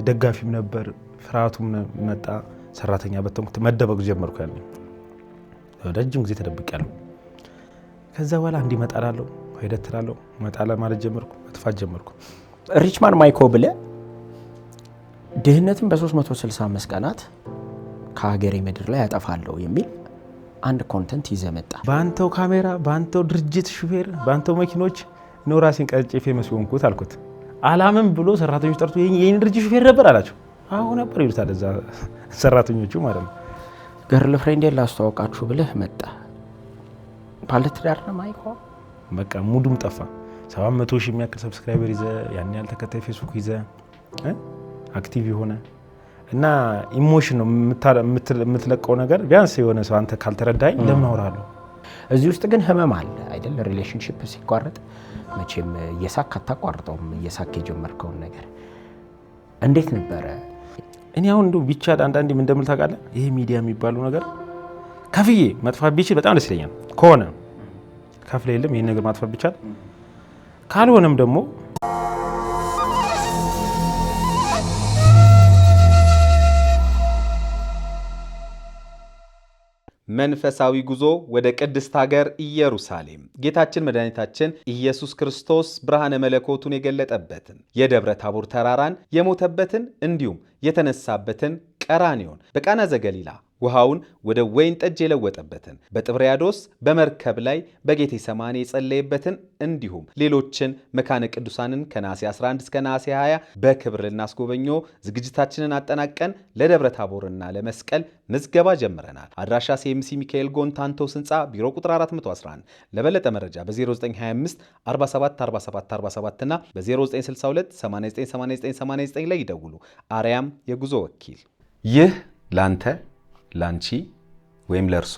ደጋፊም ነበር ፍርሃቱም መጣ ሰራተኛ በተንኩት መደበቅ ጀመርኩ ያለ ረጅም ጊዜ ተደብቄያለሁ ከዛ በኋላ እንዲመጣላለው ሄደትራለው መጣላ ማለት ጀመርኩ መጥፋት ጀመርኩ ሪችማን ማይኮ ብለ ድህነትን በ365 ቀናት ከሀገሬ ምድር ላይ ያጠፋለው የሚል አንድ ኮንተንት ይዘመጣ ባንተው ካሜራ ባንተው ድርጅት ሹፌር ባንተው መኪኖች ነው ራሴን ቀርጬ ፌመስ ሆንኩት አልኩት አላምን ብሎ ሰራተኞች ጠርቶ የኔ ድርጅት ሹፌር ነበር አላቸው አሁን ነበር ይሉታል እዛ ሰራተኞቹ ማለት ነው ገርል ፍሬንድ ላስተዋውቃችሁ ብለህ መጣ ባለትዳር ነው ማይኮ በቃ ሙዱም ጠፋ 700 ሺህ የሚያክል ሰብስክራይበር ይዘ ያን ያህል ተከታይ ፌስቡክ ይዘ አክቲቭ ሆነ እና ኢሞሽን ነው የምትለቀው ነገር ቢያንስ የሆነ ሰው አንተ ካልተረዳኝ ለምን አወራለሁ እዚህ ውስጥ ግን ህመም አለ አይደል ሪሌሽንሺፕ ሲቋረጥ መቼም እየሳክ አታቋርጠውም እየሳክ የጀመርከው ነገር እንዴት ነበር እኔ አሁን እንደው ቢቻል አንዳንዴ ምን እንደምል ታውቃለህ ይሄ ሚዲያ የሚባለው ነገር ከፍዬ መጥፋት ቢችል በጣም ደስ ይለኛል ከሆነ ከፍለ የለም ይሄን ነገር ማጥፋት ቢቻል ካልሆነም ደግሞ መንፈሳዊ ጉዞ ወደ ቅድስት ሀገር ኢየሩሳሌም ጌታችን መድኃኒታችን ኢየሱስ ክርስቶስ ብርሃነ መለኮቱን የገለጠበትን የደብረ ታቦር ተራራን የሞተበትን እንዲሁም የተነሳበትን ቀራንዮን በቃና ዘገሊላ ውሃውን ወደ ወይን ጠጅ የለወጠበትን በጥብርያዶስ በመርከብ ላይ በጌቴ ሰማኒ የጸለየበትን እንዲሁም ሌሎችን መካነ ቅዱሳንን ከነሐሴ 11 እስከ ነሐሴ 20 በክብር ልናስጎበኘው ዝግጅታችንን አጠናቀን ለደብረ ታቦርና ለመስቀል ምዝገባ ጀምረናል። አድራሻ ሲኤምሲ ሚካኤል ጎንታንቶስ ህንፃ ቢሮ ቁጥር 411። ለበለጠ መረጃ በ0925 47 47 47 እና በ0962 89 89 89 ላይ ይደውሉ። አርያም የጉዞ ወኪል። ይህ ላንተ ላንቺ ወይም ለርሶ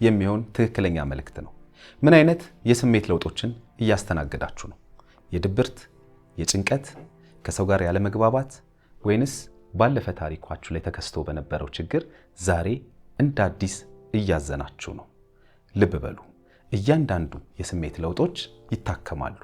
የሚሆን ትክክለኛ መልእክት ነው። ምን አይነት የስሜት ለውጦችን እያስተናገዳችሁ ነው? የድብርት፣ የጭንቀት፣ ከሰው ጋር ያለ መግባባት ወይንስ ባለፈ ታሪኳችሁ ላይ ተከስቶ በነበረው ችግር ዛሬ እንደ አዲስ እያዘናችሁ ነው? ልብ በሉ፣ እያንዳንዱ የስሜት ለውጦች ይታከማሉ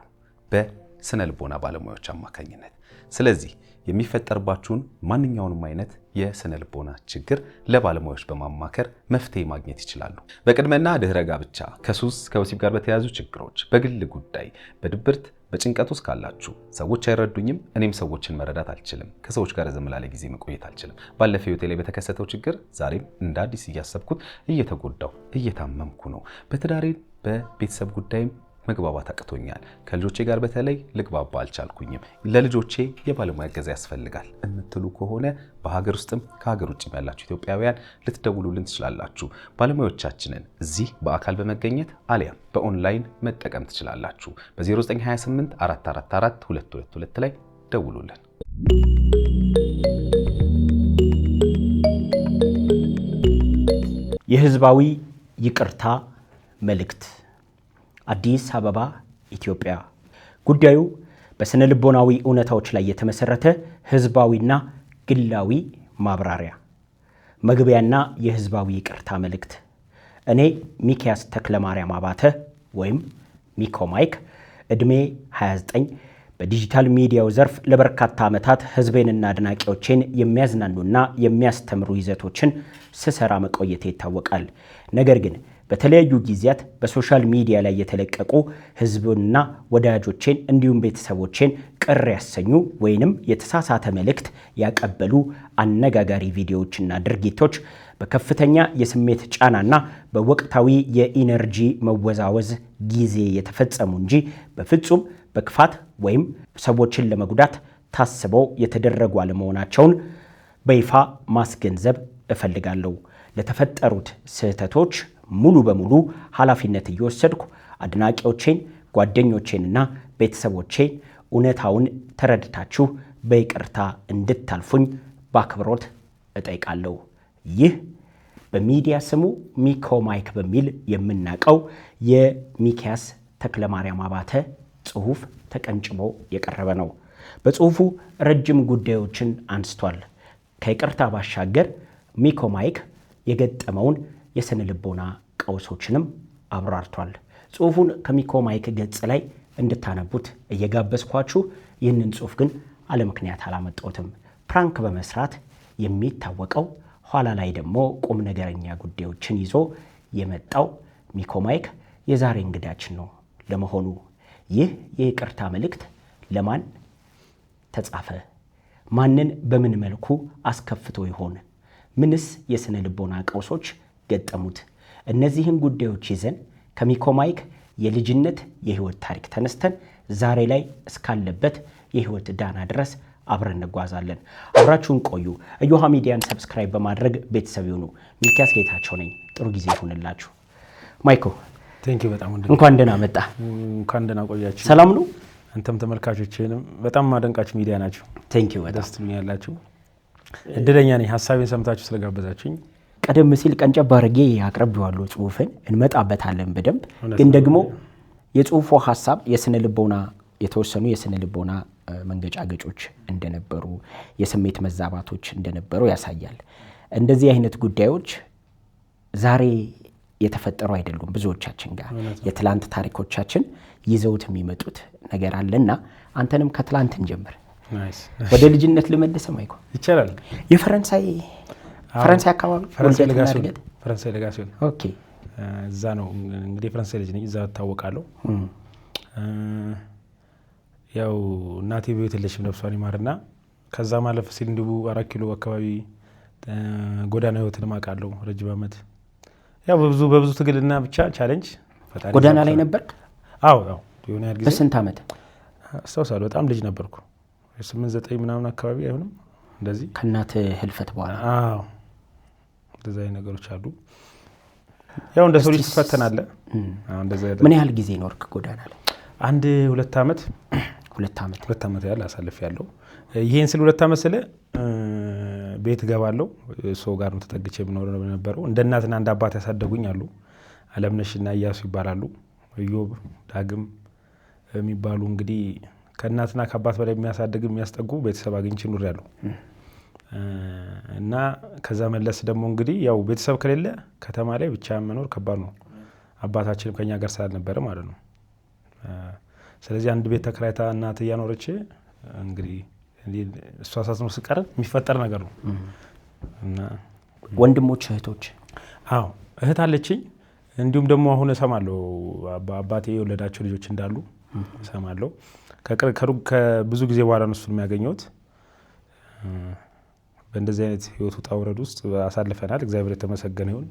በስነ ልቦና ባለሙያዎች አማካኝነት። ስለዚህ የሚፈጠርባችሁን ማንኛውንም አይነት የስነ ልቦና ችግር ለባለሙያዎች በማማከር መፍትሄ ማግኘት ይችላሉ። በቅድመና ድህረ ጋብቻ፣ ከሱስ ከወሲብ ጋር በተያያዙ ችግሮች፣ በግል ጉዳይ፣ በድብርት በጭንቀት ውስጥ ካላችሁ፣ ሰዎች አይረዱኝም፣ እኔም ሰዎችን መረዳት አልችልም፣ ከሰዎች ጋር ዝም ላለ ጊዜ መቆየት አልችልም፣ ባለፈው ህይወቴ ላይ በተከሰተው ችግር ዛሬም እንደ አዲስ እያሰብኩት እየተጎዳው እየታመምኩ ነው፣ በትዳሬ በቤተሰብ ጉዳይም መግባባት አቅቶኛል፣ ከልጆቼ ጋር በተለይ ልግባባ አልቻልኩኝም፣ ለልጆቼ የባለሙያ እገዛ ያስፈልጋል እምትሉ ከሆነ በሀገር ውስጥም ከሀገር ውጭም ያላችሁ ኢትዮጵያውያን ልትደውሉልን ትችላላችሁ። ባለሙያዎቻችንን እዚህ በአካል በመገኘት አሊያም በኦንላይን መጠቀም ትችላላችሁ። በ0928 444 222 ላይ ደውሉልን። የህዝባዊ ይቅርታ መልእክት አዲስ አበባ ኢትዮጵያ። ጉዳዩ በስነ ልቦናዊ እውነታዎች ላይ የተመሰረተ ህዝባዊና ግላዊ ማብራሪያ። መግቢያና የህዝባዊ ይቅርታ መልእክት። እኔ ሚኪያስ ተክለማርያም አባተ ወይም ሚኮ ማይክ እድሜ 29 በዲጂታል ሚዲያው ዘርፍ ለበርካታ ዓመታት ህዝቤንና አድናቂዎቼን የሚያዝናኑና የሚያስተምሩ ይዘቶችን ስሰራ መቆየቴ ይታወቃል። ነገር ግን በተለያዩ ጊዜያት በሶሻል ሚዲያ ላይ የተለቀቁ ህዝብና ወዳጆቼን እንዲሁም ቤተሰቦቼን ቅር ያሰኙ ወይንም የተሳሳተ መልእክት ያቀበሉ አነጋጋሪ ቪዲዮዎችና ድርጊቶች በከፍተኛ የስሜት ጫናና በወቅታዊ የኢነርጂ መወዛወዝ ጊዜ የተፈጸሙ እንጂ በፍጹም በክፋት ወይም ሰዎችን ለመጉዳት ታስበው የተደረጉ አለመሆናቸውን በይፋ ማስገንዘብ እፈልጋለሁ። ለተፈጠሩት ስህተቶች ሙሉ በሙሉ ኃላፊነት እየወሰድኩ አድናቂዎቼን፣ ጓደኞቼንና ቤተሰቦቼን እውነታውን ተረድታችሁ በይቅርታ እንድታልፉኝ በአክብሮት እጠይቃለሁ። ይህ በሚዲያ ስሙ ሚኮ ማይክ በሚል የምናውቀው የሚኪያስ ተክለማርያም አባተ ጽሑፍ ተቀንጭቦ የቀረበ ነው። በጽሑፉ ረጅም ጉዳዮችን አንስቷል። ከይቅርታ ባሻገር ሚኮ ማይክ የገጠመውን የስነ ልቦና ቀውሶችንም አብራርቷል። ጽሑፉን ከሚኮ ማይክ ገጽ ላይ እንድታነቡት እየጋበዝኳችሁ፣ ይህንን ጽሑፍ ግን አለ ምክንያት አላመጣሁትም። ፕራንክ በመስራት የሚታወቀው ኋላ ላይ ደግሞ ቁም ነገረኛ ጉዳዮችን ይዞ የመጣው ሚኮ ማይክ የዛሬ እንግዳችን ነው። ለመሆኑ ይህ የይቅርታ መልእክት ለማን ተጻፈ? ማንን በምን መልኩ አስከፍቶ ይሆን? ምንስ የስነ ልቦና ቀውሶች ገጠሙት? እነዚህን ጉዳዮች ይዘን ከሚኮ ማይክ የልጅነት የህይወት ታሪክ ተነስተን ዛሬ ላይ እስካለበት የህይወት ዳና ድረስ አብረን እንጓዛለን። አብራችሁን ቆዩ። እዮሃ ሚዲያን ሰብስክራይብ በማድረግ ቤተሰብ ይሁኑ። ሚልኪያስ ጌታቸው ነኝ። ጥሩ ጊዜ ይሁንላችሁ። ማይኮ ቴንኪው በጣም እንኳን ደህና መጣ። እንኳን ደህና ቆያችሁ። ሰላም ነው? አንተም ተመልካቾችንም በጣም ማደንቃችሁ ሚዲያ ናችሁ። ቴንኪው በጣም ደስ ትሉኛላችሁ። እድለኛ ነኝ ሀሳቤን ሰምታችሁ ስለጋበዛችሁኝ። ቀደም ሲል ቀንጨብ አድርጌ አቅርቤዋለሁ ጽሁፍን፣ እንመጣበታለን በደንብ። ግን ደግሞ የጽሁፉ ሀሳብ የስነ ልቦና የተወሰኑ የስነ ልቦና መንገጫገጮች እንደነበሩ፣ የስሜት መዛባቶች እንደነበሩ ያሳያል። እንደዚህ አይነት ጉዳዮች ዛሬ የተፈጠሩ አይደሉም። ብዙዎቻችን ጋር የትላንት ታሪኮቻችን ይዘውት የሚመጡት ነገር አለና አንተንም ከትላንት እንጀምር። ወደ ልጅነት ልመልስ ማይኮ ይቻላል? ፈረንሳይ አካባቢ ፈረንሳይ ለጋሲዮን። ኦኬ፣ እዛ ነው እንግዲህ ፈረንሳይ ልጅ ነኝ። እዛ እታወቃለሁ። ያው እናቴ በቤት የለሽም ነፍሷን ይማርና ከዛ ማለፍ ሲል እንዲሁ 4 ኪሎ አካባቢ ጎዳና ህይወትን ማቃለው ረጅም ዓመት ያው በብዙ ትግልና ብቻ ቻሌንጅ ፈጣሪ ጎዳና ላይ ነበርክ? አዎ የሆነ ያህል ጊዜ። በስንት ዓመት አስታውሳለሁ? በጣም ልጅ ነበርኩ። 8-9 ምናምን አካባቢ አይሆንም እንደዚህ ከእናት ህልፈት በኋላ። አዎ እንደዛ ነገሮች አሉ። ያው እንደ ሰው ልጅ ትፈተናለህ። እንደዛ ምን ያህል ጊዜ ኖርክ ጎዳና ላይ? 2 ዓመት 2 ዓመት ያህል አሳልፌያለሁ። ይሄን ስለ 2 ዓመት ስለ ቤት ገባለሁ። ሰው ጋር ነው ተጠግቼ የምኖረው የነበረው። እንደ እናትና እንደ አባት ያሳደጉኝ አሉ። አለምነሽና ኢያሱ ይባላሉ። ኢዮብ ዳግም የሚባሉ እንግዲህ ከእናትና ከአባት በላይ የሚያስጠጉ ቤተሰብ አግኝቼ ኖሬያለሁ። እና ከዛ መለስ ደግሞ እንግዲህ ያው ቤተሰብ ከሌለ ከተማ ላይ ብቻ መኖር ከባድ ነው። አባታችንም ከኛ ጋር ስላልነበረ ማለት ነው። ስለዚህ አንድ ቤት ተከራይታ እናት እያኖረች እንግዲህ እሷ ሳትኖር ስቀር የሚፈጠር ነገር ነው። እና ወንድሞች እህቶች? አዎ እህት አለችኝ። እንዲሁም ደግሞ አሁን እሰማለሁ አባቴ የወለዳቸው ልጆች እንዳሉ እሰማለሁ። ከብዙ ጊዜ በኋላ ነው እሱን የሚያገኘሁት። በእንደዚህ አይነት ህይወት ውጣ ውረድ ውስጥ አሳልፈናል። እግዚአብሔር የተመሰገነ ይሁን።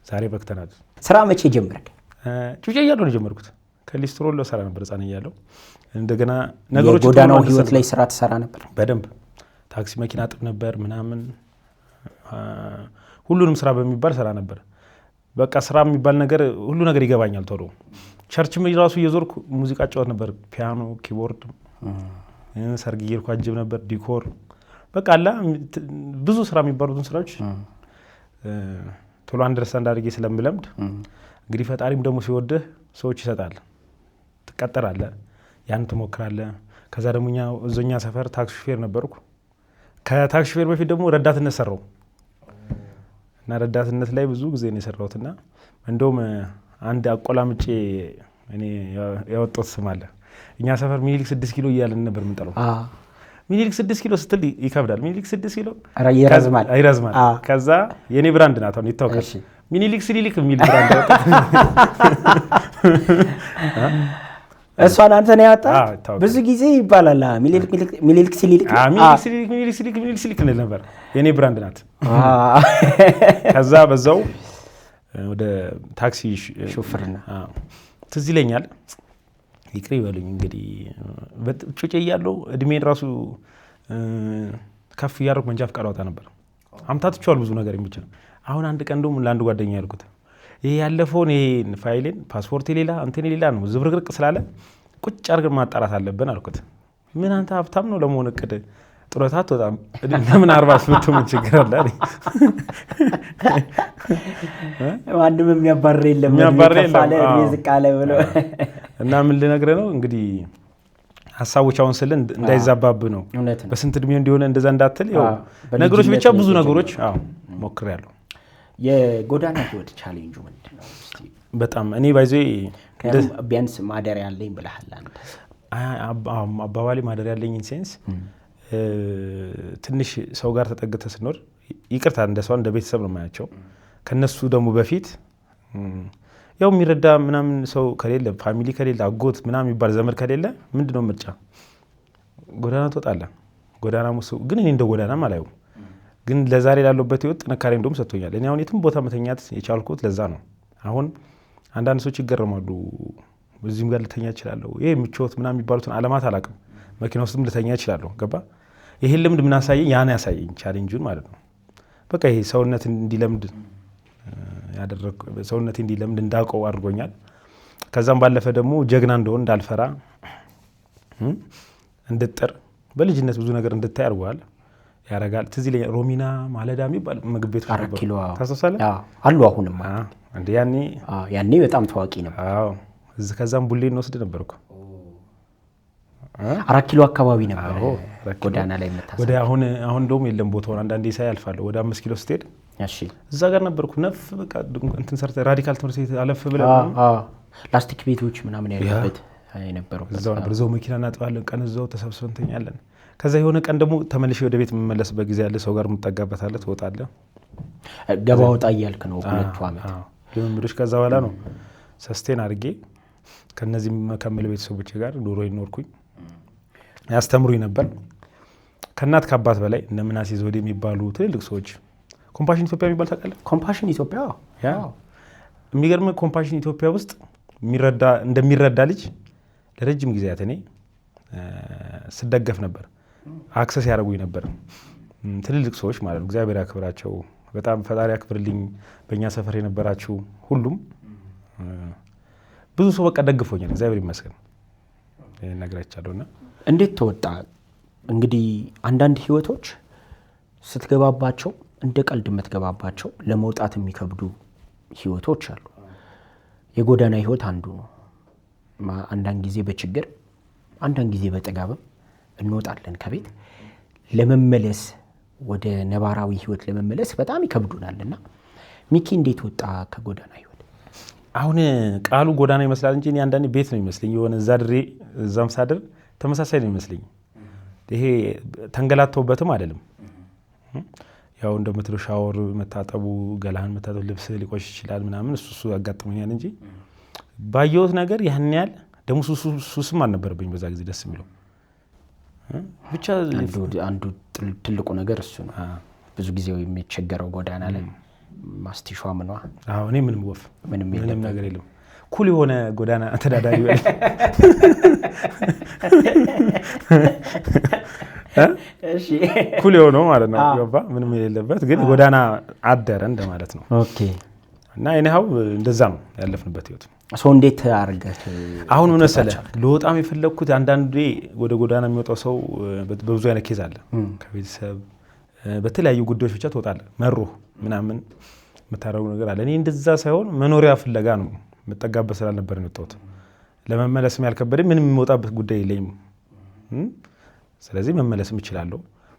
ዛሬ በቅተናል። ስራ መቼ ጀመርክ? ጩጬ እያለሁ ነው የጀመርኩት። ከሊስትሮ ለሰራ ነበር ህፃን እያለሁ። እንደገና ነገሮች የጎዳናው ህይወት ላይ ስራ ትሰራ ነበር? በደንብ ታክሲ መኪና አጥብ ነበር ምናምን፣ ሁሉንም ስራ በሚባል ስራ ነበር። በቃ ስራ የሚባል ነገር ሁሉ ነገር ይገባኛል ቶሎ። ቸርችም ራሱ እየዞርኩ ሙዚቃ ጫወት ነበር። ፒያኖ፣ ኪቦርድ፣ ሰርግ እየሄድኩ አጅብ ነበር። ዲኮር በቃ አላ ብዙ ስራ የሚባሉትን ስራዎች ቶሎ አንደርስታንድ አድርጌ ስለምለምድ እንግዲህ ፈጣሪም ደግሞ ሲወድህ ሰዎች ይሰጣል። ትቀጠራለህ፣ ያን ትሞክራለህ። ከዛ ደግሞ እኛ ሰፈር ታክሲ ሹፌር ነበርኩ። ከታክሲ ሹፌር በፊት ደግሞ ረዳትነት ሰራው እና ረዳትነት ላይ ብዙ ጊዜ ነው የሰራሁትና እንደውም አንድ አቆላምጬ እኔ ያወጣሁት ስም አለ። እኛ ሰፈር ሚኒሊክ 6 ኪሎ እያልን ነበር የምንጠራው። ሚኒሊክ 6 ኪሎ ስትል ይከብዳል። ሚኒሊክ 6 ኪሎ ይረዝማል። ከዛ የኔ ብራንድ ናት አሁን ይታወቃል። ሚኒሊክ ሲሊሊክ የሚል ብራንድ ያወጣ እሷን አንተ ነው ያወጣ። ብዙ ጊዜ ይባላል ሚኒሊክ ሲሊሊክ እንል ነበር። የኔ ብራንድ ናት። ከዛ በዛው ወደ ታክሲ ሹፍርና ትዝ ይለኛል። ይቅር ይበሉኝ እንግዲህ ጩጬ እያለሁ እድሜን ራሱ ከፍ እያደረኩ መንጃ ፈቃድ አወጣ ነበር። አምታትቼዋለሁ ብዙ ነገር የሚችል። አሁን አንድ ቀን እንደውም ለአንድ ጓደኛ ያልኩት ይሄ ያለፈውን ይሄን ፋይሌን ፓስፖርት ሌላ አንተኔ ሌላ ነው ዝብርቅርቅ ስላለ ቁጭ አድርገን ማጣራት አለብን አልኩት። ምን አንተ ሀብታም ነው ለመሆን እቅድ ጡረታ አትወጣም ለምን 48 ምን ችግር አለ አለኝ። ማንም የሚያባርር የለም ከፋለ ዝቅ አለ ብሎ እና ምን ልነግርህ ነው እንግዲህ ሀሳቦች አሁን ስለ እንዳይዛባብ ነው። በስንት እድሜ እንዲሆነ እንደዛ እንዳትል ያው ነገሮች ብቻ ብዙ ነገሮች ሞክሬያለሁ። የጎዳና ህይወት ቻሌንጁ ምንድን ነው? በጣም እኔ ባይዜ ቢያንስ ማደሪያ ያለኝ ብለሃል አንተ። አባባሌ ማደሪያ ያለኝ ኢንሴንስ ትንሽ ሰው ጋር ተጠግተህ ስትኖር ይቅርታ እንደ ሰው እንደ ቤተሰብ ነው የማያቸው። ከነሱ ደግሞ በፊት ያው የሚረዳ ምናምን ሰው ከሌለ ፋሚሊ ከሌለ አጎት ምናምን የሚባል ዘመድ ከሌለ ምንድነው ምርጫ? ጎዳና ትወጣለህ። ጎዳና ሙሱ ግን እኔ እንደ ጎዳናም አላየውም። ግን ለዛሬ ላለበት ህይወት ጥንካሬ እንደውም ሰጥቶኛል። እኔ አሁን የትም ቦታ መተኛት የቻልኩት ለዛ ነው። አሁን አንዳንድ ሰዎች ይገረማሉ። እዚህም ጋር ልተኛ እችላለሁ። ይሄ ምቾት ምናምን የሚባሉትን አለማት አላውቅም። መኪና ውስጥም ልተኛ እችላለሁ። ገባ? ይሄን ልምድ ምን አሳየኝ? ያን ያሳየኝ ቻሌንጁን ማለት ነው። በቃ ይሄ ሰውነት እንዲለምድ ያደረኩ ሰውነት እንዲለምድ እንዳውቀው አድርጎኛል። ከዛም ባለፈ ደግሞ ጀግና እንደሆን እንዳልፈራ እንድጥር በልጅነት ብዙ ነገር እንድታይ አድርጓል ያረጋል። ትዝ ይለኛል ሮሚና ማለዳ የሚባል ምግብ ቤት ነበሩ። ታስታውሳለህ? አሉ አሁንም እንዴ ያኔ በጣም ታዋቂ ነበር። አዎ እዚህ ከዛም ቡሌ እንወስድ ነበርኩ። 4 ኪሎ አካባቢ ነበር ጎዳና ላይ መታሰብ። ወደ አሁን እንደውም የለም ቦታውን አንዳንዴ ሳይ አልፋለሁ። ወደ 5 ኪሎ ስትሄድ እሺ እዛ ጋር ነበርኩ። ነፍ በቃ እንትን ሰርተ ራዲካል ትምህርት ቤት አለፍ ብለን ፕላስቲክ ቤቶች ምናምን ያለበት የነበረው እዛው ነበር። እዛው መኪና እናጥባለን፣ ቀን እዛው ተሰብስበን እንተኛለን። ከዛ የሆነ ቀን ደግሞ ተመልሼ ወደ ቤት የምመለስበት ጊዜ ያለ ሰው ጋር የምጠጋበታለህ፣ ትወጣለህ፣ ገባ ወጣ እያልክ ነው 2 ዓመት ልምምዶች። ከዛ በኋላ ነው ሰስቴን አድርጌ ከነዚህ መከመል ቤተሰቦች ጋር ኑሮ ይኖርኩኝ። ያስተምሩኝ ነበር ከእናት ከአባት በላይ እነ ምናሴ ዘውዴ የሚባሉ ትልልቅ ሰዎች። ኮምፓሽን ኢትዮጵያ የሚባል ታውቃለህ? ኮምፓሽን ኢትዮጵያ የሚገርም ኮምፓሽን ኢትዮጵያ ውስጥ እንደሚረዳ ልጅ ለረጅም ጊዜያት እኔ ስደገፍ ነበር። አክሰስ ያደርጉኝ ነበር ትልልቅ ሰዎች ማለት ነው። እግዚአብሔር ያክብራቸው፣ በጣም ፈጣሪ ያክብርልኝ። በእኛ ሰፈር የነበራችሁ ሁሉም ብዙ ሰው በቃ ደግፎኛል። እግዚአብሔር ይመስገን ነግራቻለሁና እንዴት ተወጣ? እንግዲህ አንዳንድ ህይወቶች ስትገባባቸው እንደ ቀልድ የምትገባባቸው ለመውጣት የሚከብዱ ህይወቶች አሉ። የጎዳና ህይወት አንዱ ነው። አንዳንድ ጊዜ በችግር አንዳንድ ጊዜ በጥጋብም እንወጣለን ከቤት። ለመመለስ ወደ ነባራዊ ህይወት ለመመለስ በጣም ይከብዱናልና ሚኪ እንዴት ወጣ ከጎዳና ህይወት? አሁን ቃሉ ጎዳና ይመስላል እንጂ እኔ አንዳንዴ ቤት ነው የሚመስለኝ። የሆነ እዛ ድሬ እዛም ሳድር ተመሳሳይ ነው የሚመስለኝ። ይሄ ተንገላተውበትም አይደለም። ያው እንደምትለው ሻወር መታጠቡ፣ ገላህን መታጠቡ፣ ልብስ ሊቆሽ ይችላል ምናምን እሱ ያጋጥመኛል እንጂ ባየሁት ነገር ያን ያህል ደግሞ ሱስም አልነበረብኝ በዛ ጊዜ። ደስ የሚለው ብቻ አንዱ ትልቁ ነገር እሱ ነው። ብዙ ጊዜ የሚቸገረው ጎዳና ላይ ማስቲሿ ምኗ። አዎ እኔ ምንም ነገር የለም። ኩል የሆነ ጎዳና ተዳዳሪ ወይ እሺ ኩል የሆነው ማለት ነው። ገባ? ምንም የሌለበት ግን ጎዳና አደረ እንደማለት ነው። ኦኬ። እና እኔው እንደዛ ነው ያለፍንበት ህይወት። ሰው እንዴት አርገህ አሁን ምን መሰለህ ለወጣም የፈለኩት አንዳንዴ ወደ ጎዳና የሚወጣው ሰው በብዙ አይነት ኬዝ አለ። ከቤተሰብ በተለያዩ ጉዳዮች ብቻ ትወጣለህ። መሮህ ምናምን የምታደርገው ነገር አለ። እኔ እንደዛ ሳይሆን መኖሪያ ፍለጋ ነው የምጠጋበት ስላልነበር ነው የወጣሁት። ለመመለስም ያልከበደኝ ምንም የምወጣበት ጉዳይ የለኝም። ስለዚህ መመለስም እችላለሁ።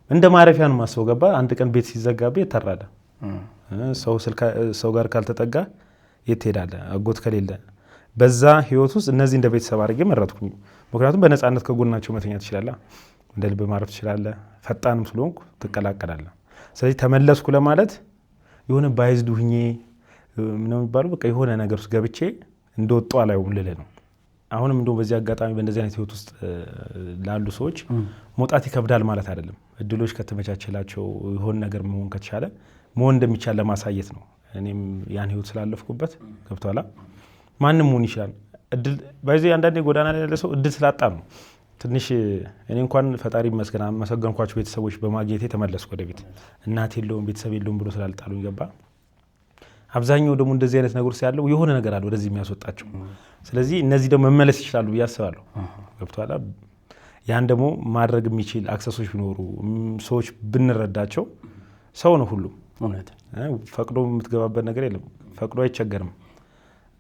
እንደ ማረፊያ ነው ማስበው። ገባ? አንድ ቀን ቤት ሲዘጋብህ ተራዳ ሰው ጋር ካልተጠጋ የት ትሄዳለህ? አጎት ከሌለ በዛ ህይወት ውስጥ እነዚህ እንደ ቤተሰብ አድርጌ መረጥኩኝ። ምክንያቱም በነፃነት ከጎናቸው መተኛት ትችላለህ፣ እንደ ልብ ማረፍ ትችላለህ። ፈጣንም ስለሆንኩ ትቀላቀላለህ። ስለዚህ ተመለስኩ ለማለት የሆነ ባይዝድ ሁኜ ምንም የሚባለው በቃ የሆነ ነገር ውስጥ ገብቼ እንደወጣው አላየውም ልልህ ነው። አሁንም እንደው በዚህ አጋጣሚ በእንደዚህ አይነት ህይወት ውስጥ ላሉ ሰዎች መውጣት ይከብዳል ማለት አይደለም። እድሎች ከተመቻቸላቸው የሆነ ነገር መሆን ከተቻለ መሆን እንደሚቻል ለማሳየት ነው። እኔም ያን ህይወት ስላለፍኩበት ገብቷላ። ማንም መሆን ይችላል። እድል ባይዚ አንዳንዴ ጎዳና ላይ ያለ ሰው እድል ስላጣ ነው። ትንሽ እኔ እንኳን ፈጣሪ ይመስገን መሰገንኳቸው ቤተሰቦች በማግኘቴ ተመለስኩ ወደ ቤት። እናት የለውም ቤተሰብ የለውም ብሎ ስላልጣሉኝ ገባ። አብዛኛው ደግሞ እንደዚህ አይነት ነገር ሲያለው የሆነ ነገር አለ ወደዚህ የሚያስወጣቸው። ስለዚህ እነዚህ ደግሞ መመለስ ይችላሉ ብዬ አስባለሁ። ገብቷላ። ያን ደግሞ ማድረግ የሚችል አክሰሶች ቢኖሩ ሰዎች ብንረዳቸው። ሰው ነው ሁሉም ፈቅዶ የምትገባበት ነገር የለም። ፈቅዶ አይቸገርም።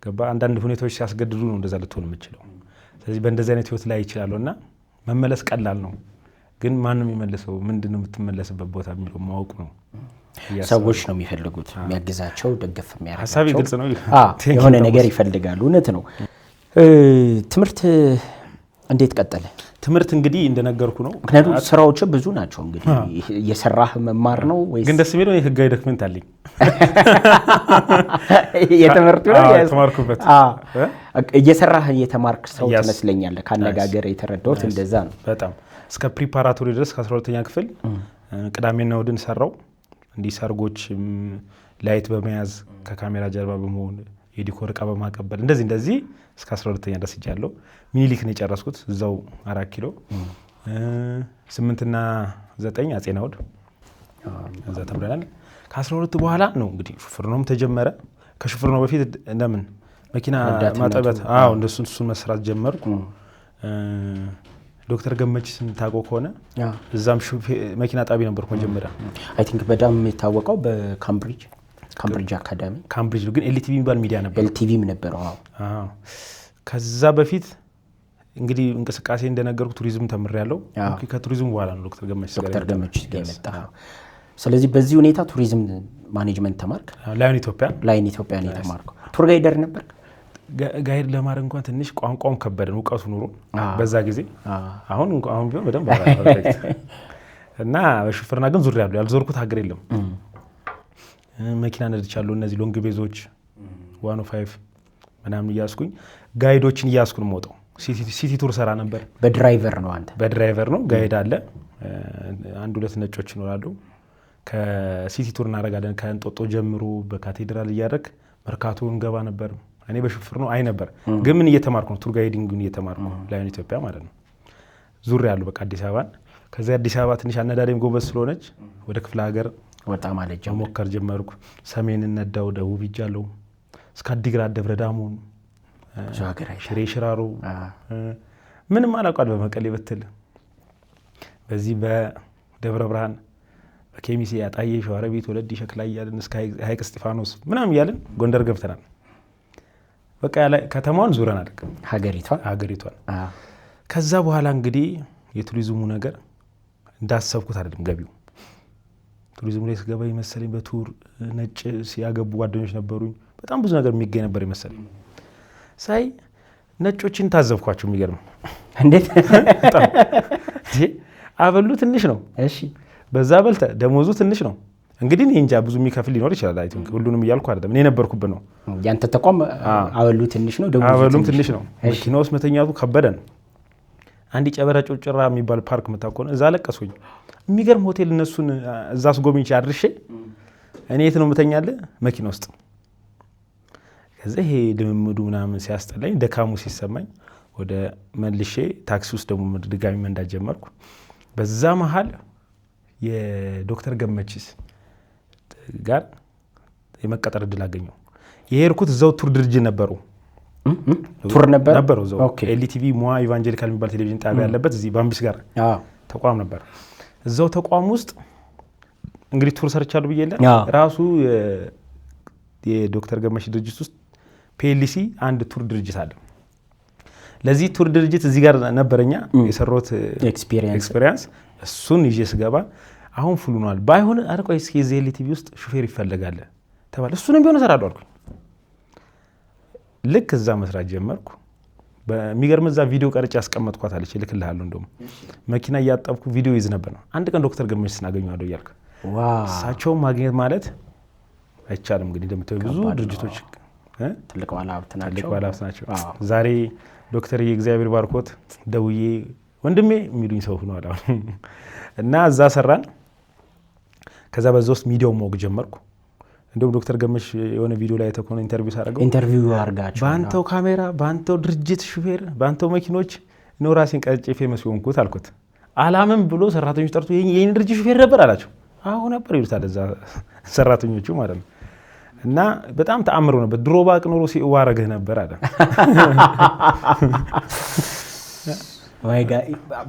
ገባ። አንዳንድ ሁኔታዎች ሲያስገድዱ ነው እንደዛ ልትሆን የምችለው። ስለዚህ በእንደዚህ አይነት ህይወት ላይ ይችላለሁ እና መመለስ ቀላል ነው። ግን ማንም የሚመለሰው ምንድነው የምትመለስበት ቦታ የሚለው ማወቅ ነው። ሰዎች ነው የሚፈልጉት የሚያግዛቸው፣ ደገፍ የሚያደርጋቸው። ሐሳቤ ግልጽ ነው። የሆነ ነገር ይፈልጋሉ። እውነት ነው። ትምህርት እንዴት ቀጠለ ትምህርት? እንግዲህ እንደነገርኩ ነው። ምክንያቱም ስራዎች ብዙ ናቸው። እንግዲህ እየሰራህ መማር ነው ወይስ? ግን ደስ የሚለው ህጋዊ ዶክመንት አለኝ የተመረጡ ነው የተማርኩበት። እየሰራህ እየተማርክ ሰው ትመስለኛለህ። ካነጋገር የተረዳሁት እንደዛ ነው። በጣም እስከ ፕሪፓራቶሪ ድረስ ከ12ኛ ክፍል ቅዳሜና እሑድን ሰራው። እንዲህ ሰርጎች ላይት በመያዝ ከካሜራ ጀርባ በመሆን የዲኮር እቃ በማቀበል እንደዚህ እስከ 12ኛ ድረስ ሄጃለሁ። ሚኒሊክ ነው የጨረስኩት እዛው 4 ኪሎ። 8 እና 9 አጼ ናውድ እዛ ተምረናል። ከ12 በኋላ ነው እንግዲህ ሹፍርናውም ተጀመረ። ከሹፍርናው በፊት እንደምን መኪና ማጠበት እንደሱን መስራት ጀመርኩ። ዶክተር ገመችስን ታውቀው ከሆነ እዛም መኪና ጣቢ ነበርኩ መጀመሪያ። አይ ቲንክ በጣም የታወቀው በካምብሪጅ አካዳሚ ካምብሪጅ ግን ኤልቲቪ የሚባል ሚዲያ ነበር። ኤልቲቪም ነበረው። ከዛ በፊት እንግዲህ እንቅስቃሴ እንደነገርኩ ቱሪዝም ተምሬያለሁ። ከቱሪዝም በኋላ ነው ዶክተር ገመችስ ጋር የመጣው። ስለዚህ በዚህ ሁኔታ ቱሪዝም ማኔጅመንት ተማርክ? ላይን ኢትዮጵያ ነው የተማርከው። ቱር ጋይደር ነበር? ጋይድ ለማድረግ እንኳን ትንሽ ቋንቋውን ከበደን እውቀቱ ኑሮ በዛ ጊዜ። አሁን ቢሆን በደንብ እና በሹፍርና ግን ዙሬያለሁ። ያልዞርኩት ሀገር የለም። መኪና ነድቻለሁ። እነዚህ ሎንግ ቤዞች 105 ምናምን እያስኩኝ ጋይዶችን እያስኩ ነው የምወጣው። ሲቲ ቱር ሰራ ነበር። በድራይቨር ነው አንተ? በድራይቨር ነው። ጋይድ አለ፣ 1-2 ነጮች ይኖራሉ። ከሲቲ ቱር እናደርጋለን። ከእንጦጦ ጀምሮ በካቴድራል እያደረግ መርካቶ እንገባ ነበር። እኔ በሹፍርናው አይ ነበር፣ ግን ምን እየተማርኩ ነው? ቱር ጋይዲንግን እየተማርኩ ላይን ኢትዮጵያ ማለት ነው። ዙሬያለሁ በቃ አዲስ አበባን። ከዚያ አዲስ አበባ ትንሽ አነዳደም ጎበዝ ስለሆነች ወደ ክፍለ ሀገር ወጣ ማለት ሞከር ጀመርኩ። ሰሜንን ነዳው፣ ደቡብ ሂጃለሁ፣ እስከ አዲግራት፣ ደብረ ዳሞን፣ ሽሬ ሽራሮ፣ ምንም አላውቃለሁ። በመቀሌ በትል በዚህ በደብረ ብርሃን፣ በኬሚሴ፣ አጣዬ፣ ሸዋሮቢት፣ ወለዲ፣ ሸክላ እያልን እስከ ሀይቅ እስጢፋኖስ ምናምን እያልን ጎንደር ገብተናል። በቃ ከተማውን ዙረናል፣ ሀገሪቷን። ከዛ በኋላ እንግዲህ የቱሪዝሙ ነገር እንዳሰብኩት አይደለም ገቢው። ቱሪዝሙ ላይ ስገባ ይመሰለኝ በቱር ነጭ ሲያገቡ ጓደኞች ነበሩኝ። በጣም ብዙ ነገር የሚገኝ ነበር ይመሰለኝ። ሳይ ነጮችን ታዘብኳቸው። የሚገርም እንዴት አበሉ ትንሽ ነው። እሺ በዛ በልተ ደሞዙ ትንሽ ነው። እንግዲህ እኔ እንጃ ብዙ የሚከፍል ሊኖር ይችላል። አይ ቲንክ ሁሉንም እያልኩ አይደለም። እኔ ነበርኩበት ነው። ያንተ ተቋም አበሉ ትንሽ ነው፣ አበሉም ትንሽ ነው። መኪና ውስጥ መተኛቱ ከበደን። አንድ ጨበራ ጮጭራ የሚባል ፓርክ መታቆነ እዛ ለቀስኩኝ። የሚገርም ሆቴል እነሱን እዛ አስጎብኝቼ አድርሼ እኔ የት ነው የምተኛለህ? መኪና ውስጥ። ከዛ ይሄ ልምምዱ ምናምን ሲያስጠላኝ ደካሙ ሲሰማኝ ወደ መልሼ ታክሲ ውስጥ ደግሞ ድጋሚ መንዳት ጀመርኩ። በዛ መሀል የዶክተር ገመችስ ጋር የመቀጠር እድል አገኘው። የሄድኩት እዛው ቱር ድርጅት ነበረው። ቱር ነበረው እዛው ኤልቲቪ ሞዋ ኢቫንጀሊካል የሚባል ቴሌቪዥን ጣቢያ ያለበት እዚህ ባምቢስ ጋር ተቋም ነበር። እዛው ተቋም ውስጥ እንግዲህ ቱር ሰርቻለሁ ብዬ የለ ራሱ የዶክተር ገመችስ ድርጅት ውስጥ ፒኤልሲ አንድ ቱር ድርጅት አለ። ለዚህ ቱር ድርጅት እዚህ ጋር ነበረኛ የሰሩት ኤክስፒሪየንስ። እሱን ይዤ ስገባ አሁን ፉል ሆኗል። ባይሆን አርቆይ እስኪ እዚህ ኤልቲቪ ውስጥ ሹፌር ይፈልጋል ተባለ። እሱንም ቢሆን እሰራለሁ አልኩኝ። ልክ እዛ መስራት ጀመርኩ። በሚገርም እዛ ቪዲዮ ቀርጬ ያስቀመጥኳት አለች፣ እልክልሃለሁ። እንደውም መኪና እያጠብኩ ቪዲዮ ይዝ ነበር ነው። አንድ ቀን ዶክተር ገመችስን አገኘዋለሁ እያልክ እሳቸውን ማግኘት ማለት አይቻልም። እንግዲህ እንደምታዩ ብዙ ድርጅቶች ትልቅ ባለሀብት ናቸው። ዛሬ ዶክተር የእግዚአብሔር ባርኮት ደውዬ ወንድሜ የሚሉኝ ሰው ሆኗል አሁን። እና እዛ ሰራን። ከዛ በዛ ውስጥ ሚዲያው ማወቅ ጀመርኩ። እንደውም ዶክተር ገመችስ የሆነ ቪዲዮ ላይ ተኮነ ኢንተርቪው ሳደርገው አድርጋችሁ በአንተው ካሜራ፣ በአንተው ድርጅት ሹፌር፣ በአንተው መኪኖች ነው ራሴን ቀርጬ ፌመስ ሆንኩት አልኩት። አላምን ብሎ ሰራተኞች ጠርቶ የኔ ድርጅት ሹፌር ነበር አላቸው። አዎ ነበር ይሉታል እዛ ሰራተኞቹ ማለት ነው። እና በጣም ተአምሮ ነበር። ድሮ ባቅ ኖሮ ሲዋረግህ ነበር አለ።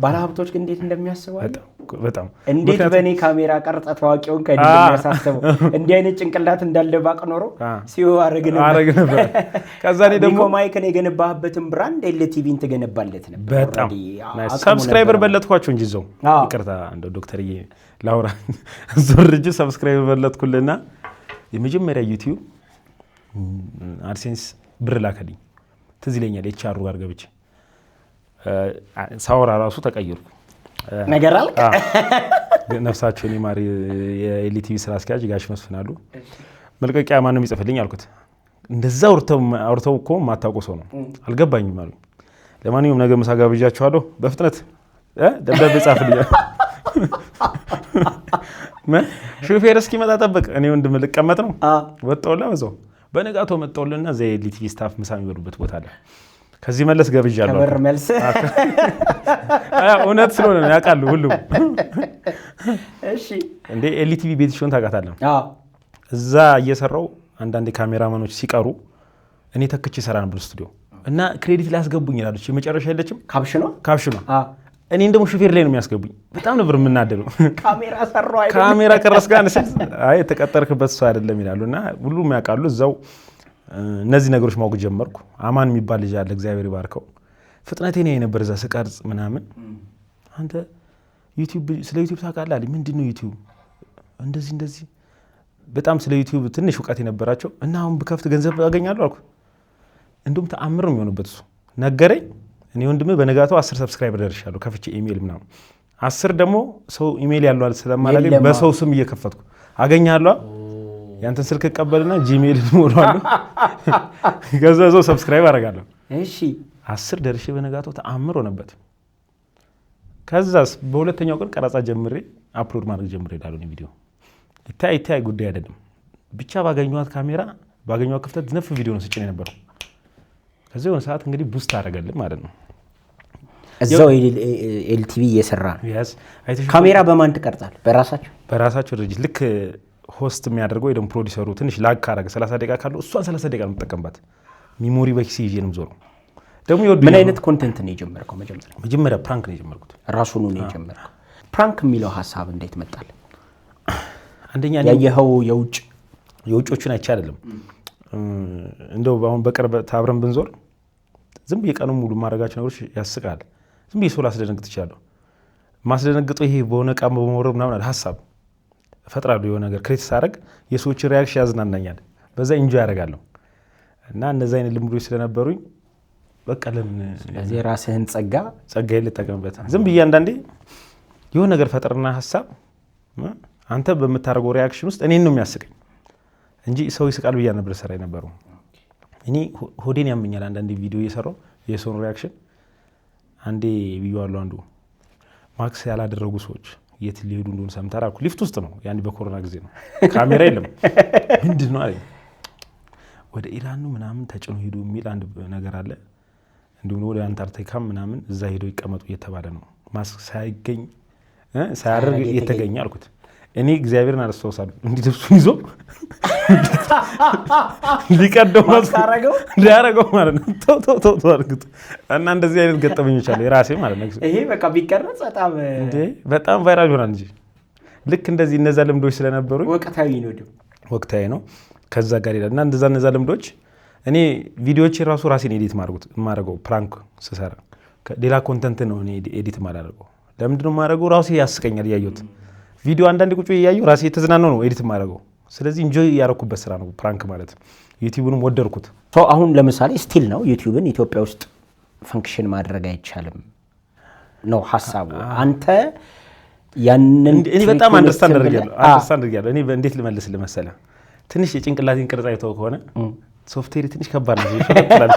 ባለሀብቶች ግን እንዴት እንደሚያስባሉ በጣም እንዴት በእኔ ካሜራ ቀርጸ ታዋቂውን ከእንዴት የሚያሳስበው እንዲህ አይነት ጭንቅላት እንዳለ ባቅ ኖሮ ሲዋረግ ነበር። ከዛ እኔ ደግሞ ሚኮማይክን የገነባህበትን ብራንድ ኤልቲቪን ትገነባለት ነበር። በጣም ሰብስክራይበር በለጥኳቸው እንጂ እዛው ይቅርታ እንደው ዶክተርዬ ላውራ ዞር እንጂ ሰብስክራይበር በለጥኩልና የመጀመሪያ ዩቲዩብ አድሴንስ ብር ላከልኝ። ትዝ ይለኛል ኤችአር ጋር ገብቼ ሳወራ ራሱ ተቀየርኩ ነገር አልክ። ነፍሳቸውን ይማር የኤልቲቪ ስራ አስኪያጅ ጋሽ መስፍን አሉ። መልቀቂያ ማን ነው የሚጽፍልኝ አልኩት። እንደዛ አውርተው እኮ ማታውቀው ሰው ነው አልገባኝም አሉኝ። ለማንኛውም ነገ ምሳ ጋብዣችኋለሁ በፍጥነት ደብዳቤ ጻፍልኝ። ሹፌር እስኪመጣ ጠብቅ፣ እኔ ወንድም ልቀመጥ ነው። ወጣውላ በዛው በነጋቶ መጣውልና ዘ ኤልቲቪ ስታፍ ምሳ የሚበሉበት ቦታ አለ። ከዚህ መለስ ገብዣለሁ። ከበር መልስ እውነት ስለሆነ ነው ያውቃሉ ሁሉም። እሺ እንዴ ኤልቲቪ ቤት ሾን ታውቃታለህ? እዛ እየሰራው አንዳንድ ካሜራማኖች ሲቀሩ እኔ ተክቼ ሰራ ነበር ስቱዲዮ እና ክሬዲት ላይ ያስገቡኝ ይላሉ። መጨረሻ የለችም ካፕሽኗ እኔ እንደሞ ሹፌር ላይ ነው የሚያስገቡኝ። በጣም ነበር የምናደለው። ካሜራ ሰራው አይደል? ካሜራ ቀረስካ አንስ አይ ተቀጠርክበት ሰው አይደለም ይላሉና ሁሉም ያውቃሉ። እዛው እነዚህ ነገሮች ማወቅ ጀመርኩ። አማን የሚባል ልጅ አለ እግዚአብሔር ይባርከው። ፍጥነቴ ነው የነበር እዛ ስቀርጽ ምናምን። አንተ ዩቲዩብ ስለ ዩቲዩብ ታውቃለህ አለኝ። ምንድነው ዩቲዩብ? እንደዚህ በጣም ስለ ዩቲዩብ ትንሽ እውቀት የነበራቸው እና አሁን ብከፍት ገንዘብ አገኛለሁ አልኩ። እንደውም ተአምር ነው የሚሆንበት እሱ ነገረኝ። እኔ ወንድሜ በነጋታው 10 ሰብስክራይበር ደርሻለሁ ከፍቼ ኢሜል ምናምን 10 ደግሞ ሰው ኢሜል ያለው ስለማላገኝ በሰው ስም እየከፈትኩ አገኛለሁ። ያንተን ስልክ እቀበልና ጂሜል ሞላዋለሁ። ገዛዘው ሰብስክራይብ አደርጋለሁ። እሺ 10 ደርሼ በነጋታው ተአምር ሆነበት። ከዛስ በሁለተኛው ቀን ቀረጻ ጀምሬ አፕሎድ ማድረግ ጀምሬ ዳሉ ነው ቪዲዮ ይታይ ጉዳይ አይደለም። ብቻ ባገኘኋት ካሜራ ባገኘኋት ክፍተት ነፍ ቪዲዮ ነው ስጭኝ የነበረው። ከዚህ የሆነ ሰዓት እንግዲህ ቡስት አደረገልን ማለት ነው። እዛው ኤልቲቪ እየሰራ ካሜራ በማን ትቀርጻል? በራሳቸው ድርጅት ልክ ሆስት የሚያደርገው ወይ ደግሞ ፕሮዲሰሩ ትንሽ ላግ ካረገ 30 ደቂቃ ካለው እሷን 30 ደቂቃ ነው የምጠቀምባት። ሚሞሪ በኪስ ይዤ ነው የምዞረው። ደግሞ ምን አይነት ኮንቴንት ነው የጀመርከው? መጀመሪያ ፕራንክ ነው የጀመርኩት። ራሱን ነው የጀመርከው? ፕራንክ የሚለው ሐሳብ እንዴት መጣል? አንደኛ ያየኸው የውጮቹን አይቼ አይደለም። እንደው አሁን በቅርብ አብረን ብንዞር ዝም ብዬ ቀኑን ሙሉ ማድረጋቸው ነገሮች ያስቃል። ዝም ብዬ ሰው ላስደነግጥ እችላለሁ። ማስደነግጠው ይሄ በሆነ ዕቃ በመውረድ ምናምን አለ ሀሳብ እፈጥራለሁ። የሆነ ነገር ክሬት ሳደርግ የሰዎችን ሪያክሽን ያዝናናኛል። በዛ ኢንጆይ ያደርጋለሁ። እና እነዛ አይነት ልምዶች ስለነበሩኝ በቃ ለምን ስለዚህ ራስህን ጸጋዬን ልጠቀምበት። ዝም ብዬ አንዳንዴ የሆነ ነገር ፈጥርና ሀሳብ አንተ በምታደርገው ሪያክሽን ውስጥ እኔን ነው የሚያስቀኝ እንጂ ሰው ይስቃል ብዬ ነበር ሰራ የነበረው። እኔ ሆዴን ያመኛል አንዳንዴ ቪዲዮ እየሰራው የሰውን ሪያክሽን አንዴ ብዬዋለሁ። አንዱ ማክስ ያላደረጉ ሰዎች የት ሊሄዱ እንደሆነ ሰምተሃል አልኩ። ሊፍት ውስጥ ነው ያኔ በኮሮና ጊዜ ነው፣ ካሜራ የለም። ምንድን ነው አለኝ። ወደ ኢራን ነው ምናምን ተጭኖ ሄዱ የሚል አንድ ነገር አለ። እንዲሁም ወደ አንታርክቲካ ምናምን እዛ ሄደው ይቀመጡ እየተባለ ነው። ማስክ ሳያደርግ እየተገኘ አልኩት። እኔ እግዚአብሔርን አላስታውሳለሁ እንዲህ ልብሱን ይዞ ሊቀደው ሊያደርገው ማለት ነው። ተው አድርጉት እና እንደዚህ አይነት ገጠመኞች አሉ የራሴ ማለት ነው። ይሄ በቃ ቢቀረጽ በጣም ቫይራል ይሆናል እንጂ ልክ እንደዚህ እነዛ ልምዶች ስለነበሩ ወቅታዊ ነው ከዛ ጋር ይላል እና እነዛ ልምዶች እኔ ቪዲዮዎች ራሱ ራሴን ኤዲት ማድረገው ፕራንክ ስሰራ ሌላ ኮንተንት ነው እኔ ኤዲት ማድረገው። ለምንድን ነው ማድረገው? ራሴ ያስቀኛል እያየሁት ቪዲዮ አንዳንድ ቁጭ እያየሁ ራሴ የተዝናናው ነው ኤዲት ማድረገው። ስለዚህ ኢንጆይ ያደረኩበት ስራ ነው ፕራንክ ማለት። ዩቲዩብንም ወደድኩት። አሁን ለምሳሌ ስቲል ነው ዩቲዩብን ኢትዮጵያ ውስጥ ፈንክሽን ማድረግ አይቻልም ነው ሀሳቡ። አንተ ያንን እኔ በጣም አንደርስታንድ አድርጌያለሁ። እኔ እንዴት ልመልስልህ መሰለህ? ትንሽ የጭንቅላቴን ቅርጽ አይተኸው ከሆነ ሶፍትዌር ትንሽ ከባድ ነው ይፈጥራል።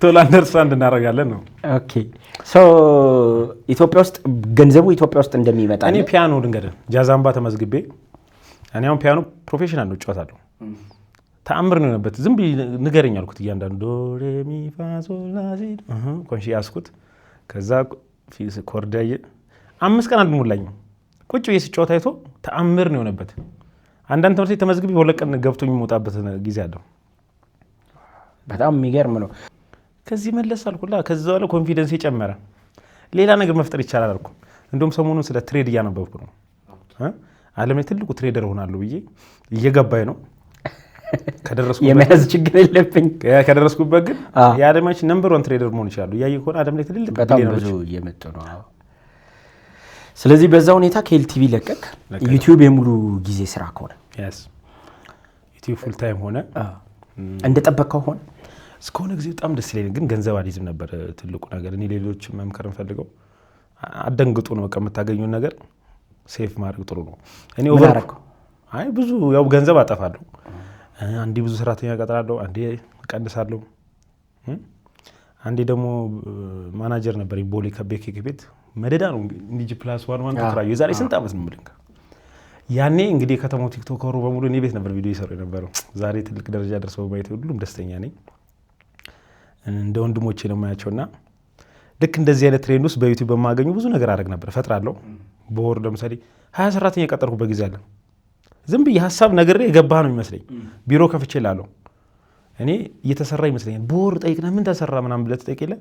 ቶሎ አንደርስታንድ እናደርጋለን ነው። ኦኬ ኢትዮጵያ ውስጥ ገንዘቡ ኢትዮጵያ ውስጥ እንደሚመጣ እኔ ፒያኖ ድንገት ጃዛምባ ተመዝግቤ እኔ አሁን ፒያኖ ፕሮፌሽናል ነው እጫወታለሁ። ተአምር ነው የሆነበት። ዝም ብዬ ንገረኝ አልኩት። እያንዳንዱ ዶ ሬ ሚ ፋ ሶል ላ ሲ ኮንሺ ያስኩት። ከዛ ኮርድ ያየ 5 ቀን አልሞላኝ ቁጭ ብዬ ስጫወት አይቶ ተአምር ነው የሆነበት። አንዳንድ ትምህርት ቤት ተመዝግቤ 2 ቀን ገብቶኝ የምወጣበት ጊዜ አለው። በጣም የሚገርም ነው። ከዚህ መለስ አልኩላ። ከዛ በኋላ ኮንፊደንስ የጨመረ ሌላ ነገር መፍጠር ይቻላል አልኩ። እንደውም ሰሞኑን ስለ ትሬድ እያነበብኩ ነው። ዓለም ላይ ትልቁ ትሬደር ሆናለሁ ብዬ እየገባኝ ነው። የመያዝ ችግር የለብኝ። ከደረስኩበት ግን የዓለማችን ነምበር 1 ትሬደር መሆን ይችላሉ። እያየ ከሆነ ዓለም ላይ ትልልቅ በጣም ብዙ እየመጡ ነው። ስለዚህ በዛ ሁኔታ ከኤልቲቪ ለቀቅ። ዩቲዩብ የሙሉ ጊዜ ስራ ከሆነ ዩቲዩብ ፉል ታይም ሆነ እንደጠበቀው ሆነ። እስከሆነ ጊዜ በጣም ደስ ይለኝ፣ ግን ገንዘብ አልይዝም ነበር ትልቁ ነገር። እኔ ሌሎች መምከር እንፈልገው አደንግጡ ነው። በቃ የምታገኙን ነገር ሴፍ ማድረግ ጥሩ ነው። እኔ ኦቨር አይ ብዙ ያው ገንዘብ አጠፋለሁ። አንዴ ብዙ ሰራተኛ ቀጥራለሁ፣ አንዴ እቀንሳለሁ። አንዴ ደግሞ ማናጀር ነበር ቦሌ ከቤኬክ ቤት መደዳ ነው እንጂ ፕላስ ዋን ተከራዩ። የዛሬ ስንት ዓመት ነው የምልህ። ያኔ እንግዲህ የከተማው ቲክቶከሩ በሙሉ እኔ ቤት ነበር ቪዲዮ ይሰሩ የነበረው። ዛሬ ትልቅ ደረጃ ደርሰው ማየት ሁሉም ደስተኛ ነኝ። እንደ ወንድሞቼ ነው የማያቸውና ልክ እንደዚህ አይነት ትሬንድ ውስጥ በዩቲዩብ በማገኙ ብዙ ነገር አደረግ ነበር፣ እፈጥራለሁ። በወር ለምሳሌ 20 ሰራተኛ የቀጠርኩበት ጊዜ አለ። ዝም ብዬ ሀሳብ ነግሬ የገባህ ነው የሚመስለኝ። ቢሮ ከፍቼ እላለሁ እኔ እየተሰራ ይመስለኛል። በወር ጠይቅና ምን ተሰራ ምናምን ብለህ ትጠይቅ የለ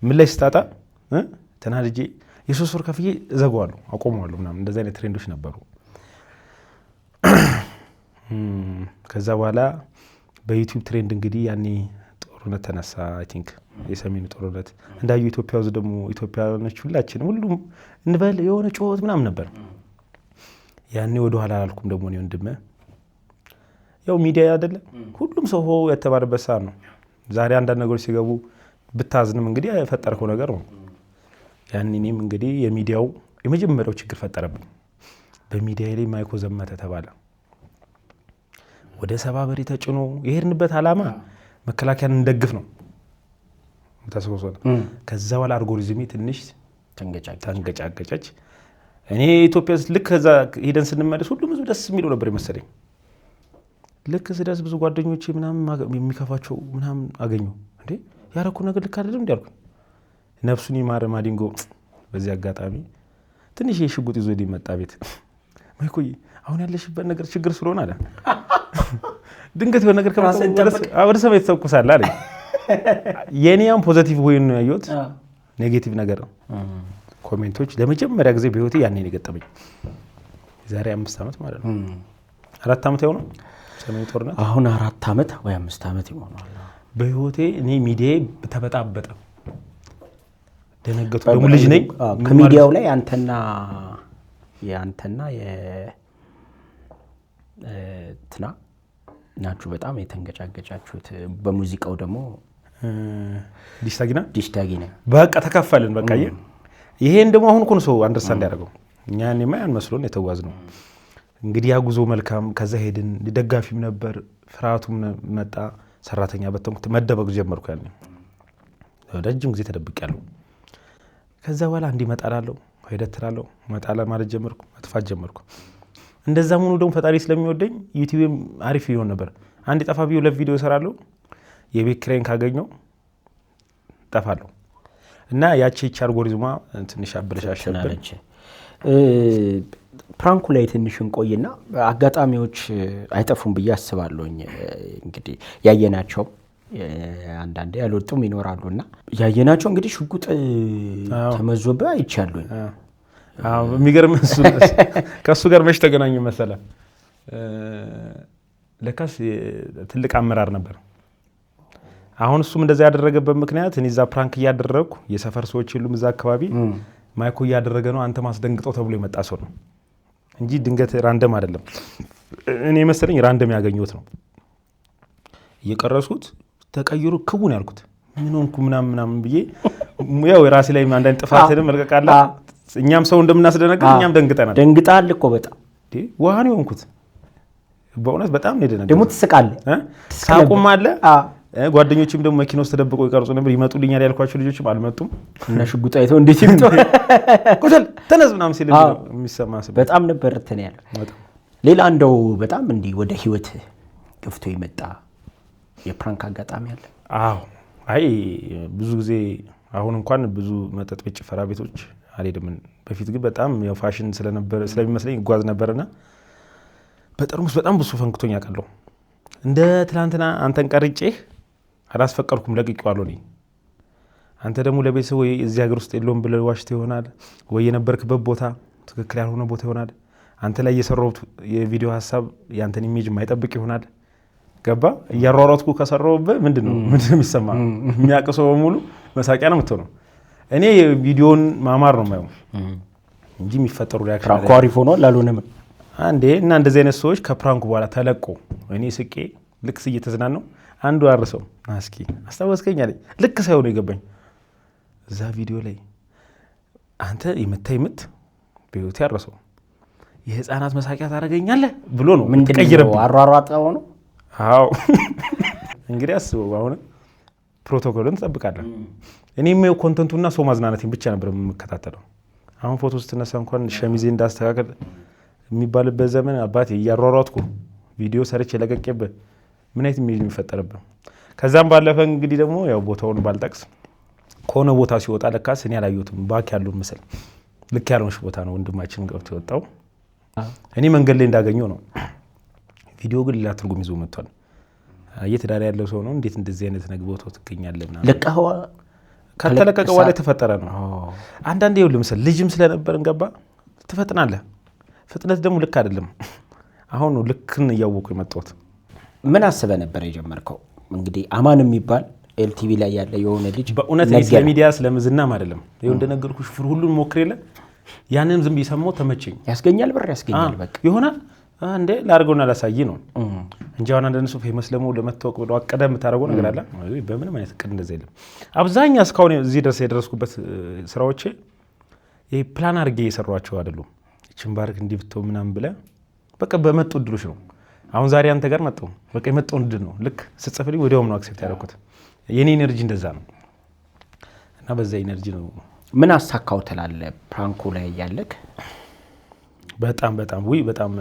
ምን ላይ ስታጣ ተናድጄ የ3 ወር ከፍዬ እዘጋዋለሁ፣ አቆመዋለሁ ምናምን። እንደዚህ አይነት ትሬንዶች ነበሩ። ከዛ በኋላ በዩቲዩብ ትሬንድ እንግዲህ ያኔ ጦርነት ተነሳ። አይ ቲንክ የሰሜኑ ጦርነት እንዳዩ ኢትዮጵያ ውስጥ ደግሞ ኢትዮጵያውያኖች ሁላችንም ሁሉም እንበል የሆነ ጩኸት ምናምን ነበር። ያኔ ወደ ኋላ አላልኩም። ደግሞ እኔ ወንድሜ ያው ሚዲያ አይደለም ሁሉም ሰው ሆ የተባለበት ሰዓት ነው። ዛሬ አንዳንድ ነገሮች ሲገቡ ብታዝንም እንግዲህ የፈጠርከው ነገር ነው። ያኔ እኔም እንግዲህ የሚዲያው የመጀመሪያው ችግር ፈጠረብኝ። በሚዲያ ላይ ማይኮ ዘመተ ተባለ። ወደ 70 በሬ ተጭኖ የሄድንበት ዓላማ መከላከያን እንደግፍ ነው ተሰቆሰለ። ከዛ በኋላ አልጎሪዝሜ ትንሽ ተንገጫገጨች። እኔ ኢትዮጵያ ልክ ከዛ ሄደን ስንመለስ ሁሉም ህዝብ ደስ የሚለው ነበር መሰለኝ። ልክ ስደርስ ብዙ ጓደኞቼ ምናምን የሚከፋቸው ምናምን አገኘሁ። እንዴ ያረኩ ነገር ልክ አይደለም እንዴ አልኩ። ነፍሱን ይማር ማዲንጎ በዚህ አጋጣሚ ትንሽ የሽጉጥ ይዞ ሊመጣ ቤት ማይኮይ አሁን ያለሽበት ነገር ችግር ስለሆነ አለ። ድንገት የሆነ ነገር ወደ ሰማይ ተተኩሳለህ አለኝ። የኔያም ፖዚቲቭ ሆይ ነው ያየሁት፣ ኔጌቲቭ ነገር ነው። ኮሜንቶች ለመጀመሪያ ጊዜ በህይወቴ ያኔ ነው የገጠመኝ። ዛሬ 5 ዓመት ማለት ነው 4 ዓመት ይሆናል ሰሜኑ ጦርነት። አሁን 4 ዓመት ወይ 5 ዓመት ይሆናል በህይወቴ። እኔ ሚዲያ ተበጣበጠ፣ ደነገጥኩ። ደግሞ ልጅ ነኝ። ከሚዲያው ላይ አንተና ትና ናችሁ በጣም የተንገጫገጫችሁት። በሙዚቃው ደግሞ ዲሽታጊና በቃ ተከፈልን። በቃ ይሄን ደግሞ አሁን እኮ ነው ሰው አንደርስታንድ ያደርገው። እኛ እኔማ ያን መስሎን የተጓዝ ነው እንግዲህ ያ ጉዞ መልካም። ከዛ ሄድን። ደጋፊም ነበር፣ ፍርሃቱም መጣ። ሰራተኛ በተንኩት፣ መደበቅ ጀመርኩ። ያኔ ረጅም ጊዜ ተደብቄያለሁ። ከዛ በኋላ እንዲህ እመጣላለሁ፣ ሄደት እላለሁ፣ እመጣለሁ ማለት ጀመርኩ፣ መጥፋት ጀመርኩ። እንደዛም ሆኖ ደግሞ ፈጣሪ ስለሚወደኝ ዩቲዩብም አሪፍ ይሆን ነበር። አንድ ጠፋ ቢው ለቪዲዮ እሰራለሁ፣ የቤት ኪራይን ካገኘው ጠፋለሁ። እና ያቺ አልጎሪዝሟ ትንሽ አበለሻሸብን። ፕራንኩ ላይ ትንሽ እንቆይና አጋጣሚዎች አይጠፉም ብዬ አስባለሁኝ። እንግዲህ ያየናቸው አንዳንዴ ያልወጡም ይኖራሉና ያየናቸው እንግዲህ ሽጉጥ ተመዞብህ አይቻለሁኝ። የሚገርም ከእሱ ጋር መች ተገናኙ መሰለ። ለካስ ትልቅ አመራር ነበር። አሁን እሱም እንደዛ ያደረገበት ምክንያት እኔ እዛ ፕራንክ እያደረግኩ የሰፈር ሰዎች የሉም እዛ አካባቢ፣ ማይኮ እያደረገ ነው አንተ ማስደንግጠው ተብሎ የመጣ ሰው ነው እንጂ ድንገት ራንደም አይደለም። እኔ መሰለኝ ራንደም ያገኘሁት ነው። እየቀረሱት ተቀይሮ ክቡን ያልኩት ምን ሆንኩ ምናምን ብዬ ያው የራሴ ላይ አንዳንድ ጥፋትንም መልቀቃለ። እኛም ሰው እንደምናስደነግጥ እኛም ደንግጠናል። ደንግጣል እኮ በጣም ውሃ ነው የሆንኩት። በእውነት በጣም ነው የደነገጥኩት። ደግሞ ትስቃለህ፣ ሳቁም አለ። ጓደኞችም ደግሞ መኪና ውስጥ ተደብቀው ይቀርጹ ነበር። ይመጡልኛል ያልኳቸው ልጆችም አልመጡም። እና ሽጉጥ አይተው እንዴት ይምጡ ቆተል ተነስ ምናምን ሲል የሚሰማ ስም በጣም ነበር እንትን ያለው። ሌላ እንደው በጣም እንዲህ ወደ ህይወት ገፍቶ የመጣ የፕራንክ አጋጣሚ አለ? አዎ፣ አይ ብዙ ጊዜ አሁን እንኳን ብዙ መጠጥ ቤት፣ ጭፈራ ቤቶች አልሄድም። በፊት ግን በጣም ያው ፋሽን ስለነበር ስለሚመስለኝ ይጓዝ ነበርና በጠርሙስ በጣም ብዙ ፈንክቶኝ አውቃለሁ። እንደ ትላንትና አንተን ቀርጬህ አላስፈቀድኩም፣ ለቅቄዋለሁ እኔ። አንተ ደግሞ ለቤተሰብ ወይ እዚህ ሀገር ውስጥ የለውም ብለህ ዋሽተህ ይሆናል፣ ወይ የነበርክበት ቦታ ትክክል ያልሆነ ቦታ ይሆናል። አንተ ላይ የሰራሁት የቪዲዮ ሀሳብ ያንተን ኢሜጅ የማይጠብቅ ይሆናል። ገባ እያሯሯጥኩ ከሰራሁበት ምንድነው የሚሰማ? የሚያውቅ ሰው በሙሉ መሳቂያ ነው የምትሆነው። እኔ ቪዲዮን ማማር ነው የማየው እንጂ የሚፈጠሩ ሪአክሽን ፕራንኩ አሪፍ ሆኗል አልሆነም አንዴ። እና እንደዚህ አይነት ሰዎች ከፕራንኩ በኋላ ተለቆ እኔ ስቄ ልክስ እየተዝናነው አንዱ አርሰው እስኪ አስታወስከኝ አለኝ። ልክ ሳይሆን የገባኝ እዛ ቪዲዮ ላይ አንተ የምታይ ምት በህይወት ያረሰው የህፃናት መሳቂያ ታደርገኛለህ ብሎ ነው ምንድነው አሯሯጣው ነው። አዎ እንግዲህ አስበው አሁን ፕሮቶኮልን ተጠብቃለህ። እኔም ኮንተንቱና ሰው ማዝናናቴን ብቻ ነበር የምከታተለው። አሁን ፎቶ ስትነሳ እንኳን ሸሚዜ እንዳስተካከል የሚባልበት ዘመን አባቴ እያሯሯጥኩ ቪዲዮ ሰርቼ ለቀቄበት ምን አይነት ኢሜጅ የሚፈጠርብህ። ከዛም ባለፈ እንግዲህ ደግሞ ያው ቦታውን ባልጠቅስ ከሆነ ቦታ ሲወጣ ለካስ እኔ አላየሁትም። ባክ ያለው ምስል ልክ ያለውሽ ቦታ ነው ወንድማችን ገብቶ የወጣው። እኔ መንገድ ላይ እንዳገኘው ነው። ቪዲዮ ግን ሌላ ትርጉም ይዞ መጥቷል። እየተዳረ ያለው ሰው ነው እንዴት እንደዚህ አይነት ነገር ቦታው ትገኛለህ ምናምን ለቀኸው ከተለቀቀ በኋላ የተፈጠረ ነው። አንዳንዴ ይኸውልህ ምስል ልጅም ስለነበርን ገባ ትፈጥናለህ። ፍጥነት ደግሞ ልክ አይደለም። አሁን ነው ልክን እያወቁ የመጣሁት። ምን አስበህ ነበር የጀመርከው? እንግዲህ አማን የሚባል ኤልቲቪ ላይ ያለ የሆነ ልጅ በእውነት ስለ ሚዲያ ስለምዝናም አይደለም። ይኸው እንደነገርኩሽ ሁሉን ሞክሬለ ያንንም ዝም ቢሰማው ተመቸኝ። ያስገኛል ብር ያስገኛል በቃ ይሆናል እንዴ ላርጎና ላሳይ ነው እንጂ አሁን አንደን ሱፍ መስለሙ ለመታወቅ ብለው አቀደም ታረጋው ነገር አለ። በምንም አይነት እቅድ እንደዛ የለም። አብዛኛው እስካሁን እዚህ ድረስ የደረስኩበት ስራዎቼ ይሄ ፕላን አድርጌ እየሰራኋቸው አይደሉም። እቺን ባርክ እንዲህ ብትው ምናምን ብለ በቃ በመጡ እድሎች ነው። አሁን ዛሬ አንተ ጋር መጣው በቃ የመጣው እድል ነው። ልክ ስጽፍልኝ ወዲያውም ነው አክሴፕት ያደረኩት። የኔ ኤነርጂ እንደዛ ነው እና በዛ ኤነርጂ ነው። ምን አሳካው ትላለህ ፕራንኩ ላይ ያለክ? በጣም በጣም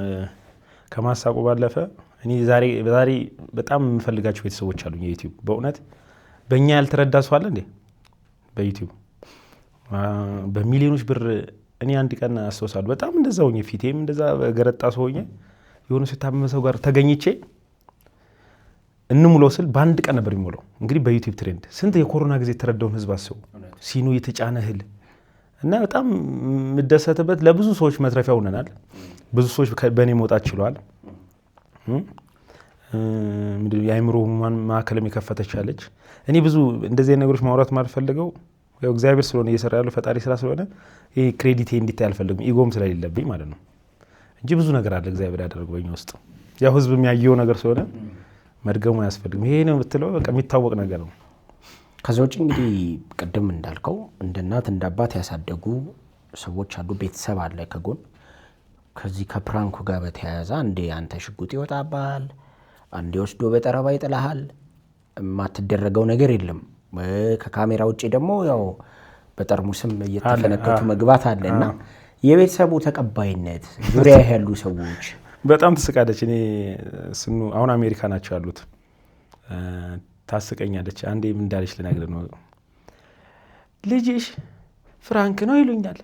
ከማሳቁ ባለፈ እኔ ዛሬ በጣም የምፈልጋቸው ቤተሰቦች አሉኝ። የዩቲዩብ በእውነት በእኛ ያልተረዳ ሰው አለ እንዴ? በዩቲዩብ በሚሊዮኖች ብር እኔ አንድ ቀን አስተውሳለሁ። በጣም እንደዛ ሆኜ ፊቴም እንደዛ ገረጣ ሰው ሆኜ የሆነ ሲታመመ ሰው ጋር ተገኝቼ እንሙለው ስል በአንድ ቀን ነበር የሚሞላው። እንግዲህ በዩቲዩብ ትሬንድ ስንት የኮሮና ጊዜ የተረዳውን ህዝብ አስቡ። ሲኑ የተጫነ እህል እና በጣም የምደሰትበት ለብዙ ሰዎች መትረፊያ ሆነናል። ብዙ ሰዎች በእኔ መውጣት ችለዋል። የአእምሮ ማዕከልም የከፈተች አለች። እኔ ብዙ እንደዚህ ነገሮች ማውራት ማልፈልገው ያው እግዚአብሔር ስለሆነ እየሰራ ያለው ፈጣሪ ስራ ስለሆነ ይሄ ክሬዲት እንዲታይ አልፈልግም። ኢጎም ስለሌለብኝ ማለት ነው እንጂ ብዙ ነገር አለ እግዚአብሔር ያደረገው በእኛ ውስጥ። ያው ህዝብ የሚያየው ነገር ስለሆነ መድገሙ አያስፈልግም። ይሄ ነው የምትለው በቃ የሚታወቅ ነገር ነው። ከዛ ውጭ እንግዲህ ቅድም እንዳልከው እንደ እናት እንደ አባት ያሳደጉ ሰዎች አሉ፣ ቤተሰብ አለ ከጎን። ከዚህ ከፕራንኩ ጋር በተያያዘ አንዴ አንተ ሽጉጥ ይወጣባል፣ አንዴ ወስዶ በጠረባ ይጥልሃል። የማትደረገው ነገር የለም። ከካሜራ ውጭ ደግሞ ያው በጠርሙስም እየተፈነከቱ መግባት አለና የቤተሰቡ ተቀባይነት ዙሪያ ያሉ ሰዎች በጣም ትስቃለች። እኔ ስኑ አሁን አሜሪካ ናቸው ያሉት ታስቀኛለች። አንዴ ምን እንዳለች ልነግርህ ነው። ልጅሽ ፍራንክ ነው ይሉኛል፣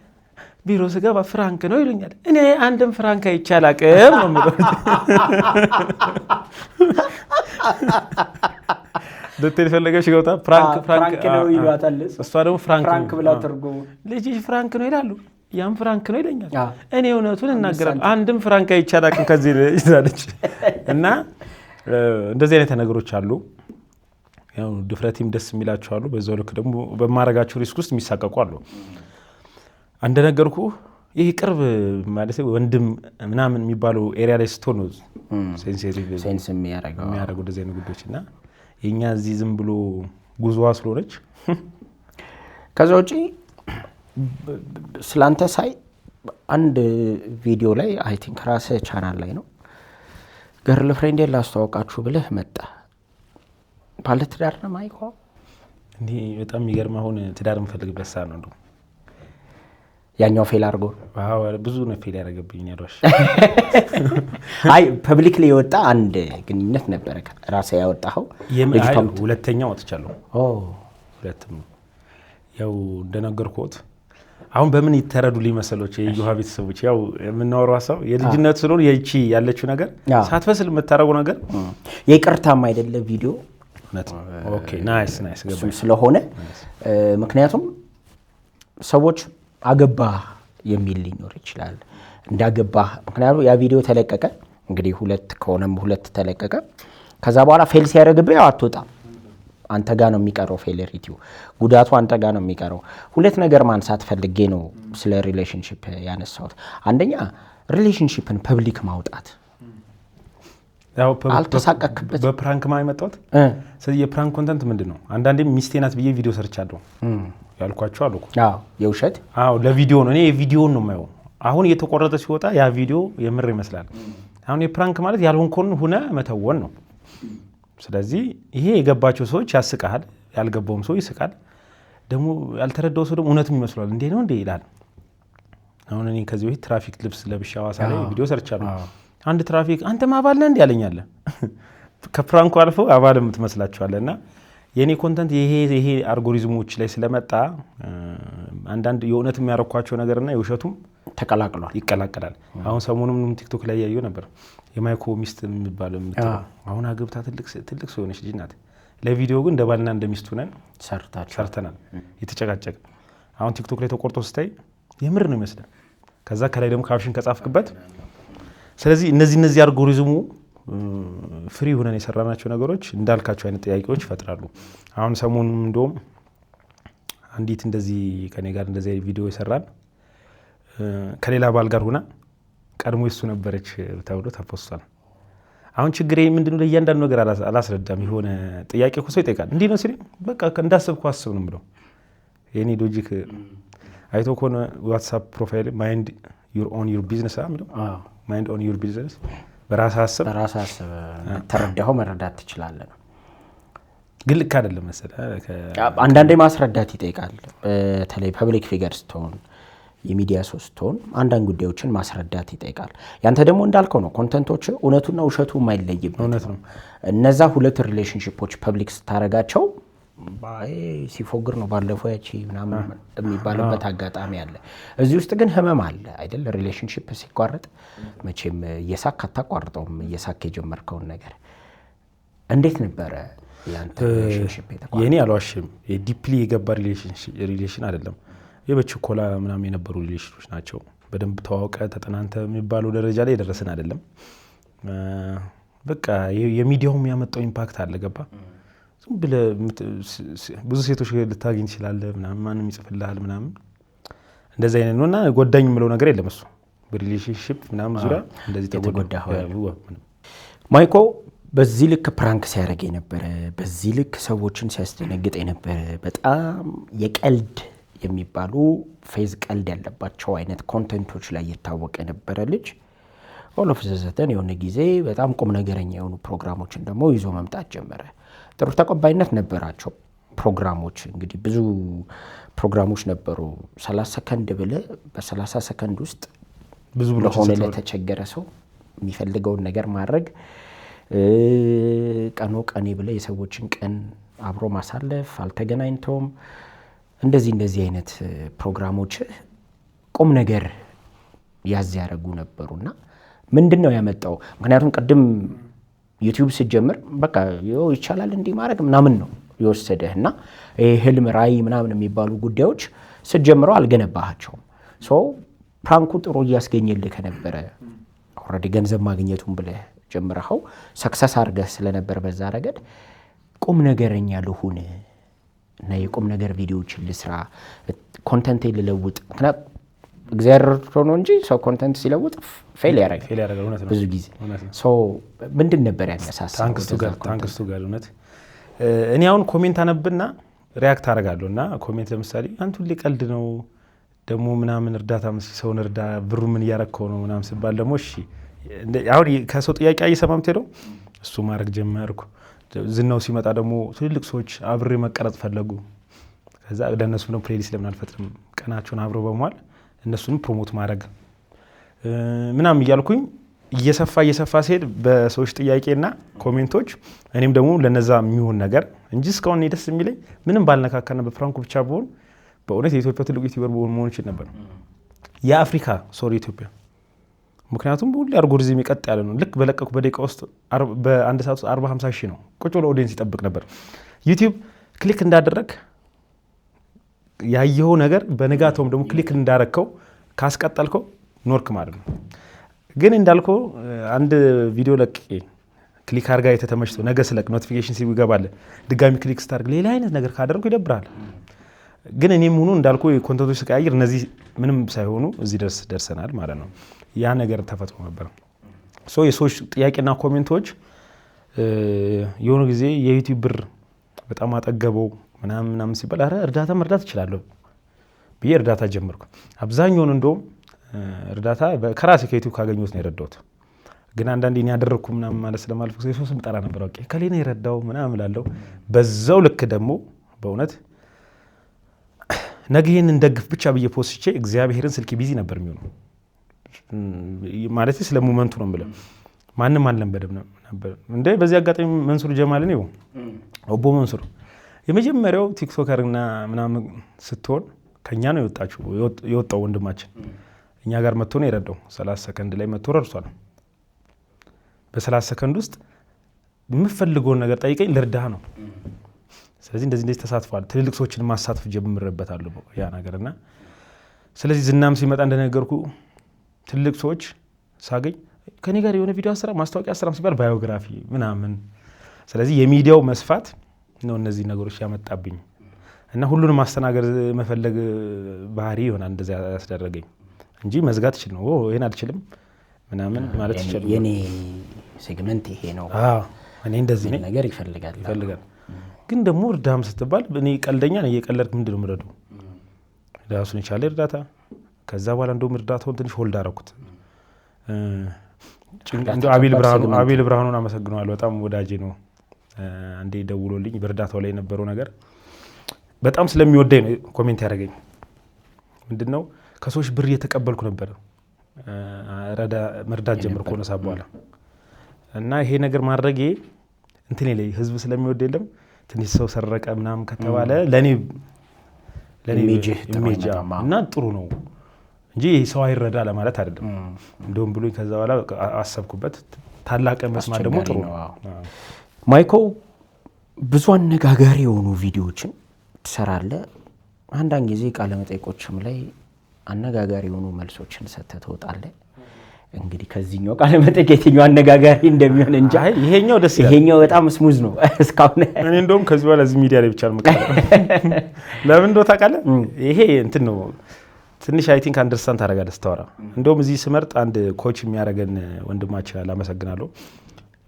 ቢሮ ስገባ ፍራንክ ነው ይሉኛል። እኔ አንድም ፍራንክ አይቼ አላቅም ነው የምለው። ልትል ፈለገሽ ገብታ ፍራንክ ነው ይሏታል። እሷ ደግሞ ፍራንክ ብላ ተርጎ ልጅሽ ፍራንክ ነው ይላሉ፣ ያም ፍራንክ ነው ይለኛል። እኔ እውነቱን እናገራለሁ አንድም ፍራንክ አይቼ አላቅም ከዚህ ይዛለች። እና እንደዚህ አይነት ነገሮች አሉ። ያው ድፍረቴም ደስ የሚላቸው አሉ። በዛው ልክ ደግሞ በማረጋቸው ሪስክ ውስጥ የሚሳቀቁ አሉ። እንደነገርኩ ይሄ ቅርብ ማለት ወንድም ምናምን የሚባለው ኤሪያ ላይ ስትሆን ነው ሴንስ የሚያደርገው እንደዚህ አይነት ጉዳዮች እና የኛ እዚህ ዝም ብሎ ጉዞዋ ስለሆነች። ከዛ ውጪ ስላንተ ሳይ አንድ ቪዲዮ ላይ አይ ቲንክ ራስህ ቻናል ላይ ነው ገርል ፍሬንድ ላስተዋውቃችሁ ብለህ መጣ። ባለ ትዳር ነው ማይኮ እንዴ? በጣም የሚገርም አሁን ትዳር የምፈልግበት ሰዓት ነው እንደው ያኛው ፌል አድርጎ ብዙ ነው ፌል ያደረገብኝ ያሏሽ። አይ ፐብሊክ ላይ የወጣ አንድ ግንኙነት ነበረ ራስህ ያወጣኸው? ሁለተኛው ወጥቻለሁ። ሁለቱም ያው እንደነገርኩት አሁን በምን ይተረዱልኝ መሰሎች የዩሃ ቤተሰቦች ያው የምናወራው ሀሳብ የልጅነት ስለሆነ የቺ ያለችው ነገር ሳትፈስል የምታረጉው ነገር የይቅርታም አይደለ ቪዲዮ ኦኬ ናይስ ገባኝ ስለሆነ ምክንያቱም ሰዎች አገባ የሚል ሊኖር ይችላል እንዳገባ። ምክንያቱም ያ ቪዲዮ ተለቀቀ እንግዲህ ሁለት ከሆነም ሁለት ተለቀቀ። ከዛ በኋላ ፌል ሲያደርግብህ ያው አትወጣም፣ አንተ ጋር ነው የሚቀረው። ፌለሪቲው ጉዳቱ አንተ ጋር ነው የሚቀረው። ሁለት ነገር ማንሳት ፈልጌ ነው ስለ ሪሌሽንሺፕ ያነሳሁት። አንደኛ ሪሌሽንሺፕን ፐብሊክ ማውጣት አልተሳቀክበት በፕራንክ ማይ መጣሁት። ስለዚህ የፕራንክ ኮንተንት ምንድነው? አንዳንዴ ሚስቴ ናት ብዬ ቪዲዮ ሰርቻለሁ ያልኳቸው አሉ። የውሸት ለቪዲዮ ነው። እኔ የቪዲዮን ነው የማየው። አሁን እየተቆረጠ ሲወጣ ያ ቪዲዮ የምር ይመስላል። አሁን የፕራንክ ማለት ያልሆንከውን ሆነ መተወን ነው። ስለዚህ ይሄ የገባቸው ሰዎች ያስቃል፣ ያልገባውም ሰው ይስቃል። ደግሞ ያልተረዳው ሰው ደግሞ እውነትም ይመስላል። እንዴ ነው እንዴ ይላል። አሁን እኔ ከዚህ በፊት ትራፊክ ልብስ ለብሼ ሐዋሳ ላይ ቪዲዮ ሰርቻለሁ። አንድ ትራፊክ አንተም አባል ነህ እንዴ ያለኛል። ከፕራንኩ አልፎ አባል የምትመስላችኋለና የኔ ኮንተንት ይሄ አልጎሪዝሞች ላይ ስለመጣ አንዳንድ የእውነት የሚያረኳቸው ነገርና የውሸቱም ይቀላቀላል። አሁን ሰሞኑን ቲክቶክ ላይ ያየው ነበር። የማይኮ ሚስት የሚባለው አሁን አግብታ ትልቅ ሰው ሆነች ልጅ ናት። ለቪዲዮ ግን እንደ ባልና እንደ ሚስት ሆነን ሰርተናል። የተጨቃጨቀ አሁን ቲክቶክ ላይ ተቆርጦ ስታይ የምር ነው ይመስላል። ከዛ ከላይ ደግሞ ካፕሽን ከጻፍክበት። ስለዚህ እነዚህ አልጎሪዝሙ ፍሪ ሆነን የሰራናቸው ነገሮች እንዳልካቸው አይነት ጥያቄዎች ይፈጥራሉ። አሁን ሰሞኑን እንደውም አንዲት እንደዚህ ከኔ ጋር እንደዚህ ቪዲዮ የሰራን ከሌላ ባል ጋር ሆና ቀድሞ እሱ ነበረች ተብሎ ተፖስቷል። አሁን ችግሬ ምንድነው? ለእያንዳንዱ ነገር አላስረዳም። የሆነ ጥያቄ እኮ ሰው ይጠይቃል። እንዲህ ነው ሲል በቃ እንዳሰብኩ አስብ ነው የምለው። የኔ ሎጂክ አይቶ ከሆነ ዋትስአፕ ፕሮፋይል ማይንድ ኦን ዩር ቢዝነስ አምለው ማይንድ ኦን ዩር ቢዝነስ በራስህ አስብ ተረዳኸው መረዳት ትችላለህ። ግን ልክ አይደለም መሰለህ። አንዳንዴ ማስረዳት ይጠይቃል። በተለይ ፐብሊክ ፊገር ስትሆን የሚዲያ ሰው ስትሆን አንዳንድ ጉዳዮችን ማስረዳት ይጠይቃል። ያንተ ደግሞ እንዳልከው ነው። ኮንተንቶች እውነቱና ውሸቱ የማይለይበት ነው። እነዛ ሁለት ሪሌሽንሺፖች ፐብሊክ ስታረጋቸው ሲፎግር ነው ባለፈው ያቺ ምናምን የሚባልበት አጋጣሚ አለ። እዚህ ውስጥ ግን ህመም አለ አይደል? ሪሌሽንሺፕ ሲቋረጥ መቼም እየሳክ አታቋርጠውም። እየሳክ የጀመርከውን ነገር እንዴት ነበረ ያንተ ሪሌሽንሺፕ የተቋረጠው? የኔ አልዋሽም፣ ዲፕሊ የገባ ሪሌሽን አይደለም። የበችኮላ ምናምን የነበሩ ሪሌሽኖች ናቸው። በደንብ ተዋውቀ ተጠናንተ የሚባለው ደረጃ ላይ የደረስን አይደለም። በቃ የሚዲያውም ያመጣው ኢምፓክት አለ። ገባ ዝም ብለህ ብዙ ሴቶች ልታገኝ ትችላለህ ምናምን፣ ማንም ይጽፍልሃል ምናምን፣ እንደዚህ አይነት ነውና ጎዳኝ የምለው ነገር የለም። እሱ በሪሌሽንሺፕ ምናምን ዙሪያ እንደዚህ ተጎዳሁ። ማይኮ በዚህ ልክ ፕራንክ ሲያደርግ የነበረ፣ በዚህ ልክ ሰዎችን ሲያስደነግጥ የነበረ፣ በጣም የቀልድ የሚባሉ ፌዝ ቀልድ ያለባቸው አይነት ኮንቴንቶች ላይ የታወቀ የነበረ ልጅ ኦሎፍ ዘዘተን የሆነ ጊዜ በጣም ቁም ነገረኛ የሆኑ ፕሮግራሞችን ደግሞ ይዞ መምጣት ጀመረ። ጥሩ ተቀባይነት ነበራቸው ፕሮግራሞች። እንግዲህ ብዙ ፕሮግራሞች ነበሩ። 30 ሰከንድ ብለህ በ30 ሰከንድ ውስጥ ብዙ ለሆነ ለተቸገረ ሰው የሚፈልገውን ነገር ማድረግ፣ ቀኔ ብለህ የሰዎችን ቀን አብሮ ማሳለፍ፣ አልተገናኝተውም እንደዚህ አይነት ፕሮግራሞች ቁም ነገር ያዝ ያደረጉ ነበሩና ምንድነው ያመጣው? ምክንያቱም ቅድም ዩቲዩብ ሲጀምር በቃ ይቻላል እንዲህ ማድረግ ምናምን ነው የወሰደህና ህልም ራዕይ ምናምን የሚባሉ ጉዳዮች ስትጀምረው አልገነባሃቸውም። ፕራንኩ ጥሩ እያስገኘልህ ከነበረ ኦልሬዲ ገንዘብ ማግኘቱን ብለህ ጀምረኸው ሰክሰስ አድርገህ ስለነበር በዛ ረገድ ቁም ነገረኛ ልሁን እና የቁም ነገር ቪዲዮዎችን ልስራ፣ ኮንተንት ልለውጥ። ምክንያቱም እግዚአብሔር ሆኖ እንጂ ሰው ኮንተንት ሲለውጥ ፌል ያደርጋል ብዙ ጊዜ። ምንድን ነበር ያነሳሳው? ታንክስቱ ጋር እውነት እኔ አሁን ኮሜንት አነብና ሪያክት አደርጋለሁ እና ኮሜንት ለምሳሌ አንተ ሁሌ ቀልድ ነው ደግሞ ምናምን እርዳታ ሰውን እርዳ ብሩ ምን እያረከው ነው ምናምን ሲባል ደግሞ እሺ አሁን ከሰው ጥያቄ እየሰማም ሄደው እሱ ማድረግ ጀመርኩ። ዝናው ሲመጣ ደግሞ ትልልቅ ሰዎች አብሬ መቀረጽ ፈለጉ። ከዛ ለነሱ ነው ፕሌሊስት ለምን አልፈጥርም ቀናቸውን አብረው በመዋል እነሱንም ፕሮሞት ማድረግ ምናምን እያልኩኝ እየሰፋ ሲሄድ በሰዎች ጥያቄና ኮሜንቶች እኔም ደግሞ ለነዛ የሚሆን ነገር እንጂ እስካሁን ደስ የሚለኝ ምንም ባልነካካና በፍራንኩ ብቻ ብሆን በእውነት የኢትዮጵያ ትልቁ ዩቲዩበር መሆን ይችል ነበር። የአፍሪካ ኢትዮጵያ። ምክንያቱም ሁሉ አልጎሪዝም ይቀጥ ያለ ነው። ልክ በለቀቁ በደቂቃ ውስጥ በአንድ ሰዓት ውስጥ 40-50 ሺህ ነው ቁጭ ብሎ ኦዲየንስ ይጠብቅ ነበር። ዩቲዩብ ክሊክ እንዳደረግ ያየው ነገር በነጋታውም ደግሞ ክሊክ እንዳረከው ካስቀጠልከው ኖርክ ማለት ነው። ግን እንዳልከው አንድ ቪዲዮ ለቅ ክሊክ አድርጋ የተተመችቶ ነገ ስለቅ ኖቲፊኬሽን ሲገባል ድጋሚ ክሊክ ስታርግ ሌላ አይነት ነገር ካደረኩ ይደብራል። ግን እኔም ሆኖ እንዳልኩ ኮንተንቶች ስቀያየር እነዚህ ምንም ሳይሆኑ እዚህ ደርሰናል ማለት ነው። ያ ነገር ተፈጥሮ ነበር። የሰዎች ጥያቄና ኮሜንቶች የሆነ ጊዜ የዩቲዩብ ብር በጣም አጠገበው ምናምን ሲባል አረ እርዳታ መርዳት እችላለሁ ብዬ እርዳታ ጀመርኩ። አብዛኛውን እንደውም እርዳታ ከራሴ ከዩቲዩብ ካገኘሁት ነው የረዳሁት። ግን አንዳንዴ እኔ ያደረኩ ምናምን ማለት ስለማልፈ ሰው ስም ጠራ ነበር ኦኬ ከሌላ የረዳው ምናምን እላለሁ። በዛው ልክ ደግሞ በእውነት ነገ ይሄንን ደግፍ ብቻ ብዬ ፖስቼ እግዚአብሔርን ስልክ ቢዚ ነበር የሚሆነው ማለት ስለ ሞመንቱ ነው የምለው። ማንም አልለመደም ነበር እንዴ። በዚህ አጋጣሚ መንሱር ጀማል ነው ኦቦ መንሱር የመጀመሪያው ቲክቶከርና ምናምን ስትሆን ከኛ ነው የወጣው ወንድማችን እኛ ጋር መጥቶ ነው የረዳው። 30 ሰከንድ ላይ መጥቶ ረድቷል። በ30 ሰከንድ ውስጥ የምፈልገውን ነገር ጠይቀኝ ልርዳህ ነው። ስለዚህ እንደዚህ ተሳትፏል። ትልልቅ ሰዎችን ማሳተፍ ጀምሬበታለሁ ያ ነገርና ስለዚህ ዝናም ሲመጣ እንደነገርኩ ትልልቅ ሰዎች ሳገኝ ከኔ ጋር የሆነ ቪዲዮ አሰራ ማስታወቂያ አሰራም ሲባል ባዮግራፊ ምናምን። ስለዚህ የሚዲያው መስፋት ነው እነዚህ ነገሮች ያመጣብኝ እና ሁሉንም ማስተናገድ መፈለግ ባህሪ ይሆናል እንደዛ ያስደረገኝ እንጂ መዝጋት ይችላል ነው ይሄን አልችልም ምናምን ማለት ይችላል። የኔ ሴግመንት ይሄ ነው እኔ እንደዚህ ነኝ ነገር ይፈልጋል። ግን ደግሞ እርዳም ስትባል እኔ ቀልደኛ ነኝ እየቀለድኩ ምንድነው የምረዳው ራሱን የቻለ እርዳታ። ከዛ በኋላ እንደውም እርዳታውን ትንሽ ሆልድ አደረኩት። አቤል ብርሃኑን አመሰግነዋለሁ። በጣም ወዳጄ ነው። አንዴ ደውሎልኝ በእርዳታው ላይ የነበረው ነገር በጣም ስለሚወደኝ ነው ኮሜንት ያደረገኝ። ምንድነው ከሰዎች ብር እየተቀበልኩ ነበር መርዳት ጀመርኩ ሆነ ሳብ በኋላ እና ይሄ ነገር ማድረጌ እንትን ላይ ህዝብ ስለሚወድ የለም ትንሽ ሰው ሰረቀ ምናምን ከተባለ ለኔ ኢሜጅ እና ጥሩ ነው እንጂ ሰው አይረዳ ለማለት አይደለም። እንደውም ብሎኝ ከዛ በኋላ አሰብኩበት። ታላቅ መስማት ደግሞ ጥሩ ነው። ማይኮ ብዙ አነጋጋሪ የሆኑ ቪዲዮዎችን ትሰራለህ። አንዳንድ ጊዜ ቃለ መጠይቆችም ላይ አነጋጋሪ የሆኑ መልሶችን ሰጥተህ ትወጣለህ። እንግዲህ ከዚህኛው ቃለ መጠይቅ የትኛው አነጋጋሪ እንደሚሆን እንጂ ይሄኛው ደስ ይላል። ይሄኛው በጣም ስሙዝ ነው እስካሁን። እኔ እንደውም ከዚህ በኋላ እዚህ ሚዲያ ላይ ብቻ ነው የምቀርበው። ለምን እንደው ታውቃለህ ይሄ እንትን ነው ትንሽ አይ ቲንክ አንደርስታንድ ታደርጋለህ ስታወራ። እንደውም እዚህ ስመርጥ አንድ ኮች የሚያደርገን ወንድማችን አለ፣ አመሰግናለሁ።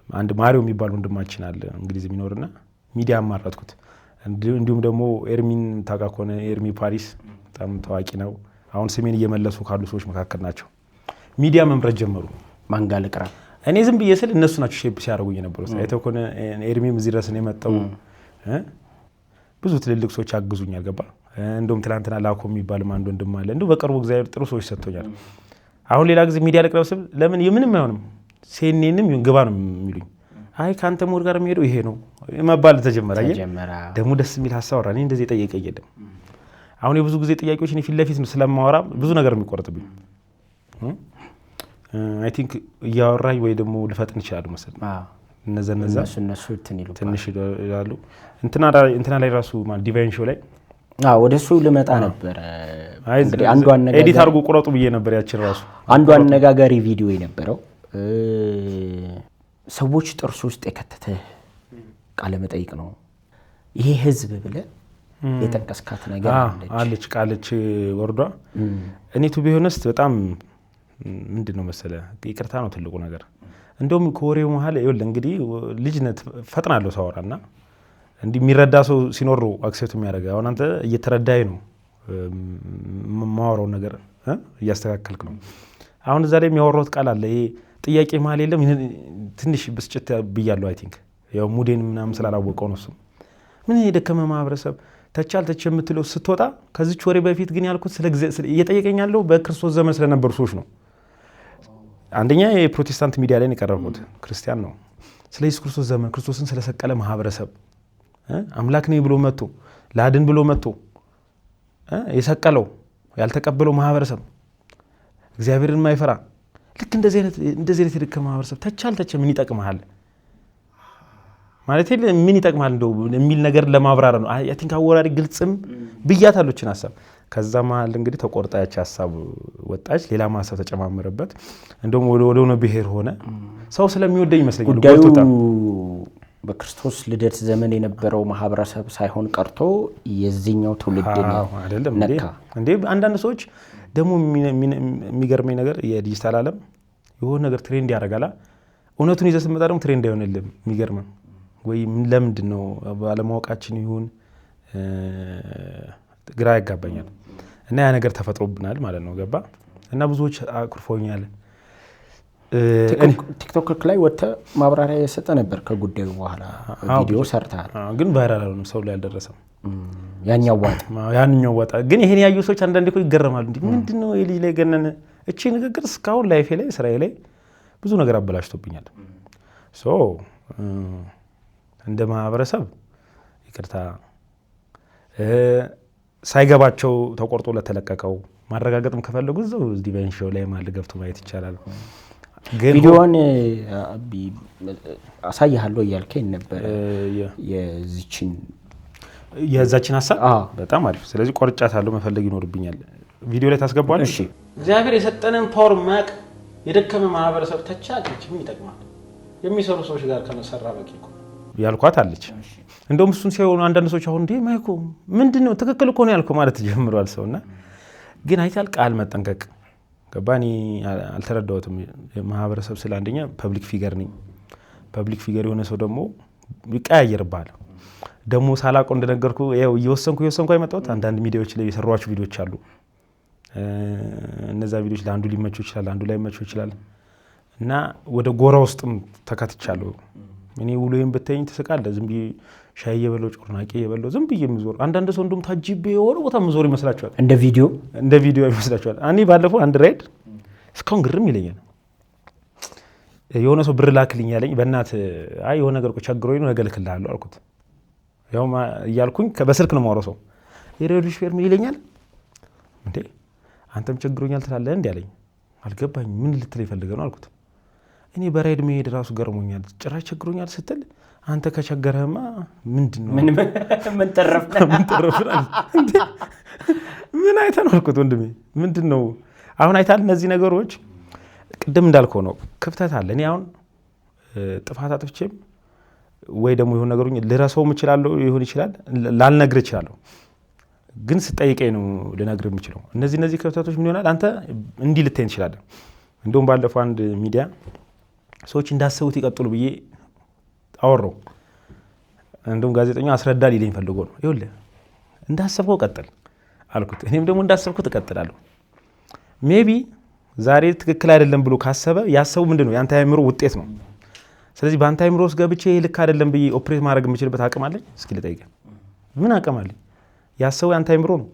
አንድ ማሪዮ የሚባል ወንድማችን አለ እንግሊዝ የሚኖርና ሚዲያ አማራጥኩት። እንዲሁም ደግሞ ኤርሚን ታውቃ ከሆነ ኤርሚ ፓሪስ በጣም ታዋቂ ነው። አሁን ስሜን እየመለሱ ካሉ ሰዎች መካከል ናቸው። ሚዲያ መምረጥ ጀመሩ። ማንጋል ቅራ እኔ ዝም ብዬ ስል እነሱ ናቸው ሼፕ ሲያደርጉኝ የነበሩት። አይተው ከሆነ ኤርሚም እዚህ ድረስ ነው የመጣው። ብዙ ትልልቅ ሰዎች አግዙኛል። ገባ እንደውም ትናንትና ላኮ የሚባል አንድ ወንድም አለ። እንደው በቅርቡ እግዚአብሔር ጥሩ ሰዎች ሰጥቶኛል። አሁን ሌላ ጊዜ ሚዲያ ልቅረብ ስል ለምን የምንም አይሆንም ሴኔንም ግባ ነው የሚሉኝ። አይ ካንተ ሞድ ጋር የሚሄደው ይሄ ነው መባል ተጀመረ። ደግሞ ደስ የሚል ሀሳብ ወራ። እኔ እንደዚህ ጠየቀኝ የለም። አሁን የብዙ ጊዜ ጥያቄዎች እኔ ፊት ለፊት ስለማወራ ብዙ ነገር የሚቆርጥብኝ አይ ቲንክ እያወራኝ ወይ ደግሞ ልፈጥን ይችላል መሰለኝ። እነሱ ትንሽ ይላሉ። እንትና ላይ ራሱ ዲቫይን ሾው ላይ ወደሱ ልመጣ ነበር። እንግዲህ አንዱ አነጋጋሪ ኤዲት አድርጎ ቁረጡ ብዬ ነበር። ያችን ራሱ አንዱ አነጋጋሪ ቪዲዮ የነበረው ሰዎች ጥርስ ውስጥ የከተተ ቃለ መጠይቅ ነው። ይሄ ህዝብ ብለህ የጠቀስካት ነገር አለች ቃለች ወርዷ እኔ ቱ ቢሆንስ በጣም ምንድነው መሰለ ይቅርታ ነው ትልቁ ነገር። እንደውም ከወሬው መሀል ይኸውልህ እንግዲህ ልጅነት ፈጥናለሁ ሳወራና እንዲህ የሚረዳ ሰው ሲኖር ነው አክሴፕት የሚያደርገው። አሁን አንተ እየተረዳይ ነው ማወራው ነገር እያስተካከልክ ነው። አሁን እዛ ላይ የሚያወራው ቃል አለ ይሄ ጥያቄ መሀል የለም። ትንሽ ብስጭት ብያለሁ። አይ ቲንክ ያው ሙዴን ምናምን ስላላወቀው ነው እሱ ምን የደከመ ማህበረሰብ ተቻል ተች የምትለው ስትወጣ ከዚች ወሬ በፊት ግን ያልኩት ስለ እየጠየቀኝ ያለው በክርስቶስ ዘመን ስለነበሩ ሰዎች ነው። አንደኛ የፕሮቴስታንት ሚዲያ ላይ የቀረብኩት ክርስቲያን ነው። ስለ ኢየሱስ ክርስቶስ ዘመን ክርስቶስን ስለሰቀለ ማህበረሰብ አምላክ ነኝ ብሎ መጥቶ ላድን ብሎ መጥቶ የሰቀለው ያልተቀበለው ማህበረሰብ እግዚአብሔርን ማይፈራ ልክ እንደዚህ አይነት የደከመ ማህበረሰብ ተቻል ተች ምን ይጠቅማል ማለት ምን ይጠቅማል እንደው የሚል ነገር ለማብራራ ነው። አይ ቲንክ አወራሪ ግልጽም ብያታለችን ሐሳብ። ከዛ መሀል እንግዲህ ተቆርጣያች ሐሳብ ወጣች፣ ሌላ ማሰብ ተጨማመረበት። እንደውም ወደ ሆነ ብሔር ሆነ። ሰው ስለሚወደኝ ይመስለኛል ጉዳዩ በክርስቶስ ልደት ዘመን የነበረው ማህበረሰብ ሳይሆን ቀርቶ የዚህኛው ትውልድ አይደለም እንዴ? አንዳንድ ሰዎች ደግሞ የሚገርመኝ ነገር የዲጂታል ዓለም የሆነ ነገር ትሬንድ ያደርጋላ እውነቱን ይዘህ ስትመጣ ደግሞ ትሬንድ አይሆንልህም የሚገርም ወይ ለምንድን ነው ባለማወቃችን ይሁን ግራ ያጋባኛል እና ያ ነገር ተፈጥሮብናል ማለት ነው ገባ እና ብዙዎች አኩርፎኛል ቲክቶክ ላይ ወጥተህ ማብራሪያ የሰጠ ነበር ከጉዳዩ በኋላ ቪዲዮ ሰርተሃል ግን ቫይራል አልሆነም ሰው ላይ አልደረሰም ያኛው ዋጣ ግን ይሄን ያዩ ሰዎች አንዳንዴ እኮ ይገረማሉ እንዴ ምንድነው የልጅ ላይ ገነነ እቺ ንግግር እስካሁን ላይፌ ላይ ስራዬ ላይ ብዙ ነገር አበላሽቶብኛል ሶ እንደ ማህበረሰብ ይቅርታ ሳይገባቸው ተቆርጦ ለተለቀቀው ማረጋገጥም ከፈለጉ እዛው ዲቫይን ሾው ላይ ማል ገብቶ ማየት ይቻላል ቪዲዮውን አሳያለሁ እያልከኝ ነበር የዛችን ሐሳብ በጣም አሪፍ ስለዚህ ቆርጫታለሁ መፈለግ ይኖርብኛል ቪዲዮ ላይ ታስገባዋል እሺ እግዚአብሔር የሰጠንን ፓወር ማቅ የደከመ ማህበረሰብ ተቻለችም ይጠቅማል የሚሰሩ ሰዎች ጋር ከመሰራ በቂ እኮ ያልኳት አለች እንደውም እሱን ሲሆኑ አንዳንድ ሰዎች አሁን እንዴ ማይኮ ምንድነው ትክክል እኮ ነው ያልከው ማለት ጀምሯል ሰውና ግን አይታል ቃል መጠንቀቅ ገባኒ አልተረዳውትም ማህበረሰብ ስለ አንደኛ ፐብሊክ ፊገር ነኝ ፐብሊክ ፊገር የሆነ ሰው ደግሞ ይቀያየርባል ደግሞ ሳላቆ እንደነገርኩ ያው እየወሰንኩ አይመጣውት አንዳንድ ሚዲያዎች ላይ የሰሯቸው ቪዲዮዎች አሉ እነዛ ቪዲዮዎች ለአንዱ ሊመቹ ይችላል አንዱ ላይ መቹ ይችላል እና ወደ ጎራ ውስጥም ተከትቻለሁ እኔ ውሎዬን በተኝ ተሰቃለ ዝም ብዬ ሻይ የበለው ጮርናቄ የበለው ዝም ብዬ ምዞር አንዳንድ ሰው እንደም ታጅቤ የሆነ ቦታ ምዞር ይመስላችኋል እንደ ቪዲዮ ይመስላችኋል እኔ ባለፈው አንድ ራይድ እስካሁን ግርም ይለኛል የሆነ ሰው ብር ላክልኝ ያለኝ በእናት አይ የሆነ ነገር ቸግሮኝ ነው ነገር ልክልሃለሁ አልኩት ያው እያልኩኝ በስልክ ነው ማውራው ሰው የሬዲዮ ሼር ምን ይለኛል እንዴ አንተም ቸግሮኛል ትላለህ እንዴ አለኝ አልገባኝ ምን ልትል ይፈልገው ነው አልኩት እኔ በራይድ መሄድ ራሱ ገርሞኛል ጭራሽ ቸግሮኛል ስትል አንተ ከቸገረህማ ምንድነው ምን ተረፍና ምን አይተህ ነው አልኩት ወንድሜ ምንድነው አሁን አይታል እነዚህ ነገሮች ቅድም እንዳልከው ነው ክፍተት አለ እኔ አሁን ጥፋት አጥፍቼም ወይ ደግሞ ይሁን ነገሩኝ ልረሳው ምችላለሁ ይሁን ይችላል ላልነግር ይችላልው ግን ስጠይቀኝ ነው ልነግር የምችለው እነዚህ ክፍተቶች ምን ይሆናል አንተ እንዲህ ልትሄን ይችላል እንደውም ባለፈው አንድ ሚዲያ ሰዎች እንዳሰቡት ይቀጥሉ ብዬ አወራው እንደውም ጋዜጠኛው አስረዳ ሊለኝ ፈልጎ ነው ይኸውልህ እንዳሰብከው ቀጥል አልኩት እኔም ደግሞ እንዳሰብኩት እቀጥላለሁ ሜቢ ዛሬ ትክክል አይደለም ብሎ ካሰበ ያሰቡ ምንድነው ያንተ አይምሮ ውጤት ነው ስለዚህ ባንተ አይምሮ ውስጥ ገብቼ ልክ አይደለም ብዬ ኦፕሬት ማድረግ የምችልበት አቅም አለኝ እስኪ ልጠይቀህ ምን አቅም አለኝ ያሰቡ ያንተ አይምሮ ነው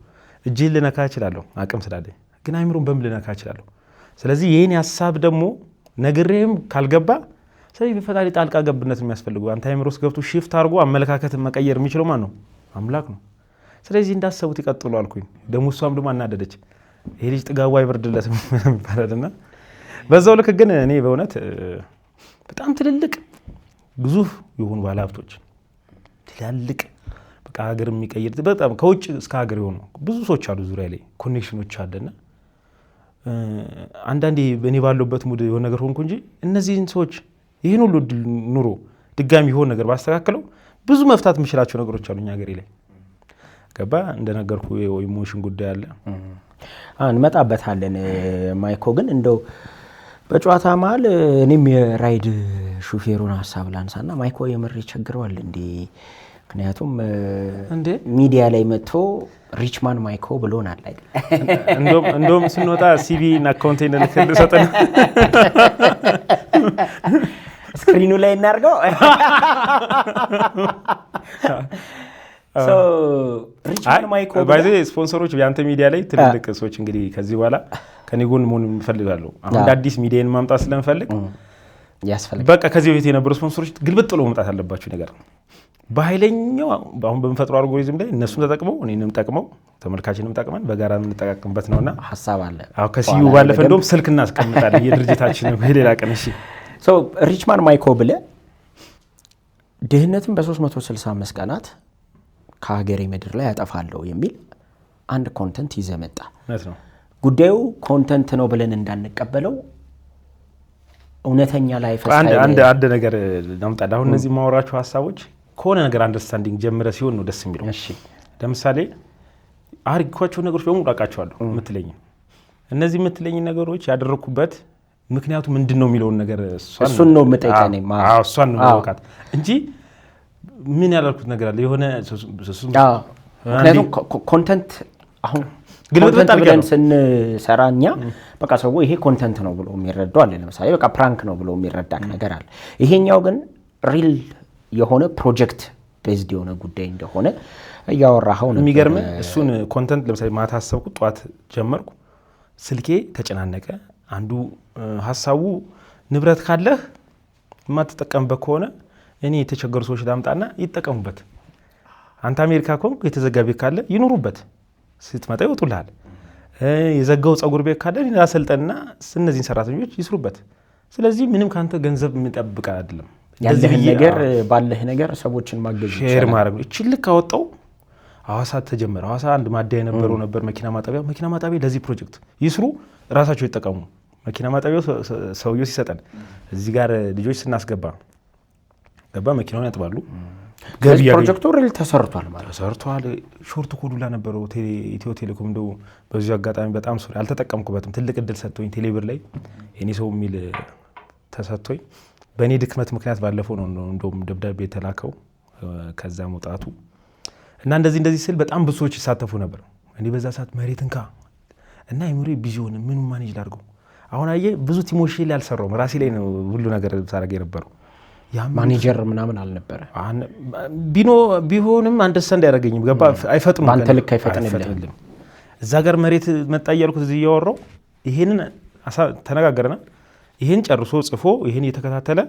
እጅህን ልነካ እችላለሁ አቅም ስላለኝ ግን አይምሮን በምን ልነካ እችላለሁ ስለዚህ ይሄን ሐሳብ ደግሞ ነግሬም ካልገባ ስለዚህ በፈጣሪ ጣልቃ ገብነት የሚያስፈልገው አንተ አይምሮ ውስጥ ገብቶ ሺፍት አድርጎ አመለካከትን መቀየር የሚችለው ማን ነው አምላክ ነው ስለዚህ እንዳሰቡት ይቀጥሉ አልኩኝ ደግሞ እሷም ደግሞ አናደደች ይሄ ልጅ ጥጋቡ አይበርድለትም ይባላልና በዛው ልክ ግን እኔ በእውነት በጣም ትልልቅ ግዙፍ የሆኑ ባለሀብቶች ትላልቅ በቃ ሀገር የሚቀይር በጣም ከውጭ እስከ ሀገር የሆኑ ብዙ ሰዎች አሉ ዙሪያ ላይ ኮኔክሽኖች አለና አንዳንዴ በእኔ ባለበት ሙድ የሆነ ነገር ሆንኩ እንጂ እነዚህን ሰዎች ይሄን ሁሉ ኑሮ ድጋሚ የሆነ ነገር ባስተካክለው ብዙ መፍታት የምችላቸው ነገሮች አሉኝ ሀገሬ ላይ ገባ እንደነገርኩ ኢሞሽን ጉዳይ አለ እንመጣበታለን ማይኮ ግን እንደው በጨዋታ መሀል እኔም የራይድ ሹፌሩን ሐሳብ ላንሳና ማይኮ የምር ይቸግረዋል እንዴ ምክንያቱም ሚዲያ ላይ መጥቶ ሪችማን ማይኮ ብሎናል አይደል እንደውም ስንወጣ ሲቪ እና አካውንቴን ልክል ሰጠን ስክሪኑ ላይ እናርገው ሪችማን ማይኮ ባይዜ ስፖንሰሮች ያንተ ሚዲያ ላይ ትልልቅ ሰዎች እንግዲህ ከዚህ በኋላ ከኔ ጎን መሆን እንፈልጋሉ አሁን አዲስ ሚዲያን ማምጣት ስለምፈልግ ያስፈልጋል በቃ ከዚህ በፊት የነበሩ ስፖንሰሮች ግልብጥ ብለው መምጣት አለባቸው ነገር በኃይለኛው አሁን በመፈጥሮ አልጎሪዝም ላይ እነሱም ተጠቅመው እኔንም ጠቅመው ተመልካችንም ጠቅመን በጋራ የምንጠቃቅምበት ነውና ሐሳብ አለ አሁን ከሲዩ ባለፈ እንደውም ስልክ እናስቀምጣለን የድርጅታችን በሌላ ቀን እሺ ሶ ሪችማን ማይኮ ብለ ድህነትን በ365 ቀናት ከሀገሬ ምድር ላይ ያጠፋለሁ የሚል አንድ ኮንተንት ይዘመጣ ነው ጉዳዩ ኮንተንት ነው ብለን እንዳንቀበለው እውነተኛ ላይ አንድ ነገር እናምጣለን አሁን እነዚህ ማወራቸው ሐሳቦች ከሆነ ነገር አንደርስታንዲንግ ጀምረ ሲሆን ነው ደስ የሚለው እሺ ለምሳሌ አርግኳቸው ነገሮች በሙሉ አቃቸዋለሁ ምትለኝ እነዚህ ምትለኝ ነገሮች ያደረኩበት ምክንያቱም ምንድነው የሚለውን ነገር እሱን ነው የምጠይቀኝ እሷን ነው ማውቃት እንጂ ምን ያላልኩት ነገር አለ የሆነ ምክንያቱም ኮንተንት አሁን ኮንተንት ብለን ስንሰራ እኛ በቃ ሰው ይሄ ኮንተንት ነው ብሎ የሚረዳው አለ። ለምሳሌ በቃ ፕራንክ ነው ብሎ የሚረዳክ ነገር አለ። ይሄኛው ግን ሪል የሆነ ፕሮጀክት ቤዝድ የሆነ ጉዳይ እንደሆነ እያወራኸው ነው። የሚገርም እሱን ኮንተንት ለምሳሌ ማታ አሰብኩት፣ ጠዋት ጀመርኩ፣ ስልኬ ተጨናነቀ። አንዱ ሀሳቡ ንብረት ካለህ የማትጠቀምበት ከሆነ እኔ የተቸገሩ ሰዎች ላምጣና ይጠቀሙበት። አንተ አሜሪካ ከሆንክ የተዘጋ ቤት ካለ ይኑሩበት፣ ስትመጣ ይወጡልሃል። የዘጋው ጸጉር ቤት ካለ ላሰልጠንና እነዚህን ሰራተኞች ይስሩበት። ስለዚህ ምንም ካንተ ገንዘብ የሚጠብቅ አይደለም። ባለህ ነገር ሰዎችን ማገዝ ሼር ማድረግ ነው። እቺ ልክ አወጣው። ሐዋሳ ተጀመረ። ሐዋሳ አንድ ማደያ የነበረው ነበር መኪና ማጠቢያ ለዚህ ፕሮጀክት ይስሩ፣ ራሳቸው ይጠቀሙ። መኪና ማጠቢያው ሰውየው ሲሰጠን እዚህ ጋር ልጆች ስናስገባ መኪናውን ያጥባሉ። ፕሮጀክቱ ሪል ተሰርቷል ማለት ተሰርቷል። ሾርት ኮዱላ ነበረው ኢትዮ ቴሌኮም። እንደው በዚህ አጋጣሚ በጣም ሶሪ አልተጠቀምኩበትም። ትልቅ እድል ሰጥቶኝ ቴሌብር ላይ የኔ ሰው የሚል ተሰጥቶኝ በእኔ ድክመት ምክንያት ባለፈው ነው እንደውም ደብዳቤ የተላከው ከዛ መውጣቱ እና እንደዚህ ስል በጣም ብዙ ሰዎች ይሳተፉ ነበር። እኔ በዛ ሰዓት መሬት እንካ እና የምሬ ቢዚዮን ምን ማኔጅ ላድርገው። አሁን አየህ ብዙ ቲሞሽ ላይ አልሰራውም፣ ራሴ ላይ ነው ሁሉ ነገር ሳደርግ የነበረው። ማኔጀር ምናምን አልነበረ ቢሆንም አንደርስታንድ ያደርገኝም ገባ አይፈጥኑም፣ በአንተ ልክ አይፈጥንልም። እዛ ጋር መሬት መጣ እያልኩት እዚህ እያወራው ይሄንን ተነጋገርናል። ይሄን ጨርሶ ጽፎ ይሄን እየተከታተለ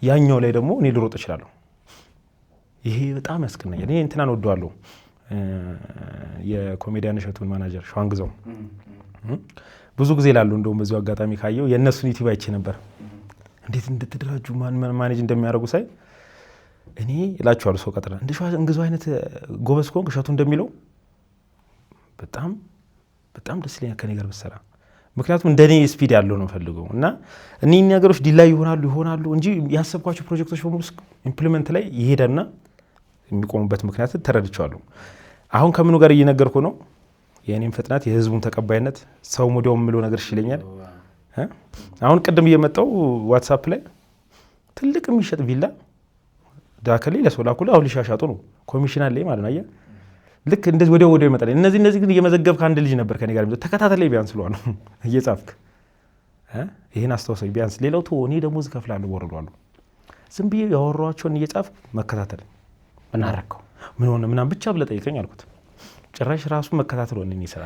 ያኛው ላይ ደግሞ እኔ ልሮጥ እችላለሁ። ይሄ በጣም ያስቀናኛል። እኔ እንትናን ወደዋለሁ፣ የኮሜዲያን እሸቱን ማናጀር ሸዋንግዛው ብዙ ጊዜ ላሉ እንደውም በዚሁ አጋጣሚ ካየው የእነሱን ዩቲዩብ አይቼ ነበር። እንዴት እንደተደራጁ ማኔጅ እንደሚያደርጉ ሳይ እኔ እላቸዋለሁ ሰው ቀጥረ እንደ ሸዋንግዛው አይነት ጎበዝ ከሆንክ እሸቱ እንደሚለው በጣም ደስ ይለኛል ከኔ ጋር ብትሰራ። ምክንያቱም እንደኔ ስፒድ ያለው ነው ፈልገው እና እነኚህ ነገሮች ዲላይ ይሆናሉ እንጂ ያሰብኳቸው ፕሮጀክቶች በሙሉ ኢምፕሊመንት ላይ ይሄዳልና የሚቆሙበት ምክንያት ተረድቻለሁ። አሁን ከምኑ ጋር እየነገርኩ ነው? የእኔም ፍጥነት፣ የህዝቡን ተቀባይነት፣ ሰው ወዲያው የምለው ነገር ይችለኛል። አሁን ቅድም እየመጣው ዋትሳፕ ላይ ትልቅ የሚሸጥ ቪላ ዳከሌ ለሰው ላኩላ አሁን ሊሻሻጡ ነው። ኮሚሽን አለኝ ማለት ነው። አየህ ልክ እንደዚህ ወዲያው ይመጣል። እነዚህ ግን እየመዘገብክ አንድ ልጅ ነበር ከኔ ጋር ተከታተለኝ ቢያንስ ስለዋል እየጻፍክ ይሄን አስተዋሰኝ ቢያንስ ሌላው ተው እኔ ደሞዝ እከፍላለሁ ወረዷለሁ። ዝም ብዬ ያወራኋቸውን እየጻፍክ መከታተል ምን አደረከው ምን ሆነ ምናምን ብቻ ብለህ ጠይቀኝ አልኩት። ጭራሽ ራሱ መከታተል ሆነ እኔ ሰራ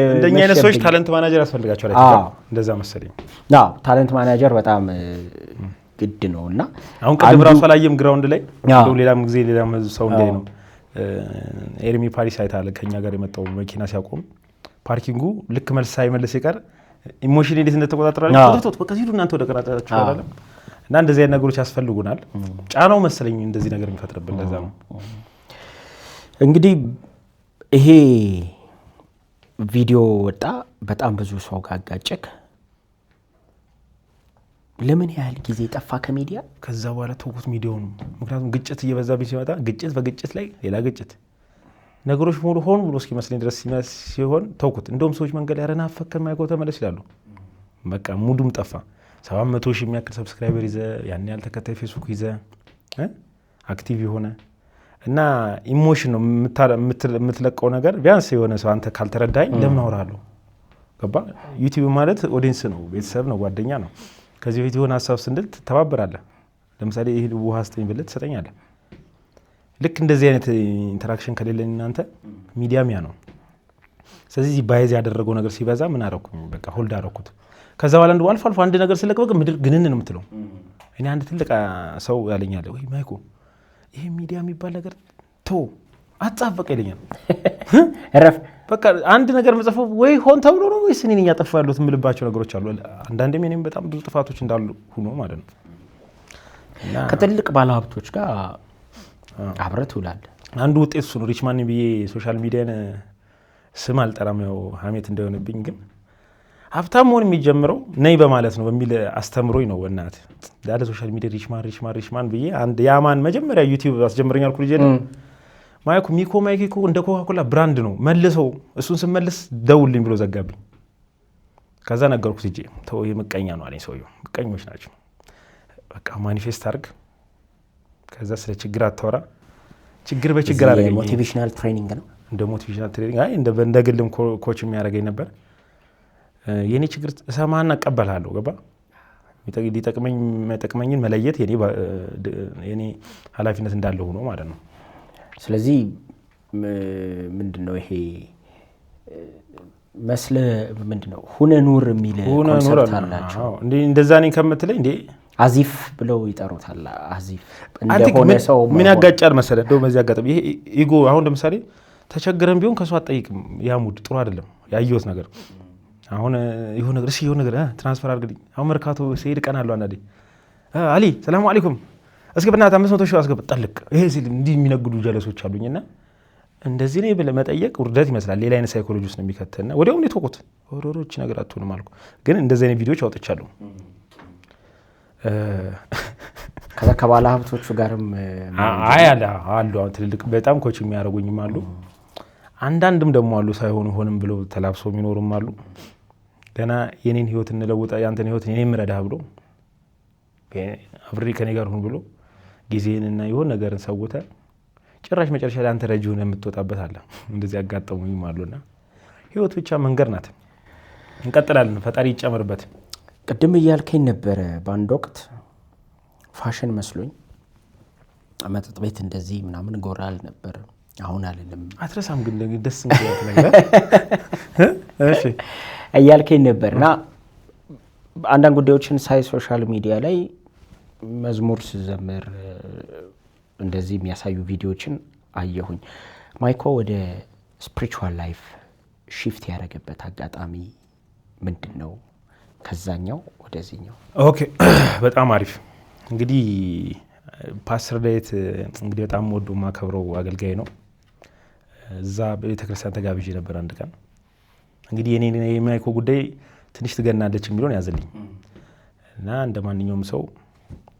እንደኛ አይነት ሰዎች ታለንት ማናጀር ያስፈልጋቸዋል። እንደዛ መሰለኝ። አዎ ታለንት ማናጀር በጣም ግድ ነውና አሁን ቅድም ራሱ አላየም ግራውንድ ላይ እንደው ሌላም ጊዜ ሌላም ሰው እንደ ነው ኤርሚ ፓሪስ አይታለ ከኛ ጋር የመጣው መኪና ሲያቆም ፓርኪንጉ ልክ መልስ ሳይመልስ ይቀር ኢሞሽን እንዴት እንደተቆጣጠራለ ተቆጣጣው በቃ ሲሉ እናንተ ወደ ቀራጫችሁ አይደለም። እና እንደዚህ አይነት ነገሮች ያስፈልጉናል። ጫናው መሰለኝ እንደዚህ ነገር የሚፈጥርብን ለዛ ነው። እንግዲህ ይሄ ቪዲዮ ወጣ፣ በጣም ብዙ ሰው ጋር አጋጨክ። ለምን ያህል ጊዜ ጠፋ ከሚዲያ? ከዛ በኋላ ተውኩት ሚዲያውን። ምክንያቱም ግጭት እየበዛብኝ ሲመጣ ግጭት በግጭት ላይ ሌላ ግጭት ነገሮች ሙሉ ሆኑ ብሎ እስኪመስለኝ ድረስ ሲሆን ተውኩት። እንደውም ሰዎች መንገድ ያረና ፈከር ማይኮ ተመለስ ይላሉ። በቃ ሙዱም ጠፋ። 700,000 የሚያክል ሰብስክራይበር ይዘ ያን ያህል ተከታይ ፌስቡክ ይዘ አክቲቭ የሆነ እና ኢሞሽን ነው የምትለቀው ነገር ቢያንስ የሆነ ሰው አንተ ካልተረዳኝ ለምን አወራለሁ? ገባ? ዩቲዩብ ማለት ኦዲየንስ ነው፣ ቤተሰብ ነው፣ ጓደኛ ነው። ከዚህ በፊት የሆነ ሀሳብ ስንል ትተባበራለህ። ለምሳሌ ይሄ ውሃ ስጠኝ ብለህ ትሰጠኛለህ። ልክ እንደዚህ አይነት ኢንተራክሽን ከሌለን እናንተ ሚዲያሚያ ነው። ስለዚህ ባይዝ ያደረገው ነገር ሲበዛ ምን አደረኩኝ? በቃ ሆልድ አደረኩት። ከዛ በኋላ እንደው አልፎ አንድ ነገር ስለቀበቅ ምድር ግንን ነው የምትለው። እኔ አንድ ትልቅ ሰው ያለኛል ወይ ማይኮ ይሄ ሚዲያ የሚባል ነገር ተው አጻፍ በቃ ይለኛል። ረፍ በቃ አንድ ነገር መጽፈው ወይ ሆን ተብሎ ነው ወይስ እኔ ነኝ ያጠፋው ያሉት የምልባቸው ነገሮች አሉ። አንዳንዴም እኔም በጣም ብዙ ጥፋቶች እንዳሉ ሆኖ ማለት ነው። እና ከትልቅ ባለሀብቶች ጋር አብረህ ትውላለህ። አንዱ ውጤት እሱ ነው። ሪችማን ብዬ ሶሻል ሚዲያን ስም አልጠራም ያው ሀሜት እንዳይሆንብኝ፣ ግን ሀብታም መሆን የሚጀምረው ነይ በማለት ነው በሚል አስተምሮኝ ነው። እናት ዳለ ሶሻል ሚዲያ ሪችማን ብዬ አንድ ያማን መጀመሪያ ዩቲዩብ አስጀምረኛል ኩልጄ ማይኮ ሚኮ ማይኮ እንደ ኮካኮላ ብራንድ ነው መልሰው እሱን ስመልስ ደውልኝ ብሎ ዘጋብኝ። ከዛ ነገርኩት እጄ ተው የምቀኛ ነው አለኝ ሰውየው። ምቀኞች ናቸው። በቃ ማኒፌስት አድርግ፣ ከዛ ስለ ችግር አታወራ፣ ችግር በችግር አደረገኝ። ሞቲቬሽናል ትሬኒንግ ነው እንደ ሞቲቬሽናል ትሬኒንግ አይ እንደ ግልም ኮች የሚያደርገኝ ነበር። የኔ ችግር እሰማህና እቀበልሃለሁ። ገባ ሊጠቅመኝን መለየት የኔ ኃላፊነት እንዳለው ሆኖ ማለት ነው። ስለዚህ ምንድነው ይሄ መስለ ምንድነው ሁነ ኑር የሚል ኮንሰፕት አላቸው። እንደዛ ነኝ ከምትለኝ እንዴ አዚፍ ብለው ይጠሩታል። አዚፍ እንደሆነ ሰው ምን ያጋጫል መሰለህ? እንደው በዚህ አጋጣሚ ይሄ ኢጎ አሁን ለምሳሌ ተቸግረን ቢሆን ከሷ አትጠይቅም። ያ ሙድ ጥሩ አይደለም። ያየሁት ነገር አሁን ይሁን ነገር ትራንስፈር አድርግልኝ። አሁን መርካቶ ሲሄድ ቀን አለው አንዴ አሊ ሰላም አለይኩም እስኪ በእናትህ 500 ሺህ አስገባ ጠልቅ። ይሄ ሲል እንዲህ የሚነግዱ ጀለሶች አሉኝና እንደዚህ ነው ብለህ መጠየቅ ውርደት ይመስላል። ሌላ አይነት ሳይኮሎጂ ውስጥ ነው የሚከተና ወዲያውኑ የተወቁት ወሮሮች ነገር አትሆንም አልኩ። ግን እንደዚህ አይነት ቪዲዮዎች አውጥቻለሁ። ከዛ ከባለ ሀብቶቹ ጋርም አሉ ትልልቅ በጣም ኮች የሚያደርጉኝም አሉ። አንዳንድም ደግሞ አሉ ሳይሆኑ ሆንም ብለው ተላብሶ የሚኖሩም አሉ። ገና የኔን ህይወት እንለውጣ ያንተን ህይወት እኔ ምረዳህ ብሎ አብሬ ከኔ ጋር ሁን ብሎ ጊዜንና ይሆን ነገርን ሰውተ ጭራሽ መጨረሻ ላይ አንተ ረጅ ሆነ የምትወጣበት አለ። እንደዚህ ያጋጠሙኝም አሉና ህይወት ብቻ መንገድ ናት። እንቀጥላለን። ፈጣሪ ይጨምርበት። ቅድም እያልከኝ ነበረ በአንድ ወቅት ፋሽን መስሎኝ መጠጥ ቤት እንደዚህ ምናምን ጎራል ነበር። አሁን አልልም አትረሳም ግን ደስ እንግዲህ ነገር እሺ እያልከኝ ነበርና አንዳንድ ጉዳዮችን ሳይ ሶሻል ሚዲያ ላይ መዝሙር ሲዘምር እንደዚህ የሚያሳዩ ቪዲዮዎችን አየሁኝ። ማይኮ ወደ ስፒሪቹዋል ላይፍ ሺፍት ያደረገበት አጋጣሚ ምንድነው? ከዛኛው ወደዚህኛው። ኦኬ በጣም አሪፍ። እንግዲህ ፓስተር ዳዊት እንግዲህ በጣም ወዶ ማከብረው አገልጋይ ነው። እዛ በቤተክርስቲያን ተጋብዤ ነበር አንድ ቀን። እንግዲህ የኔ የማይኮ ጉዳይ ትንሽ ትገናለች የሚለውን ያዘልኝ እና እንደ ማንኛውም ሰው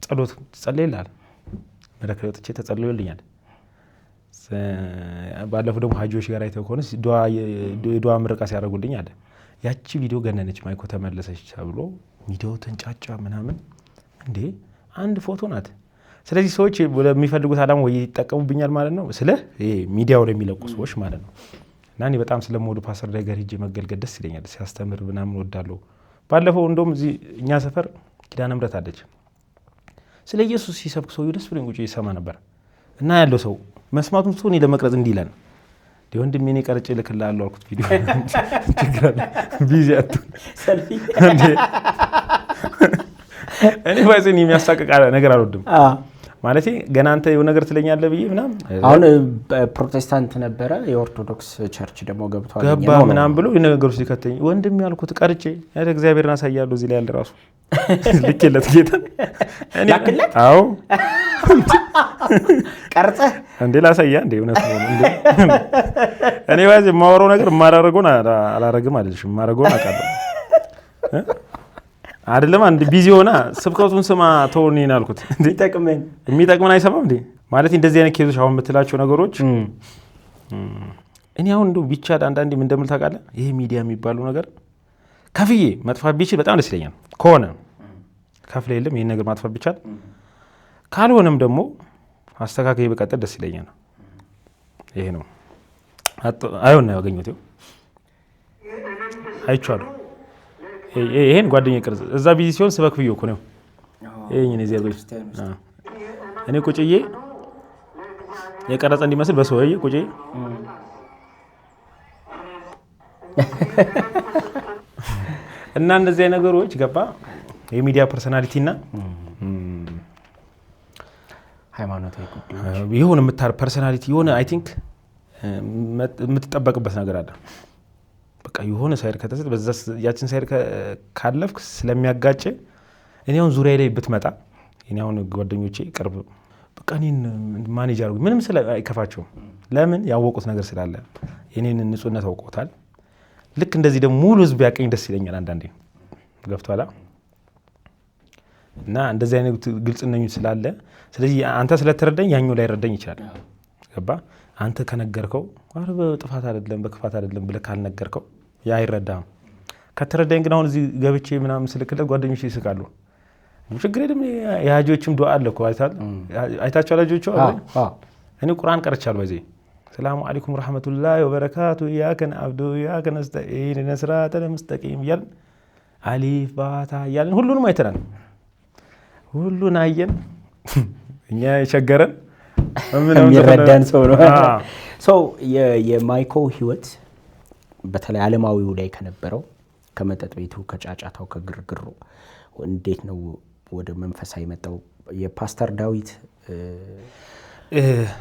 ጸሎት ጸልይላል መድረክ ላይ ወጥቼ ተጸልዮልኛል። ባለፈው ደግሞ ሀጂዎች ጋር አይተው ከሆነ ዱዓ ምርቃ ሲያደርጉልኝ አለ። ያቺ ቪዲዮ ገነነች ማይኮ ተመለሰች ተብሎ ቪዲዮ ተንጫጫ ምናምን። እንዴ አንድ ፎቶ ናት። ስለዚህ ሰዎች ለሚፈልጉት ዓላማ ወይ ይጠቀሙብኛል ማለት ነው። ስለ ሚዲያው ላይ የሚለቁ ሰዎች ማለት ነው። እና እኔ በጣም ስለምወዱ ፓስተር ዳዊት ጋር ሄጄ መገልገል ደስ ይለኛል። ሲያስተምር ምናምን ወዳለሁ። ባለፈው እንደውም እዚህ እኛ ሰፈር ኪዳነ ምሕረት አለች። ስለ ኢየሱስ ሲሰብክ ሰውዬው ደስ ብሎኝ ቁጭ ይሰማ ነበር። እና ያለው ሰው መስማቱን ሰው እኔ ለመቅረጽ እንዲህ ይላል። ወንድሜ እኔ ቀርጬ ልክልሃለሁ አልኩት። ቪዲዮ ቢዚ አትሁን ሰልፊ እኔ ባይዘን የሚያሳቅቅ ነገር አልወድም። ማለቴ ገና አንተ የሆነ ነገር ትለኛለህ ብዬ ምናምን። አሁን ፕሮቴስታንት ነበረ የኦርቶዶክስ ቸርች ደግሞ ገብቷል ገባ ምናምን ብሎ የነገሩ ሲከተኝ ወንድሜ ያልኩት ቀርጬ ያለ እግዚአብሔርን አሳያለሁ እዚህ ላይ ያለ ራሱ ልክለት ጌታ እኔ ላክለት። አዎ ቀርጸህ እንዴ ላሳያ እንዴ እውነት ነው እንዴ? እኔ ባይዘ የማወራው ነገር የማላረገውን አላረግም አይደልሽ? የማረገውን አውቃለሁ አይደለም። አንድ ቢዚ ሆና ስብከቱን ስማ ተወኔን አልኩት። እንዴ የሚጠቅመን አይሰማም እንዴ? ማለት እንደዚህ አይነት ኬዞች አሁን የምትላቸው ነገሮች እኔ አሁን እንደው ቢቻል አንዳንዴ ምን እንደምል ታውቃለህ? ይሄ ሚዲያ የሚባለው ነገር ከፍዬ መጥፋት ቢችል በጣም ደስ ይለኛል። ከሆነ ከፍለ የለም ይሄን ነገር ማጥፋት ቢቻል፣ ካልሆነም ደግሞ አስተካክዬ በቀጥል ደስ ይለኛል። ይሄ ነው አይሆን ነው ያገኘሁት። አይቻለሁ ይሄን ጓደኛዬ ቅርጽ እዛ ቢዚ ሲሆን ስበክ ብዬ እኮ ነው ይሄን እዚህ ያርገኝ። እኔ ቁጭዬ የቀረጸ እንዲመስል በሰውዬ ቁጭዬ እና እንደዚህ አይነት ነገሮች ገባ የሚዲያ ፐርሰናሊቲ እና ሃይማኖታዊ ጉዳዮች ይሁን የምታር ፐርሰናሊቲ የሆነ አይ ቲንክ የምትጠበቅበት ነገር አለ። በቃ የሆነ ሳይር ከተሰጥ በዛ ያችን ሳይር ካለፍክ ስለሚያጋጭ እኔ አሁን ዙሪያ ላይ ብትመጣ እኔ አሁን ጓደኞቼ ቅርብ በቃ እኔን ማኔጅ አድርጉ ምንም ስለ አይከፋቸውም። ለምን ያወቁት ነገር ስላለ የኔን ንጹህነት አውቀውታል። ልክ እንደዚህ ደግሞ ሙሉ ህዝብ ያቀኝ ደስ ይለኛል አንዳንዴ ገብቷላ። እና እንደዚህ አይነት ግልጽነቱ ስላለ ስለዚህ አንተ ስለተረዳኝ ያኛው ላይ ረዳኝ ይችላል። ገባ አንተ ከነገርከው አረ በጥፋት አይደለም በክፋት አይደለም ብለህ ካልነገርከው ያ አይረዳም። ከተረዳኝ ግን አሁን እዚህ ገብቼ ምናምን ስልክለት ጓደኞቼ ይስቃሉ። ችግር የለም የሀጂዎችም ዱዓ አለ እኮ አይታችኋል። ሀጂዎቹ እኔ ቁርአን ቀርቻለሁ በዚህ ሰላሙ አለይኩም ወራህመቱላሂ ወበረካቱ ኢያከ ነዕቡዱ ወኢያከ ነስተዒን ኢህዲነ ሲራጠል ሙስተቂም እያልን አሊፍ ባታ እያልን ሁሉንም አይተናል። ሁሉን አየን። እኛ የቸገረን የሚረዳን ሰው ነው። ሰው የማይኮ ህይወት በተለይ ዓለማዊው ላይ ከነበረው ከመጠጥ ቤቱ ከጫጫታው ከግርግሩ እንዴት ነው ወደ መንፈሳዊ መጣው? የፓስተር ዳዊት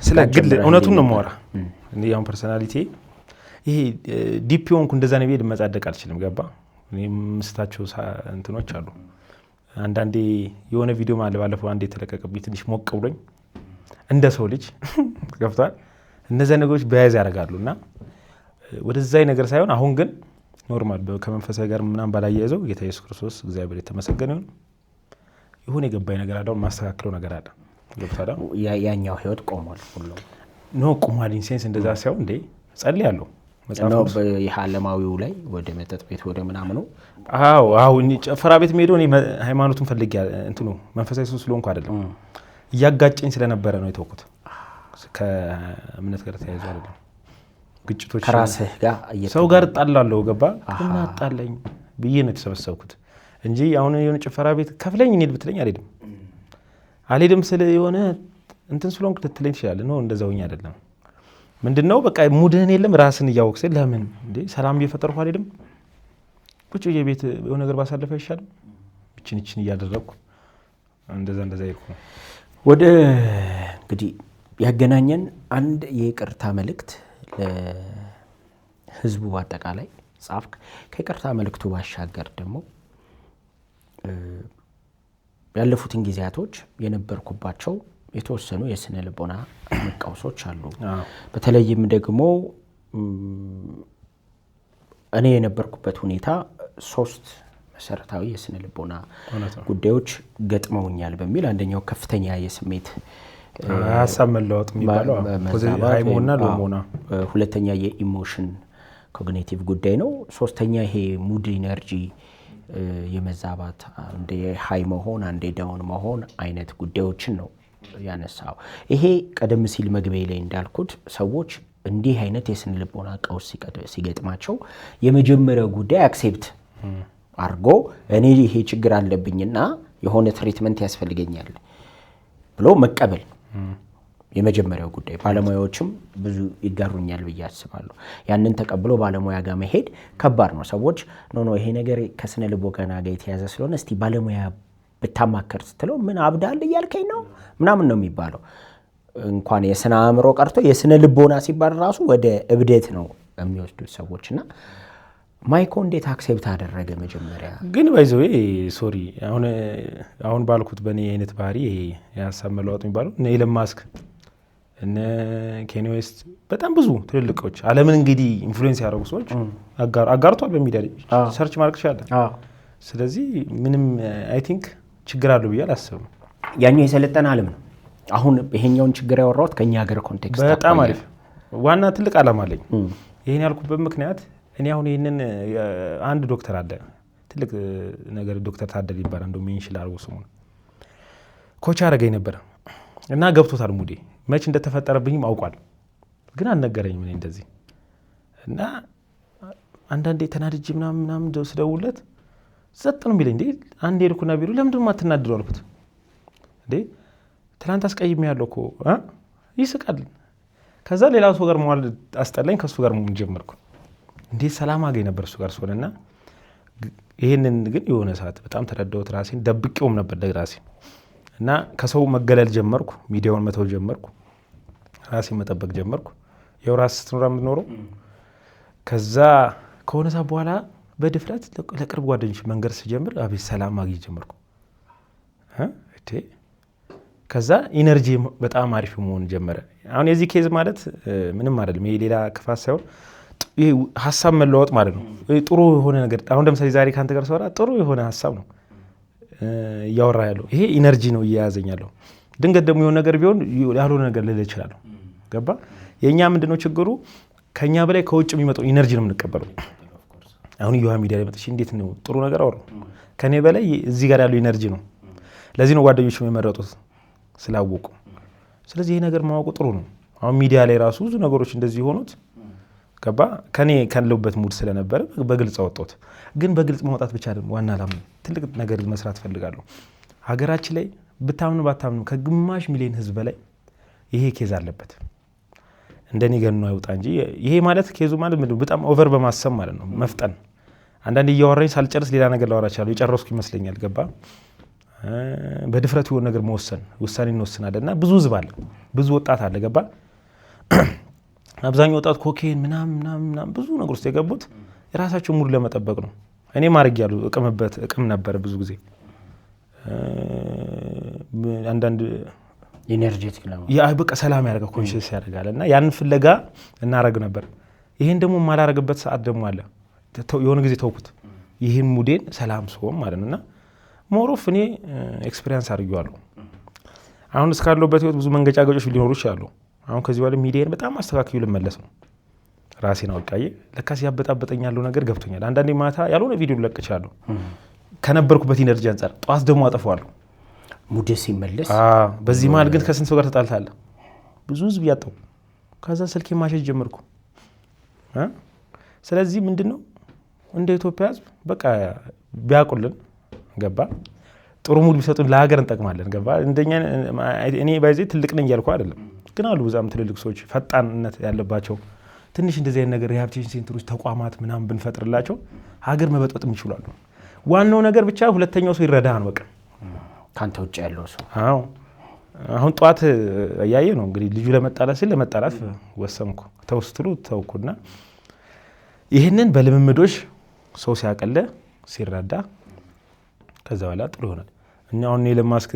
ስለ ግል እውነቱን ነው የማወራ። እኔ ያው ፐርሰናሊቲ ይሄ ዲፕ ሆንኩ እንደዛ ነው ብዬ መጻደቅ አልችልም። ገባ እኔም ምስታቸው እንትኖች አሉ። አንዳንዴ የሆነ ቪዲዮ ማለት ባለፈው አንዴ ተለቀቀብኝ ትንሽ ሞቅ ብሎኝ እንደ ሰው ልጅ ገብቷል። እነዛ ነገሮች በያዝ ያደርጋሉና ወደዛ ነገር ሳይሆን አሁን ግን ኖርማል ከመንፈሳዊ ጋር ምናምን ባላያይዘው ጌታ ኢየሱስ ክርስቶስ እግዚአብሔር የተመሰገነ ይሁን ይሁን የገባኝ ነገር አለ። ማስተካከለው ነገር አለ። ገብቷል። ያኛው ህይወት ቆሟል ሁሉ ነው ቆሟል። ኢንሴንስ እንደዛ ሳይሆን እንዴ ጸልያለሁ መጽሐፍ ነው በዓለማዊው ላይ ወደ መጠጥ ቤት ወደ ምናምን ነው። አዎ እኔ ጨፈራ ቤት ሄዶ እኔ ሃይማኖቱን ፈልጌ እንትኑ መንፈሳዊ ሰው ስለሆንኩ አይደለም እያጋጨኝ ስለነበረ ነው የተወኩት። ከእምነት ጋር ተያይዞ አይደለም ግጭቶች ከራስህ ጋር ሰው ጋር ጣላለሁ ገባ እና ጣለኝ ብዬ ነው የተሰበሰብኩት እንጂ አሁን የሆነ ጭፈራ ቤት ከፍለኝ እንሂድ ብትለኝ አልሄድም ስለ የሆነ እንትን ስለሆንክ ልትለኝ ትችላለህ። ነው እንደዛውኝ አይደለም። ምንድነው በቃ ሙድህን የለም ራስን እያወቅስ ለምን እንዴ ሰላም እየፈጠርኩ አልሄድም ቁጭ የቤት የሆነ ነገር ባሳለፈ ይሻላል እቺን እያደረግኩ እንደዛ ይልኩ ወደ እንግዲህ ያገናኘን አንድ የይቅርታ መልእክት ለህዝቡ አጠቃላይ ጻፍክ። ከይቅርታ መልእክቱ ባሻገር ደግሞ ያለፉትን ጊዜያቶች የነበርኩባቸው የተወሰኑ የስነ ልቦና መቃወሶች አሉ። በተለይም ደግሞ እኔ የነበርኩበት ሁኔታ 3 መሰረታዊ የስነ ልቦና ጉዳዮች ገጥመውኛል በሚል አንደኛው ከፍተኛ የስሜት ሀሳብ መለወጥ የሚባለው ሃይሞና ሎሞና፣ ሁለተኛ የኢሞሽን ኮግኒቲቭ ጉዳይ ነው። ሶስተኛ ይሄ ሙድ ኢነርጂ የመዛባት አንዴ ሃይ መሆን አንዴ ዳውን መሆን አይነት ጉዳዮችን ነው ያነሳው። ይሄ ቀደም ሲል መግቢያ ላይ እንዳልኩት ሰዎች እንዲህ አይነት የስነ ልቦና ቀውስ ሲገጥማቸው የመጀመሪያው ጉዳይ አክሴፕት አርጎ እኔ ይሄ ችግር አለብኝና የሆነ ትሪትመንት ያስፈልገኛል ብሎ መቀበል የመጀመሪያው ጉዳይ። ባለሙያዎችም ብዙ ይጋሩኛል ብዬ አስባለሁ። ያንን ተቀብሎ ባለሙያ ጋር መሄድ ከባድ ነው። ሰዎች ኖ ይሄ ነገር ከስነ ልቦና ጋር የተያዘ ስለሆነ እስቲ ባለሙያ ብታማከር ስትለው ምን አብዳል እያልከኝ ነው ምናምን ነው የሚባለው። እንኳን የስነ አእምሮ ቀርቶ የስነ ልቦና ሲባል ራሱ ወደ እብደት ነው የሚወስዱት ሰዎችና ማይኮ እንዴት አክሴፕት አደረገ? መጀመሪያ ግን ባይዘው ሶሪ አሁን ባልኩት በእኔ አይነት ባህሪ የሀሳብ መለዋወጥ የሚባለው እነ ኤለን ማስክ እነ ኬኒ ዌስት በጣም ብዙ ትልልቆች ዓለምን እንግዲህ ኢንፍሉዌንስ ያደረጉ ሰዎች አጋርቷል በሚዲያ ሰርች ማድረግ ይችላል። ስለዚህ ምንም አይ ቲንክ ችግር አለው ብዬ አላስብም። ያኛው የሰለጠነ ዓለም ነው። አሁን ይሄኛውን ችግር ያወራሁት ከኛ ሀገር ኮንቴክስት በጣም አሪፍ ዋና ትልቅ ዓላማ አለኝ። ይሄን ያልኩበት ምክንያት እኔ አሁን ይሄንን አንድ ዶክተር አለ ትልቅ ነገር ዶክተር ታደል ይባላል እንደው ሜንሽን አድርጎ ስሙን ኮች አደረገኝ ነበር እና ገብቶታል ሙዴ መች እንደተፈጠረብኝም አውቋል። ግን አልነገረኝም እኔ እንደዚህ እና አንዳንዴ ተናድጄ ምናምን ስደውለት ጸጥ ነው የሚለኝ። እንዴ አንዴ ልኩና ቢሮ ለምንድን ነው የማትናደደው አልኩት። እንዴ ትናንት አስቀይሜያለሁ እኮ ይስቃል። ከዛ ሌላ ሰው ጋር መዋል አስጠላኝ። ከሱ ጋር መሆን ጀመርኩ። እንዴ ሰላም አገኝ ነበር እሱ ጋር ስለሆነና ይሄንን ግን የሆነ ሰዓት በጣም ተረዳሁት። ራሴን ደብቄውም ነበር ለራሴ እና ከሰው መገለል ጀመርኩ። ሚዲያውን መተው ጀመርኩ። ራሴን መጠበቅ ጀመርኩ። ያው ራስ ስትኖር የምትኖረው ከዛ ከሆነ ሰዓት በኋላ በድፍረት ለቅርብ ጓደኞች መንገር ስጀምር አቤት ሰላም ማግኘት ጀመርኩ። ከዛ ኢነርጂ በጣም አሪፍ መሆን ጀመረ። አሁን የዚህ ኬዝ ማለት ምንም አይደለም። ይሄ ሌላ ክፋት ሳይሆን ይሄ ሀሳብ መለዋወጥ ማለት ነው። ጥሩ የሆነ ነገር አሁን ለምሳሌ ዛሬ ካንተ ጋር ሰራ ጥሩ የሆነ ሀሳብ ነው እያወራ ያለው። ይሄ ኢነርጂ ነው እየያዘኝ ያለው። ድንገት ደግሞ የሆነ ነገር ቢሆን ያልሆነ ነገር ልል እችላለሁ። ገባ? የኛ ምንድነው ችግሩ? ከኛ በላይ ከውጭ የሚመጣው ኢነርጂ ነው የምንቀበለው። አሁን ዩሃ ሚዲያ ላይ መጥቼ እንዴት ነው ጥሩ ነገር አወራሁ። ከኔ በላይ እዚህ ጋር ያለው ኢነርጂ ነው። ለዚህ ነው ጓደኞችም የመረጡት ስላወቁ። ስለዚህ ይሄ ነገር ማወቁ ጥሩ ነው። አሁን ሚዲያ ላይ ራሱ ብዙ ነገሮች እንደዚህ ሆኑት ገባ ከኔ ካለውበት ሙድ ስለነበረ በግልጽ አወጣሁት። ግን በግልጽ ማውጣት ብቻ አይደለም ዋና ዓላማ ትልቅ ነገር መስራት ፈልጋለሁ። ሀገራችን ላይ ብታምኑ ባታምኑ ከግማሽ ሚሊዮን ህዝብ በላይ ይሄ ኬዝ አለበት። እንደኔ ገኑ አይውጣ እንጂ ይሄ ማለት ኬዙ ማለት ምንድነው? በጣም ኦቨር በማሰብ ማለት ነው መፍጠን። አንዳንዴ እያወራኝ ሳልጨርስ ሌላ ነገር ላወራ እችላለሁ። የጨረስኩ ይመስለኛል ገባ በድፍረት የሆነ ነገር ውሳኔ እንወስናለን እና ብዙ ህዝብ አለ፣ ብዙ ወጣት አለ ገባ አብዛኛው ወጣት ኮኬን ምናምን ብዙ ነገር ውስጥ የገቡት የራሳቸው ሙድ ለመጠበቅ ነው። እኔ ማድረግ ያሉ እቅም ነበር ብዙ ጊዜ አንዳንድ ኢነርጂቲክ ነው በቃ ሰላም ያደርጋል ኮንሺየስ ያደርጋል እና ያንን ፍለጋ እናረግ ነበር። ይሄን ደግሞ ማላረግበት ሰዓት ደግሞ አለ። የሆነ ጊዜ ተውኩት ይሄን ሙዴን ሰላም ሰውም ማለት ነውና ሞሮፍ እኔ ኤክስፒሪየንስ አድርጌዋለሁ። አሁን እስካለሁበት ህይወት ብዙ መንገጫገጮች ሊኖሩ ይችላሉ። አሁን ከዚህ በኋላ ሚዲያን በጣም አስተካክዩ ልመለስ ነው። ራሴን አውቃዬ ለካስ ያበጣበጠኝ ያለው ነገር ገብቶኛል። አንዳንዴ ማታ ያልሆነ ቪዲዮ ልለቅ እችላለሁ ከነበርኩበት ኢነርጂ አንፃር፣ ጠዋት ደግሞ አጠፋዋለሁ ሙዴ ሲመለስ። በዚህ መሀል ግን ከስንት ሰው ጋር ተጣልታለህ? ብዙ ህዝብ ያጣው። ከዛ ስልኬ ማሸት ጀመርኩ። ስለዚህ ምንድነው እንደ ኢትዮጵያ ህዝብ በቃ ቢያቁልን ገባ ጥሩ ሙድ ቢሰጡን ለሀገር እንጠቅማለን ገባ። እንደኛ እኔ ባይዜ ትልቅ ነኝ ያልኩ አይደለም፣ ግን አሉ በዛም ትልልቅ ሰዎች ፈጣንነት ያለባቸው ትንሽ እንደዚህ አይነት ነገር ሪሃቢሊቴሽን ሴንተሮች ተቋማት ምናምን ብንፈጥርላቸው ሀገር መበጥበጥም ይችላሉ። ዋናው ነገር ብቻ ሁለተኛው ሰው ይረዳን በቃ ካንተ ውጭ ያለው ሰው። አሁን ጧት ያያየ ነው እንግዲህ ልጁ ለመጣላት ሲል ለመጣላት ወሰንኩ ተውስትሉ ተውኩና ይሄንን በልምምዶች ሰው ሲያቀለ ሲረዳ ከዛ በኋላ ጥሩ ይሆናል። እኛ አሁን ለማስክ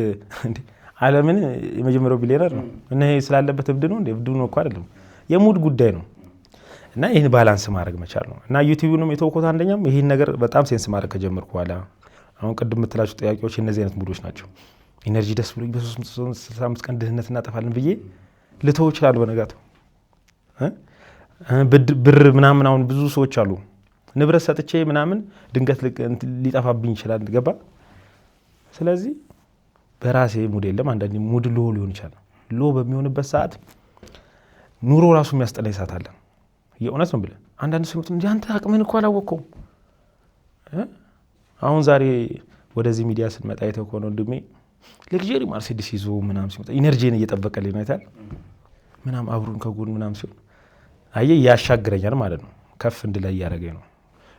እንዴ ዓለምን የመጀመሪያው ቢሊየነር ነው እና ይሄ ስላለበት እብድ ነው እንዴ? እብድ ነው እኮ አይደለም፣ የሙድ ጉዳይ ነው። እና ይሄን ባላንስ ማድረግ መቻል ነው። እና ዩቲዩብንም የተወኩት አንደኛም ይሄን ነገር በጣም ሴንስ ማድረግ ከጀመርኩ በኋላ አሁን ቅድም የምትላቸው ጥያቄዎች እነዚህ አይነት ሙዶች ናቸው። ኢነርጂ ደስ ብሎኝ በ365 ቀን ድህነት እናጠፋለን ብዬ ልተው ይችላል በነጋታው ብር ምናምን። አሁን ብዙ ሰዎች አሉ ንብረት ሰጥቼ ምናምን ድንገት ሊጠፋብኝ ይችላል ገባ። ስለዚህ በራሴ ሙድ የለም። አንዳንዴ ሙድ ሎ ሊሆን ይችላል። ሎ በሚሆንበት ሰዓት ኑሮ ራሱ የሚያስጠላኝ ሰዓት አለ። የእውነት ነው ብለህ አንዳንድ ሰው እንዴ አንተ አቅምን እኮ አላወቅከውም። አሁን ዛሬ ወደዚህ ሚዲያ ስንመጣ አይተው ከሆነ ወንድሜ ለግጀሪ ማርሴዲስ ይዞ ምናምን ሲመጣ ኢነርጂን እየጠበቀልኝ ነው አይታል ምናምን አብሩን ከጎን ምናምን ሲሆን አየህ ያሻግረኛል ማለት ነው። ከፍ እንድላይ ያደረገኝ ነው።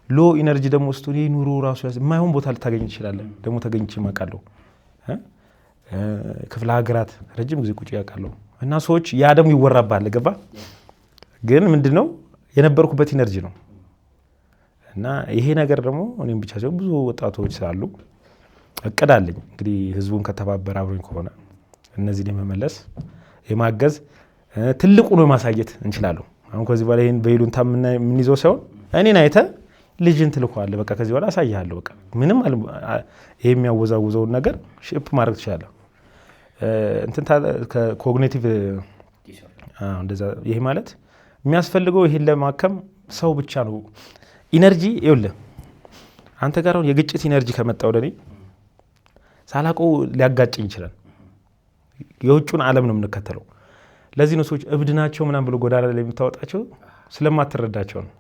ሎ ኢነርጂ ደግሞ ውስጥ ይሄ ኑሮ ራሱ የማይሆን ቦታ ልታገኝ ትችላለህ። ደግሞ ተገኝቼ ማቃለሁ ክፍለ ሀገራት ረጅም ጊዜ ቁጭ ያውቃለሁ እና ሰዎች ያ ደግሞ ይወራባል ገባ። ግን ምንድነው የነበርኩበት ኢነርጂ ነው። እና ይሄ ነገር ደግሞ እኔም ብቻ ሳይሆን ብዙ ወጣቶች ስላሉ እቅድ አለኝ እንግዲህ ህዝቡን ከተባበረ አብሮኝ ከሆነ እነዚህን የመመለስ የማገዝ ትልቁ ነው ማሳየት እንችላለን። አሁን ከዚህ በኋላ ይሄን በይሉንታ የምንይዘው ሳይሆን እኔን አይተህ ልጅን ትልኳለህ በቃ ከዚህ በኋላ አሳይሃለሁ በቃ ምንም ይሄ የሚያወዛውዘውን ነገር ሼፕ ማድረግ ትችላለህ። እንትን ኮግኒቲቭ እንደዛ ይሄ ማለት የሚያስፈልገው ይሄን ለማከም ሰው ብቻ ነው። ኢነርጂ ይኸውልህ አንተ ጋር አሁን የግጭት ኢነርጂ ከመጣ ወደ እኔ ሳላውቀው ሊያጋጭኝ ይችላል። የውጩን ዓለም ነው የምንከተለው። ለዚህ ነው ሰዎች እብድ ናቸው ምናምን ብሎ ጎዳና ላይ የምታወጣቸው ስለማትረዳቸው ነው።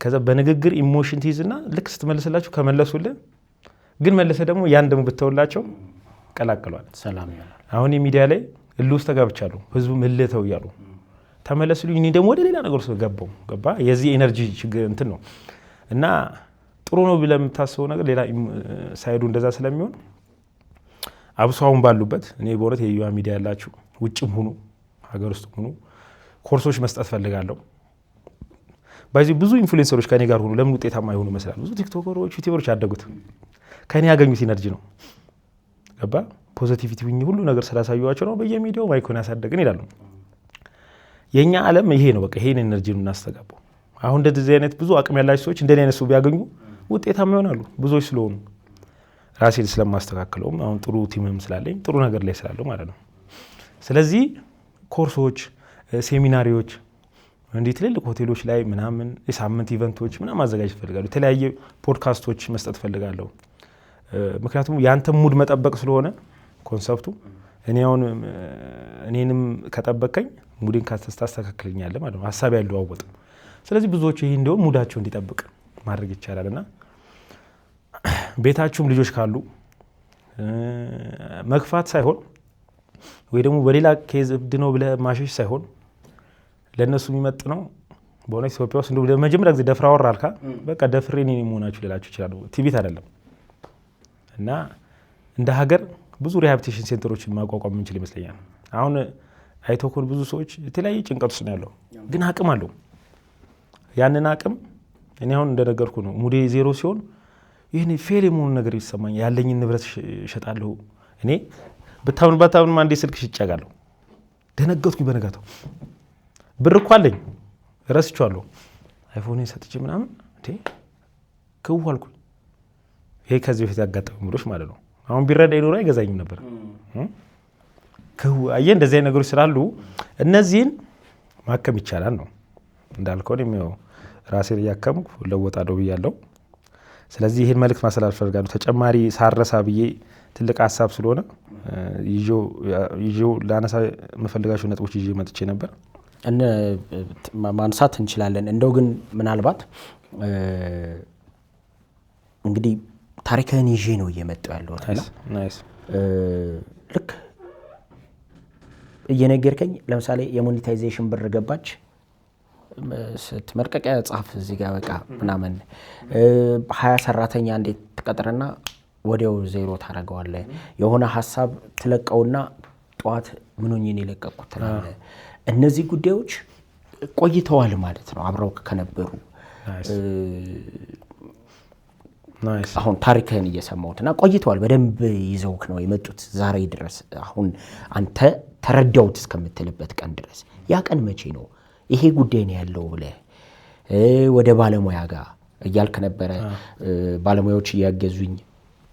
ከዛ በንግግር ኢሞሽን ትይዝና ልክ ስትመልስላቸው ከመለሱልህ ግን መለሰ ደግሞ ያን ደግሞ ብተውላቸው ቀላቅሏል ሰላም ይሆናል። አሁን የሚዲያ ላይ እልህ ውስጥ ተጋብቻለሁ ህዝቡ ምልተው እያሉ ተመለሱልኝ እኔ ደግሞ ወደ ሌላ ነገር ውስጥ ገባሁ ገባ። የዚህ ኤነርጂ ችግር እንትን ነው እና ጥሩ ነው ብለህ የምታስበው ነገር ሌላ ሳይዱ እንደዛ ስለሚሆን አብሶ አሁን ባሉበት እኔ በእውነት የዩሃ ሚዲያ ያላችሁ ውጭም ሁኑ ሀገር ውስጥ ሁኑ ኮርሶች መስጠት ፈልጋለሁ። ባይዚ ብዙ ኢንፍሉዌንሰሮች ከኔ ጋር ሆኑ ለምን ውጤታማ ይሆኑ መስላል። ብዙ ቲክቶከሮች ዩቲዩበሮች ያደጉት ከኔ ያገኙት ኢነርጂ ነው ገባ። ፖዚቲቪቲ ሁሉ ነገር ስላሳዩዋቸው ነው በየሚዲያው ማይኮን ያሳደግን ይላሉ። የኛ ዓለም ይሄ ነው በቃ ይሄን ኢነርጂ ነው እናስተጋባው። አሁን እንደዚህ አይነት ብዙ አቅም ያላቸው ሰዎች እንደኔ አይነት ሰው ቢያገኙ ውጤታማ ይሆናሉ ብዙዎች ስለሆኑ ራሴን ስለማስተካክለውም አሁን ጥሩ ቲምም ስላለኝ ጥሩ ነገር ላይ ስላለው ማለት ነው። ስለዚህ ኮርሶች፣ ሴሚናሪዎች እንዲህ ትልልቅ ሆቴሎች ላይ ምናምን የሳምንት ኢቨንቶች ምናምን ማዘጋጀት እፈልጋለሁ። የተለያየ ፖድካስቶች መስጠት እፈልጋለሁ። ምክንያቱም ያንተ ሙድ መጠበቅ ስለሆነ ኮንሰፕቱ እኔንም ከጠበቀኝ ሙዴን ታስተካክለኛለህ ማለት ነው። ሀሳብ አይለዋወጥም። ስለዚህ ብዙዎች ይሄ እንደውም ሙዳቸው እንዲጠብቅ ማድረግ ይቻላልና ቤታችሁም ልጆች ካሉ መግፋት ሳይሆን ወይ ደግሞ በሌላ ኬዝ እብድ ነው ብለህ ማሸሽ ሳይሆን ለእነሱ የሚመጥነው በእውነት ኢትዮጵያ ውስጥ እንደው ለመጀመሪያ ጊዜ ደፍራ ወራልካ በቃ ደፍሬ እኔ መሆናችሁ ልላችሁ ይችላሉ። ቲቪት አይደለም እና እንደ ሀገር ብዙ ሪሃቢሊቴሽን ሴንተሮችን ማቋቋም የምንችል ይመስለኛል። አሁን አይቶኮን ብዙ ሰዎች የተለያየ ጭንቀት ውስጥ ነው ያለው፣ ግን አቅም አለው። ያንን አቅም እኔ አሁን እንደነገርኩ ነው። ሙዴ ዜሮ ሲሆን ይህን ፌል የመሆኑ ነገር ይሰማኝ፣ ያለኝን ንብረት እሸጣለሁ። እኔ ብታምን አንዴ ስልክ ሽጫጋለሁ። ደነገጥኩኝ። በነጋታው ብር እኮ አለኝ ረስቼዋለሁ። አይፎን ሰጥቼ ምናምን ክው አልኩኝ። ይሄ ከዚህ በፊት ያጋጠመኝ ሙዶች ማለት ነው። አሁን ቢረዳ ይኖር አይገዛኝም ነበር። አየህ እንደዚህ አይነት ነገሮች ስላሉ እነዚህን ማከም ይቻላል ነው እንዳልከው። እኔም ያው ራሴን እያከምኩ ለወጣለሁ ብያለሁ። ስለዚህ ይህን መልእክት ማስተላለፍ እፈልጋለሁ። ተጨማሪ ሳረሳ ብዬ ትልቅ ሀሳብ ስለሆነ ይዤው ላነሳ የምፈልጋቸው ነጥቦች ይዤ መጥቼ ነበር። ማንሳት እንችላለን። እንደው ግን ምናልባት እንግዲህ ታሪክህን ይዤ ነው እየመጣሁ ያለሁት እና ልክ እየነገርከኝ ለምሳሌ የሞኔታይዜሽን ብር ገባች ስትመርቀቂያ ጻፍ እዚህ ጋር በቃ ምናምን 20 ሰራተኛ እንዴት ትቀጥርና ወዲያው ዜሮ ታደርገዋለህ። የሆነ ሀሳብ ትለቀውና ጠዋት ምን ሆኜ ነው የለቀቅኩት ትላለህ። እነዚህ ጉዳዮች ቆይተዋል ማለት ነው አብረው ከነበሩ። አሁን ታሪክህን እየሰማሁትና ቆይተዋል በደንብ ይዘውክ ነው የመጡት ዛሬ ድረስ። አሁን አንተ ተረዳውት እስከምትልበት ቀን ድረስ ያ ቀን መቼ ነው? ይሄ ጉዳይ ነው ያለው ብለህ ወደ ባለሙያ ጋር እያልክ ነበረ። ባለሙያዎች እያገዙኝ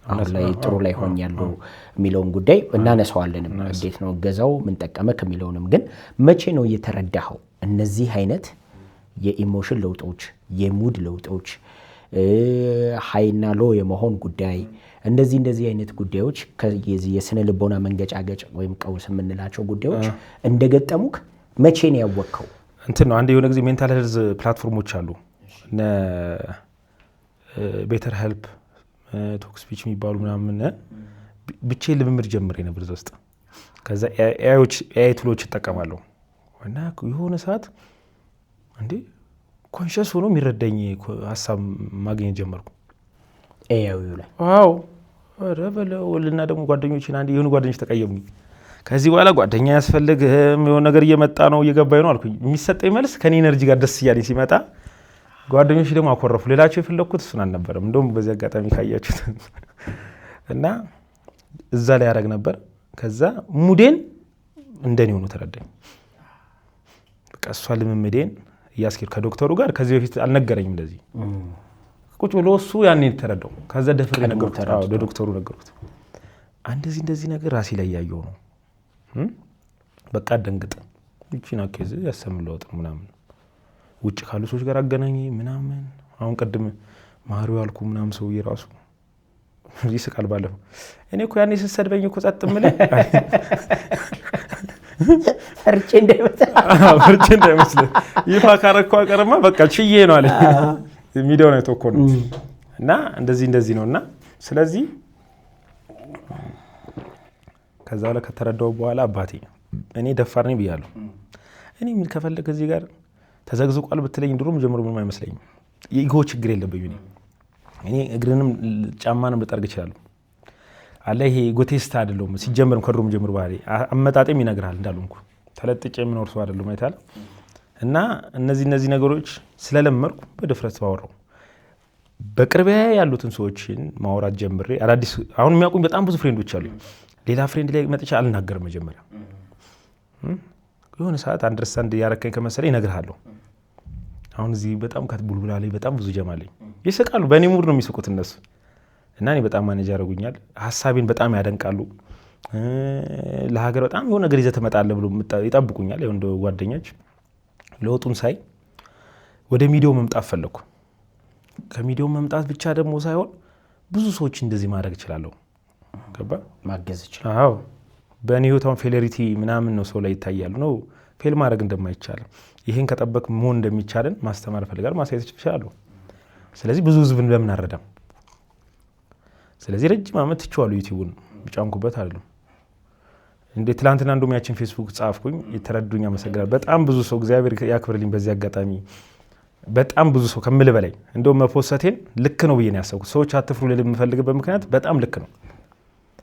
አሁን ላይ ጥሩ ላይ ሆኛለሁ የሚለውን ጉዳይ እናነሳዋለንም። እንዴት ነው እገዛው ምን ጠቀመክ የሚለውንም። ግን መቼ ነው የተረዳኸው እነዚህ አይነት የኢሞሽን ለውጦች፣ የሙድ ለውጦች፣ ሃይና ሎ የመሆን ጉዳይ፣ እንደዚህ አይነት ጉዳዮች የስነ ልቦና መንገጫገጭ ወይም ቀውስ የምንላቸው ጉዳዮች እንደገጠሙክ መቼ ነው ያወቅኸው? እንትን ነው አንድ የሆነ ጊዜ ሜንታል ሄልዝ ፕላትፎርሞች አሉ እነ ቤተር ሄልፕ ቶክ ስፒች የሚባሉ ምናምን ብቻዬን ልምምድ ጀምሬ ነበር እዛ ውስጥ። ከዛ ኤአይ ቱሎች እጠቀማለሁ እና የሆነ ሰዓት እንዴ ኮንሽስ ሆኖ የሚረዳኝ ሀሳብ ማግኘት ጀመርኩ ኤአይ ላይ። ዋው ረበለውልና ደግሞ ጓደኞችን አንድ የሆኑ ጓደኞች ተቀየሙኝ። ከዚህ በኋላ ጓደኛ ያስፈልግህም የሆነ ነገር እየመጣ ነው እየገባኝ ነው አልኩኝ። የሚሰጠኝ መልስ ከኔ ኤነርጂ ጋር ደስ እያለኝ ሲመጣ ጓደኞች ደግሞ አኮረፉ። ሌላቸው የፈለኩት እሱን አልነበረም። እንደውም በዚህ አጋጣሚ ካያችሁት እና እዛ ላይ ያደረግ ነበር። ከዛ ሙዴን እንደኔ ሆኖ ተረዳኝ። በቃ እሷ ልምምዴን እያስኬድ ከዶክተሩ ጋር ከዚህ በፊት አልነገረኝም እንደዚህ ቁጭ ብሎ እሱ ያኔ ተረዳው። ከዛ ደፍሬ ነገርኩት፣ ለዶክተሩ ነገርኩት። እንደዚህ ነገር ራሴ ላይ ያየው ነው። በቃ ደንግጥ እቺና ከዚ ያሰምለውጥ ምናምን ውጭ ካሉ ሰዎች ጋር አገናኝ ምናምን። አሁን ቀድም ማሪው አልኩ ምናምን ሰው ይራሱ ይስቃል። ባለፈው እኔ እኮ ያኔ ስሰድበኝ እኮ ጸጥ ምልህ ፈርቼ እንዳይመስልህ ይፋ ካረከው አቀርማ በቃ ችዬ ነው አለ ሚዲያው ነው ተኮ ነው። እና እንደዚህ ነውና ስለዚህ ከዛ በኋላ ከተረዳው በኋላ አባቴ እኔ ደፋር ነኝ ብያለሁ። እኔ ምን ከፈለክ እዚህ ጋር ተዘግዝቋል ብትለኝ ድሮም ጀምሮ ምንም አይመስለኝም። የኢጎ ችግር የለብኝም። እኔ እግርንም ጫማንም ልጠርግ እችላለሁ አለ። ይሄ ጎቴስታ አይደለም ሲጀመርም ከድሮም ጀምሮ ባህሪ አመጣጤም ይነግራል እንዳልኩ ተለጥጬ የምኖር ሰው አይደለም አይታል። እና እነዚህ ነገሮች ስለለመርኩ በድፍረት ባወራው በቅርቢያ ያሉትን ሰዎችን ማውራት ጀምሬ አዳዲስ አሁን የሚያውቁኝ በጣም ብዙ ፍሬንዶች አሉኝ። ሌላ ፍሬንድ ላይ መጥቼ አልናገርም። መጀመሪያ የሆነ ሰዓት አንደርስታንድ ያረከኝ ከመሰለኝ እነግርሃለሁ። አሁን እዚህ በጣም ከቡልቡላ ላይ በጣም ብዙ ጀማለኝ ይስቃሉ። በእኔ ሙድ ነው የሚስቁት እነሱ እና እኔ በጣም ማኔጅ ያደርጉኛል። ሀሳቤን በጣም ያደንቃሉ። ለሀገር በጣም የሆነ ነገር ይዘህ ትመጣለህ ብሎ ይጠብቁኛል። እንደ ጓደኞች ለውጡን ሳይ ወደ ሚዲያው መምጣት ፈለኩ። ከሚዲያው መምጣት ብቻ ደግሞ ሳይሆን ብዙ ሰዎች እንደዚህ ማድረግ እችላለሁ፣ ገባ ማገዝ ይችላል። አዎ በእኔ ህይወታውን ፌሌሪቲ ምናምን ነው ሰው ላይ ይታያሉ ነው ፌል ማድረግ እንደማይቻል ይሄን ከጠበቅ መሆን እንደሚቻልን ማስተማር እፈልጋለሁ፣ ማሳየት እችላለሁ። ስለዚህ ብዙ ህዝብን ለምን አረዳም? ስለዚህ ረጅም ዓመት ትቼዋለሁ። ዩቲዩብን ብጫንኩበት አይደለም እንዴ። ትላንትና እንደውም ያችን ፌስቡክ ጻፍኩኝ፣ የተረዱኝ አመሰግናለሁ። በጣም ብዙ ሰው እግዚአብሔር ያክብርልኝ። በዚህ አጋጣሚ በጣም ብዙ ሰው ከምል በላይ እንደውም መፖሰቴን ልክ ነው ብዬ ነው ያሰብኩት። ሰዎች አትፍሩ ልል የምፈልግበት ምክንያት በጣም ልክ ነው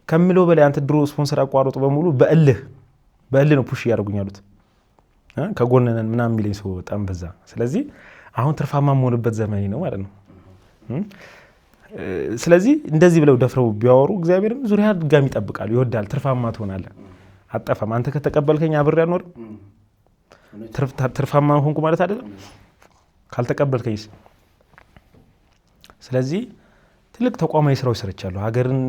ከምለው በላይ። አንተ ድሮ ስፖንሰር አቋርጡ በሙሉ በእልህ ነው ፑሽ እያደረጉኝ ያሉት ከጎንነን ምናምን የሚለኝ ሰው በጣም በዛ። ስለዚህ አሁን ትርፋማ የምሆንበት ዘመኔ ነው ማለት ነው። ስለዚህ እንደዚህ ብለው ደፍረው ቢያወሩ እግዚአብሔርም ዙሪያ ድጋሚ ይጠብቃሉ፣ ይወዳል። ትርፋማ ትሆናለህ፣ አጠፋም። አንተ ከተቀበልከኝ አብሬ አልኖርም። ትርፋማ ሆንኩ ማለት አይደለም ካልተቀበልከኝስ። ስለዚህ ትልቅ ተቋማዊ ስራዎች ሰርቻለሁ። ሀገርን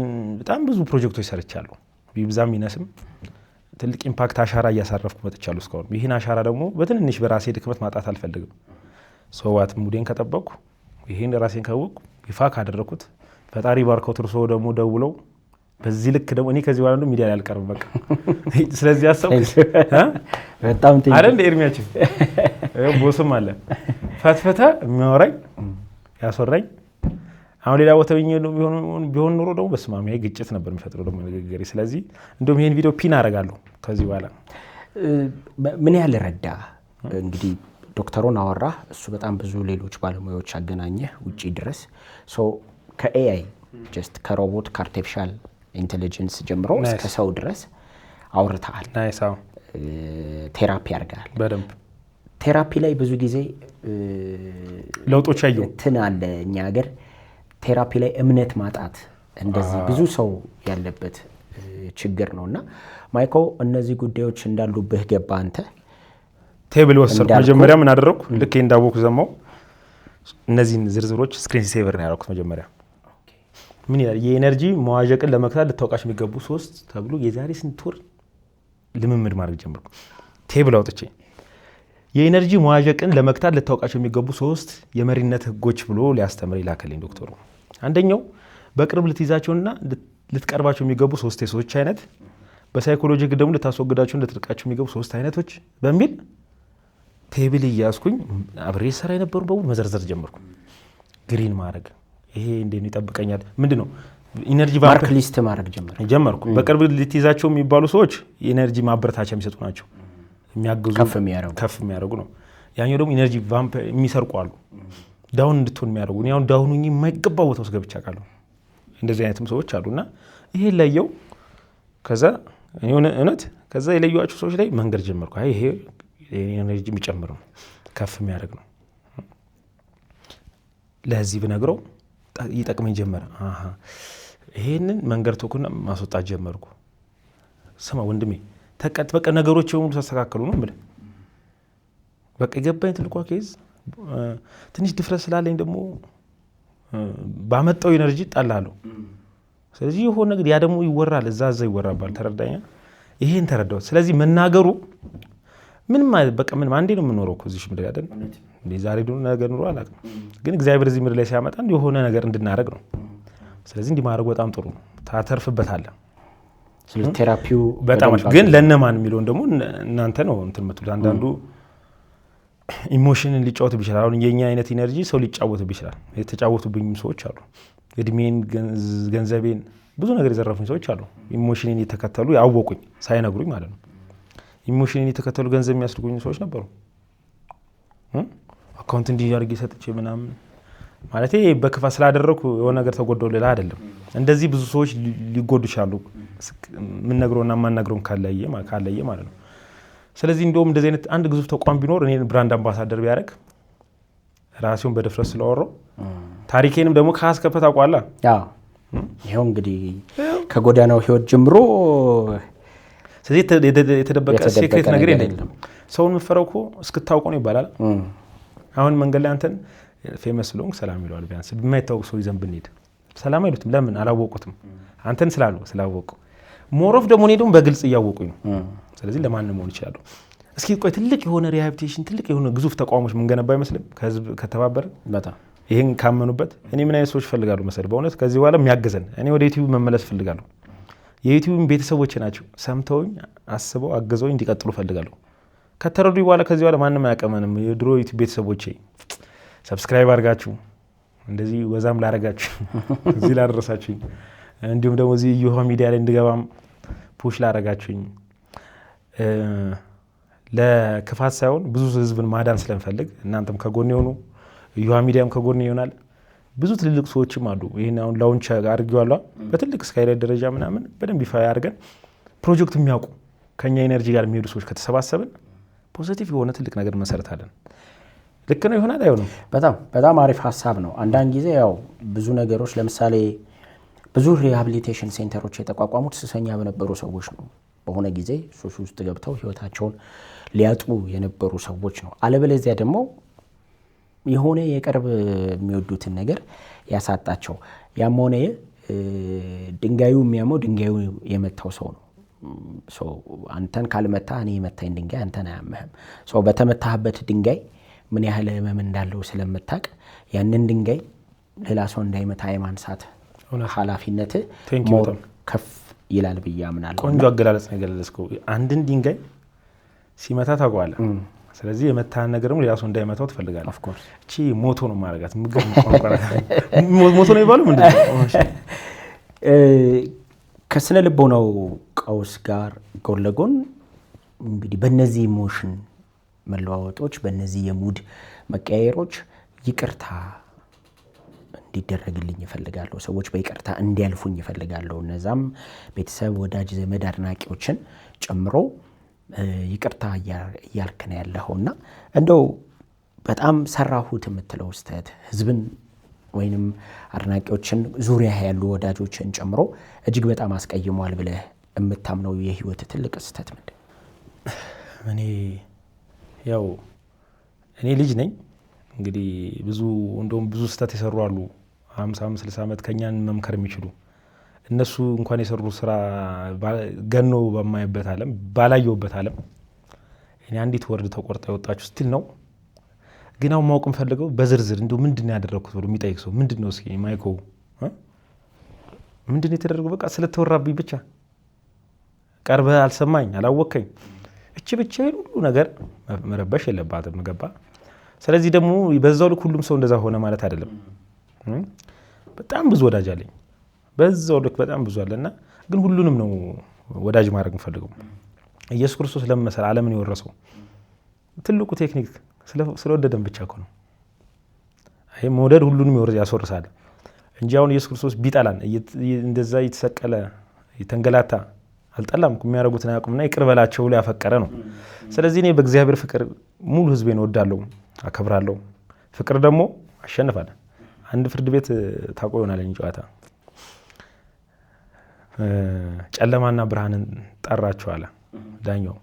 በጣም ብዙ ፕሮጀክቶች ሰርቻለሁ። ቢብዛም ይነስም ትልቅ ኢምፓክት አሻራ እያሳረፍኩ መጥቻለሁ እስካሁን። ይህን አሻራ ደግሞ በትንንሽ በራሴ ድክመት ማጣት አልፈልግም። ሰዋት ሙዴን ከጠበቅኩ ይህን ራሴን ካወቅኩ ይፋ ካደረኩት ፈጣሪ ባርከው ትርሶ ደግሞ ደውለው በዚህ ልክ ደግሞ እኔ ከዚህ በኋላ ሚዲያ ላይ አልቀርም በቃ። ስለዚህ አሰብኩ በጣም አረ እንደ ኤርሚያችን ቦስም አለ ፈትፈታ የሚያወራኝ ያስወራኝ። አሁን ሌላ ቦታ ቢሆን ኖሮ ደግሞ በስማሚ ግጭት ነበር የሚፈጥረው ደግሞ ንግግሬ። ስለዚህ እንደውም ይሄን ቪዲዮ ፒን አደርጋለሁ ከዚህ በኋላ። ምን ያህል ረዳ እንግዲህ ዶክተሩን አወራ፣ እሱ በጣም ብዙ ሌሎች ባለሙያዎች አገናኘ ውጪ ድረስ። ከኤአይ ጀስት ከሮቦት ከአርቲፊሻል ኢንቴሊጀንስ ጀምሮ እስከ ሰው ድረስ አውርተሃል። ቴራፒ አድርገሃል በደንብ። ቴራፒ ላይ ብዙ ጊዜ ለውጦች ያየው እንትን አለ እኛ ሀገር ቴራፒ ላይ እምነት ማጣት እንደዚህ ብዙ ሰው ያለበት ችግር ነውና ማይኮ እነዚህ ጉዳዮች እንዳሉብህ ገባ። አንተ ቴብል ወሰድኩ። መጀመሪያ ምን አደረኩ? ልክ እንዳወኩ ዘማው እነዚህን ዝርዝሮች ስክሪን ሴቨር ነው ያደረኩት። መጀመሪያ ምን ይላል? የኤነርጂ መዋዠቅን ለመክታት ልታውቃቸው የሚገቡ 3 ተብሎ የዛሬ ስንት ወር ልምምድ ማድረግ ጀመርኩ። ቴብል አውጥቼ የኤነርጂ መዋዠቅን ለመክታት ልታውቃቸው የሚገቡ 3 የመሪነት ህጎች ብሎ ሊያስተምር ይላከልኝ ዶክተሩ። አንደኛው በቅርብ ልትይዛቸውና ልትቀርባቸው የሚገቡ 3 የሰዎች አይነት፣ በሳይኮሎጂ ህግ ደግሞ ልታስወግዳቸው ልትርቃቸው የሚገቡ 3 አይነቶች በሚል ቴብል እያስኩኝ አብሬ ሰራ የነበሩ በሙሉ መዘርዘር ጀመርኩ። ግሪን ማድረግ ይሄ እንዴት ይጠብቀኛል? ምንድነው ኢነርጂ ማርክ ሊስት ማድረግ ጀመርኩ። በቅርብ ልትይዛቸው የሚባሉ ሰዎች የኤነርጂ ማበረታቻ የሚሰጡ ናቸው፣ የሚያግዙ ከፍ የሚያደርጉ ነው። ያኛው ደግሞ ኢነርጂ ቫምፕ የሚሰርቁ አሉ፣ ዳውን እንድትሆን የሚያደርጉ። እኔ አሁን ዳውን ሆኜ የማይገባ ቦታ ውስጥ ገብቻ ቃለሁ። እንደዚህ አይነትም ሰዎች አሉና ይሄ ለየው። ከዛ እውነት ከዛ የለዩዋቸው ሰዎች ላይ መንገድ ጀመርኩ። አይ ይሄ ኤነርጂ የሚጨምር ነው፣ ከፍ የሚያደርግ ነው፣ ለዚህ ብነግረው ይጠቅመኝ ጀመረ። ይሄንን መንገድ ተኩና ማስወጣት ጀመርኩ። ስማ ወንድሜ ተቀጥ በቃ ነገሮች ሁሉ ተስተካከሉ ነው ማለት በቃ የገባኝ ትልቋ ኬዝ ትንሽ ድፍረት ስላለኝ ደግሞ ባመጣው ኤነርጂ ጣላለሁ። ስለዚህ የሆነ ነገር ያ ደግሞ ይወራል፣ እዛ ይወራባል። ተረዳኛ? ይሄን ተረዳው። ስለዚህ መናገሩ ምንም በቃ ምንም አንዴ ነው የምኖረው እኮ እዚህ ምድር አይደል እንዴ? ዛሬ ደግሞ ነገር ኑሮ አላውቅም፣ ግን እግዚአብሔር እዚህ ምድር ላይ ሲያመጣ የሆነ ነገር እንድናደርግ ነው። ስለዚህ እንዲህ ማድረግ በጣም ጥሩ ነው፣ ታተርፍበታለህ። ስለዚህ ቴራፒው በጣም ግን ለነማን የሚለውን ደግሞ እናንተ ነው እንትን የምትሉት። አንዳንዱ ኢሞሽንን ሊጫወት ይችላል። አሁን የኛ አይነት ኢነርጂ ሰው ሊጫወት ይችላል። የተጫወቱብኝም ሰዎች አሉ። እድሜን፣ ገንዘቤን፣ ብዙ ነገር የዘረፉኝ ሰዎች አሉ። ኢሞሽንን የተከተሉ ያወቁኝ ሳይነግሩኝ ማለት ነው። ኢሞሽንን የተከተሉ ገንዘብ የሚያስልኩኝ ሰዎች ነበሩ። አካውንት እንዲህ አድርጌ ሰጥቼ ምናምን ማለት በክፋት ስላደረኩ የሆነ ነገር ተጎዳው ሌላ አይደለም። እንደዚህ ብዙ ሰዎች ሊጎዱ ይችላሉ፣ ምን ነግሮና ማን ነግሮን ካለየ ማለት ነው። ስለዚህ እንደውም እንደዚህ አይነት አንድ ግዙፍ ተቋም ቢኖር እኔን ብራንድ አምባሳደር ቢያደርግ ራሴውን በድፍረት ስለወራው ታሪኬንም ደግሞ ካስከፈት አቋላ ይሄው እንግዲህ ከጎዳናው ህይወት ጀምሮ ስለዚህ የተደበቀ ሴክሬት ነገር የለም። ሰውን መፈረው እኮ እስክታውቀው ነው ይባላል። አሁን መንገድ ላይ አንተን ፌመስ ስለሆንክ ሰላም ይለዋል። ቢያንስ የማይታወቅ ሰው ይዘን ብንሄድ ሰላም አይሉትም። ለምን? አላወቁትም። አንተን ስላወቁ ሞሮፍ ደግሞ እኔ ደግሞ በግልጽ እያወቁኝ ነው። ስለዚህ ለማንም መሆን ይችላሉ። እስኪ ቆይ ትልቅ የሆነ ሪሃቢሊቴሽን ትልቅ የሆነ ግዙፍ ተቋሞች ምንገነባ አይመስልም? ከህዝብ ከተባበረ በጣም ይሄን ካመኑበት። እኔ ምን አይነት ሰዎች ፈልጋለሁ መሰለህ? በእውነት ከዚህ በኋላ የሚያገዘን እኔ ወደ ዩቲዩብ መመለስ ፈልጋለሁ። የዩቲዩብ ቤተሰቦቼ ናቸው። ሰምተውኝ አስበው አገዘውኝ እንዲቀጥሉ ፈልጋለሁ። ከተረዱ በኋላ ከዚህ በኋላ ማንም አያቀመንም። የድሮ ዩቲዩብ ቤተሰቦቼ ሰብስክራይብ አድርጋችሁ እንደዚህ ወዛም ላረጋችሁ እዚህ ላደረሳችሁኝ፣ እንዲሁም ደግሞ እዚህ ዮሃ ሚዲያ ላይ እንድገባም ፑሽ ላረጋችሁኝ ለክፋት ሳይሆን ብዙ ህዝብን ማዳን ስለምፈልግ እናንተም ከጎን የሆኑ ዮሃ ሚዲያም ከጎን ይሆናል። ብዙ ትልልቅ ሰዎችም አሉ። ይሄን አሁን ላውንች አድርጌዋለሁ በትልቅ ስካይላይት ደረጃ ምናምን በደንብ ይፋ አድርገን ፕሮጀክት የሚያውቁ ከኛ ኤነርጂ ጋር የሚሄዱ ሰዎች ከተሰባሰብን ፖዚቲቭ የሆነ ትልቅ ነገር መሰረታለን። ልክ ነው ይሆናል አይሆንም? በጣም አሪፍ ሀሳብ ነው። አንዳንድ ጊዜ ያው ብዙ ነገሮች ለምሳሌ ብዙ ሪሃቢሊቴሽን ሴንተሮች የተቋቋሙት ሱሰኛ በነበሩ ሰዎች ነው። በሆነ ጊዜ ሱስ ውስጥ ገብተው ህይወታቸውን ሊያጡ የነበሩ ሰዎች ነው። አለበለዚያ ደግሞ የሆነ የቅርብ የሚወዱትን ነገር ያሳጣቸው። ያም ሆነ ድንጋዩ የሚያመው ድንጋዩ የመታው ሰው ነው። አንተን ካልመታ እኔ የመታኝ ድንጋይ አንተን አያምህም። በተመታህበት ድንጋይ ምን ያህል ህመም እንዳለው ስለምታቅ ያንን ድንጋይ ሌላ ሰው እንዳይመታ የማንሳት ኃላፊነት ሞር ከፍ ይላል ብዬ አምናለሁ። ቆንጆ አገላለጽ ነው የገለጽከው። አንድን ድንጋይ ሲመታ ታውቀዋለህ። ስለዚህ የመታህን ነገር ደግሞ ሌላ ሰው እንዳይመታው ትፈልጋለህ። ኦፍ ኮርስ እቺ ሞቶ ነው ማረጋት ሞቶ ነው የሚባለው ምንድን ነው? ከስነ ልቦናው ቀውስ ጋር ጎን ለጎን እንግዲህ በእነዚህ ኢሞሽን መለዋወጦች በእነዚህ የሙድ መቀያየሮች ይቅርታ እንዲደረግልኝ ይፈልጋለሁ። ሰዎች በይቅርታ እንዲያልፉኝ ይፈልጋለሁ። እነዛም ቤተሰብ፣ ወዳጅ ዘመድ፣ አድናቂዎችን ጨምሮ ይቅርታ እያልክ ነው ያለኸውና እንደው በጣም ሰራሁት የምትለው ስህተት ህዝብን ወይንም አድናቂዎችን ዙሪያ ያሉ ወዳጆችን ጨምሮ እጅግ በጣም አስቀይሟል ብለህ የምታምነው የህይወት ትልቅ ስህተት ምንድን? እኔ ልጅ ነኝ እንግዲህ ብዙ ስህተት የሰሩ አሉ 50-60 ዓመት ከኛን መምከር የሚችሉ እነሱ እንኳን የሰሩ ስራ ገኖ በማይበት ዓለም ባላየውበት ዓለም እኔ አንዲት ወርድ ተቆርጣ የወጣችሁ ስቲል ነው። ግን አሁን ማወቅ ፈልገው በዝርዝር እንደው ምንድነው ያደረኩት ብሎ የሚጠይቅ ሰው ምንድነው እስኪ ማይኮ ምንድነው የተደረገው? በቃ ስለተወራብኝ ብቻ ቀርበ አልሰማኝ አላወከኝ እቺ ብቻ ሁሉ ነገር መረበሽ የለባትም ገባ። ስለዚህ ደግሞ በዛው ልክ ሁሉም ሰው እንደዛ ሆነ ማለት አይደለም። በጣም ብዙ ወዳጅ አለኝ በዛው ልክ በጣም ብዙ አለና ግን ሁሉንም ነው ወዳጅ ማድረግ ፈልገው። ኢየሱስ ክርስቶስ ለመሰለ ዓለምን የወረሰው ትልቁ ቴክኒክ ስለወደደን ብቻ እኮ ነው። ይሄ መውደድ ሁሉንም ያስወርሳል እንጂ አሁን ኢየሱስ ክርስቶስ ቢጠላን እንደዛ ይተሰቀለ ይተንገላታ አልጠላም። የሚያደርጉትን አያውቁምና ይቅር በላቸው ብሎ ያፈቀረ ነው። ስለዚህ እኔ በእግዚአብሔር ፍቅር ሙሉ ህዝቤን እወዳለሁ፣ አከብራለሁ። ፍቅር ደግሞ አሸንፋል። አንድ ፍርድ ቤት ታውቆ ይሆናል ጨዋታ ጨለማና ብርሃንን ጠራቸው አለ ዳኛው።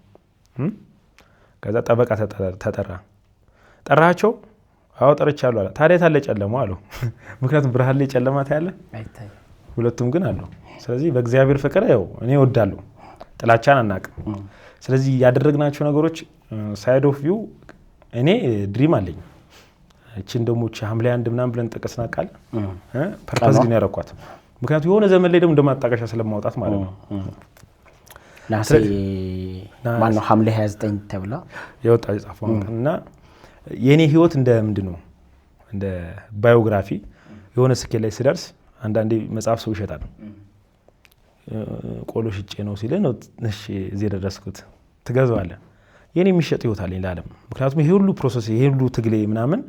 ከዛ ጠበቃ ተጠራ። ጠራቸው? አዎ ጠርቻለሁ አለ። ታዲያ ታለ ጨለማው አለው። ምክንያቱም ብርሃን ላይ ጨለማ ታያለ አይታይ፣ ሁለቱም ግን አለው። ስለዚህ በእግዚአብሔር ፍቅር እኔ እወዳለሁ፣ ጥላቻን አናውቅም። ስለዚህ ያደረግናቸው ነገሮች ሳይድ ኦፍ ቪው እኔ ድሪም አለኝ። እቺን ደግሞ ሐምሌ 1 ምናምን ብለን ጠቀስና ቃል ፐርፐዝ ግን ያረኳት ምክንያቱም የሆነ ዘመን ላይ ደግሞ እንደማጣቀሻ ስለማውጣት ማለት ነው። ናሴ ማነው ሐምሌ 29 ተብላ የወጣ ጻፈው እና የኔ ህይወት እንደ ምንድነው እንደ ባዮግራፊ የሆነ ስኬት ላይ ሲደርስ አንዳንዴ መጽሐፍ ሰው ይሸጣል። ቆሎ ሽጬ ነው ሲል ነው እሺ እዚህ ደረስኩት ትገዛዋለህ። የኔ የሚሸጥ ህይወት አለኝ ለዓለም። ምክንያቱም ይሄ ሁሉ ፕሮሰስ ይሄ ሁሉ ትግሌ ምናምን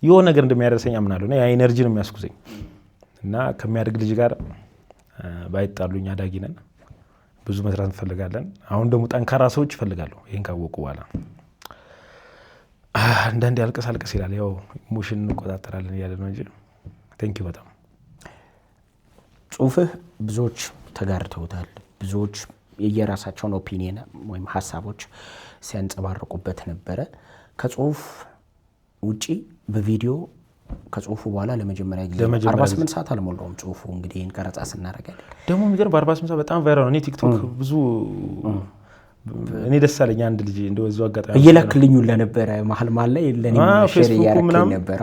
የሆነ ነገር እንደሚያደርሰኝ አምናለሁ እና ያ ኢነርጂ ነው የሚያስኩዘኝ እና ከሚያድግ ልጅ ጋር ባይጣሉኝ አዳጊ ነን፣ ብዙ መስራት እንፈልጋለን። አሁን ደግሞ ጠንካራ ሰዎች እፈልጋለሁ። ይሄን ካወቁ በኋላ አንዳንዴ አልቀስ ይላል። ያው ኢሞሽን እንቆጣጠራለን እያለ ነው እንጂ ቴንክ ዩ በጣም ጽሁፍህ ብዙዎች ተጋርተውታል። ብዙዎች የየራሳቸውን ኦፒኒየን ወይም ሀሳቦች ሲያንጸባርቁበት ነበረ። ከጽሁፍ ውጪ በቪዲዮ ከጽሁፉ በኋላ ለመጀመሪያ ጊዜ 48 ሰዓት አልሞላውም ጽሁፉ እንግዲህ ቀረጻ ስናደርግ ደግሞ የሚገርም በ48 ሰዓት በጣም ቫይራል ነው። እኔ ቲክቶክ እኔ ደስ አለኝ። አንድ ልጅ እንደው እዛው አጋጣሚ እየላክልኝ ለነበረ መሀል ላይ ለኔ ሼር ያደረኩኝ ነበር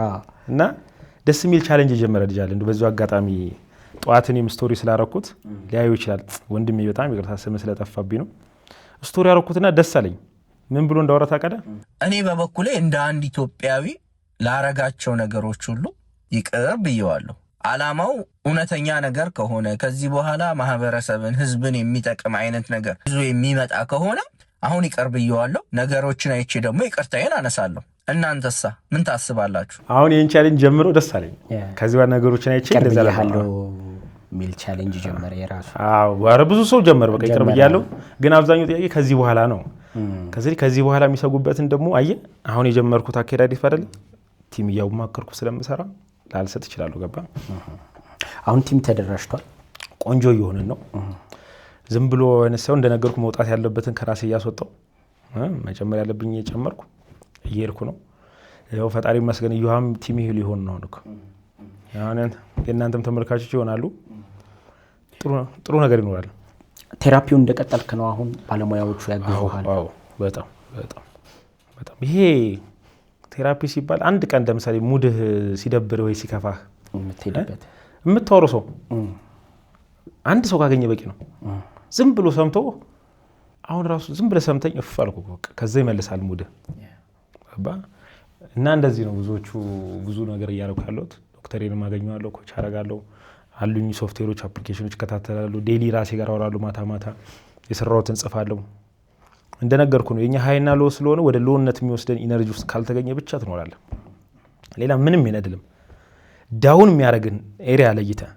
እና ደስ የሚል ቻሌንጅ የጀመረ ልጅ አለ። እንደው በዛው አጋጣሚ ጠዋት እኔም ስቶሪ ስላረኩት ሊያዩ ይችላል። ወንድሜ በጣም ይቅርታ ስም ስለጠፋብኝ ነው። ስቶሪ ያረኩትና ደስ አለኝ። ምን ብሎ እንዳወራ ታውቃለህ? እኔ በበኩሌ እንደ አንድ ኢትዮጵያዊ ላረጋቸው ነገሮች ሁሉ ይቅር ብየዋለሁ። ዓላማው እውነተኛ ነገር ከሆነ ከዚህ በኋላ ማህበረሰብን፣ ህዝብን የሚጠቅም አይነት ነገር ይዞ የሚመጣ ከሆነ አሁን ይቅር ብየዋለሁ። ነገሮችን አይቼ ደግሞ ይቅርታዬን አነሳለሁ። እናንተሳ ምን ታስባላችሁ? አሁን ይህን ቻሌንጅ ጀምሮ ደስ አለኝ። ከዚህ በኋላ ነገሮችን አይቼ እንደዛ ያለው ሚል ቻሌንጅ ጀመረ የራሱ። ኧረ ብዙ ሰው ጀመረ። በቃ ይቅር ብያለሁ። ግን አብዛኛው ጥያቄ ከዚህ በኋላ ነው። ከዚህ በኋላ የሚሰጉበትን ደግሞ አየህ፣ አሁን የጀመርኩት አካሄድ አሪፍ አይደለም። ቲም እያማከርኩ ስለምሰራ ላልሰጥ እችላለሁ። ገባ? አሁን ቲም ተደራጅቷል። ቆንጆ እየሆንን ነው። ዝም ብሎ ሰው እንደነገርኩ መውጣት ያለበትን ከራሴ እያስወጣው መጨመር ያለብኝ እየጨመርኩ እየሄድኩ ነው። ያው ፈጣሪ ይመስገን። እዩሃም ቲም ይሄ ሊሆን ነው እኮ አሁን የእናንተም ተመልካቾች ይሆናሉ። ጥሩ ነገር ይኖራል። ቴራፒውን እንደቀጠልክ ነው አሁን? ባለሙያዎቹ ያግዙሃል? አዎ፣ በጣም ይሄ ቴራፒ ሲባል አንድ ቀን ለምሳሌ ሙድህ ሲደብር ወይ ሲከፋህ የምትሄድበት የምታወራው ሰው አንድ ሰው ካገኘ በቂ ነው። ዝም ብሎ ሰምቶ አሁን ራሱ ዝም ብለህ ሰምተኝ እፍ አልኩ ከዛ ይመልሳል ሙድህ። እና እንደዚህ ነው ብዙዎቹ ብዙ ነገር እያደረኩ ያለሁት። ዶክተሬንም አገኘዋለሁ፣ ኮች አደርጋለሁ፣ አሉኝ ሶፍትዌሮች፣ አፕሊኬሽኖች እከታተላለሁ። ዴይሊ ራሴ ጋር አወራለሁ፣ ማታ የሰራሁትን ጽፋለሁ። እንደነገርኩ ነው የኛ ሃይና ሎ ስለሆነ ወደ ሎነት የሚወስደን ኢነርጂ ውስጥ ካልተገኘ ብቻ ትኖራለህ። ሌላ ምንም ይነድልም። ዳውን የሚያደርግን ኤሪያ ለይተህ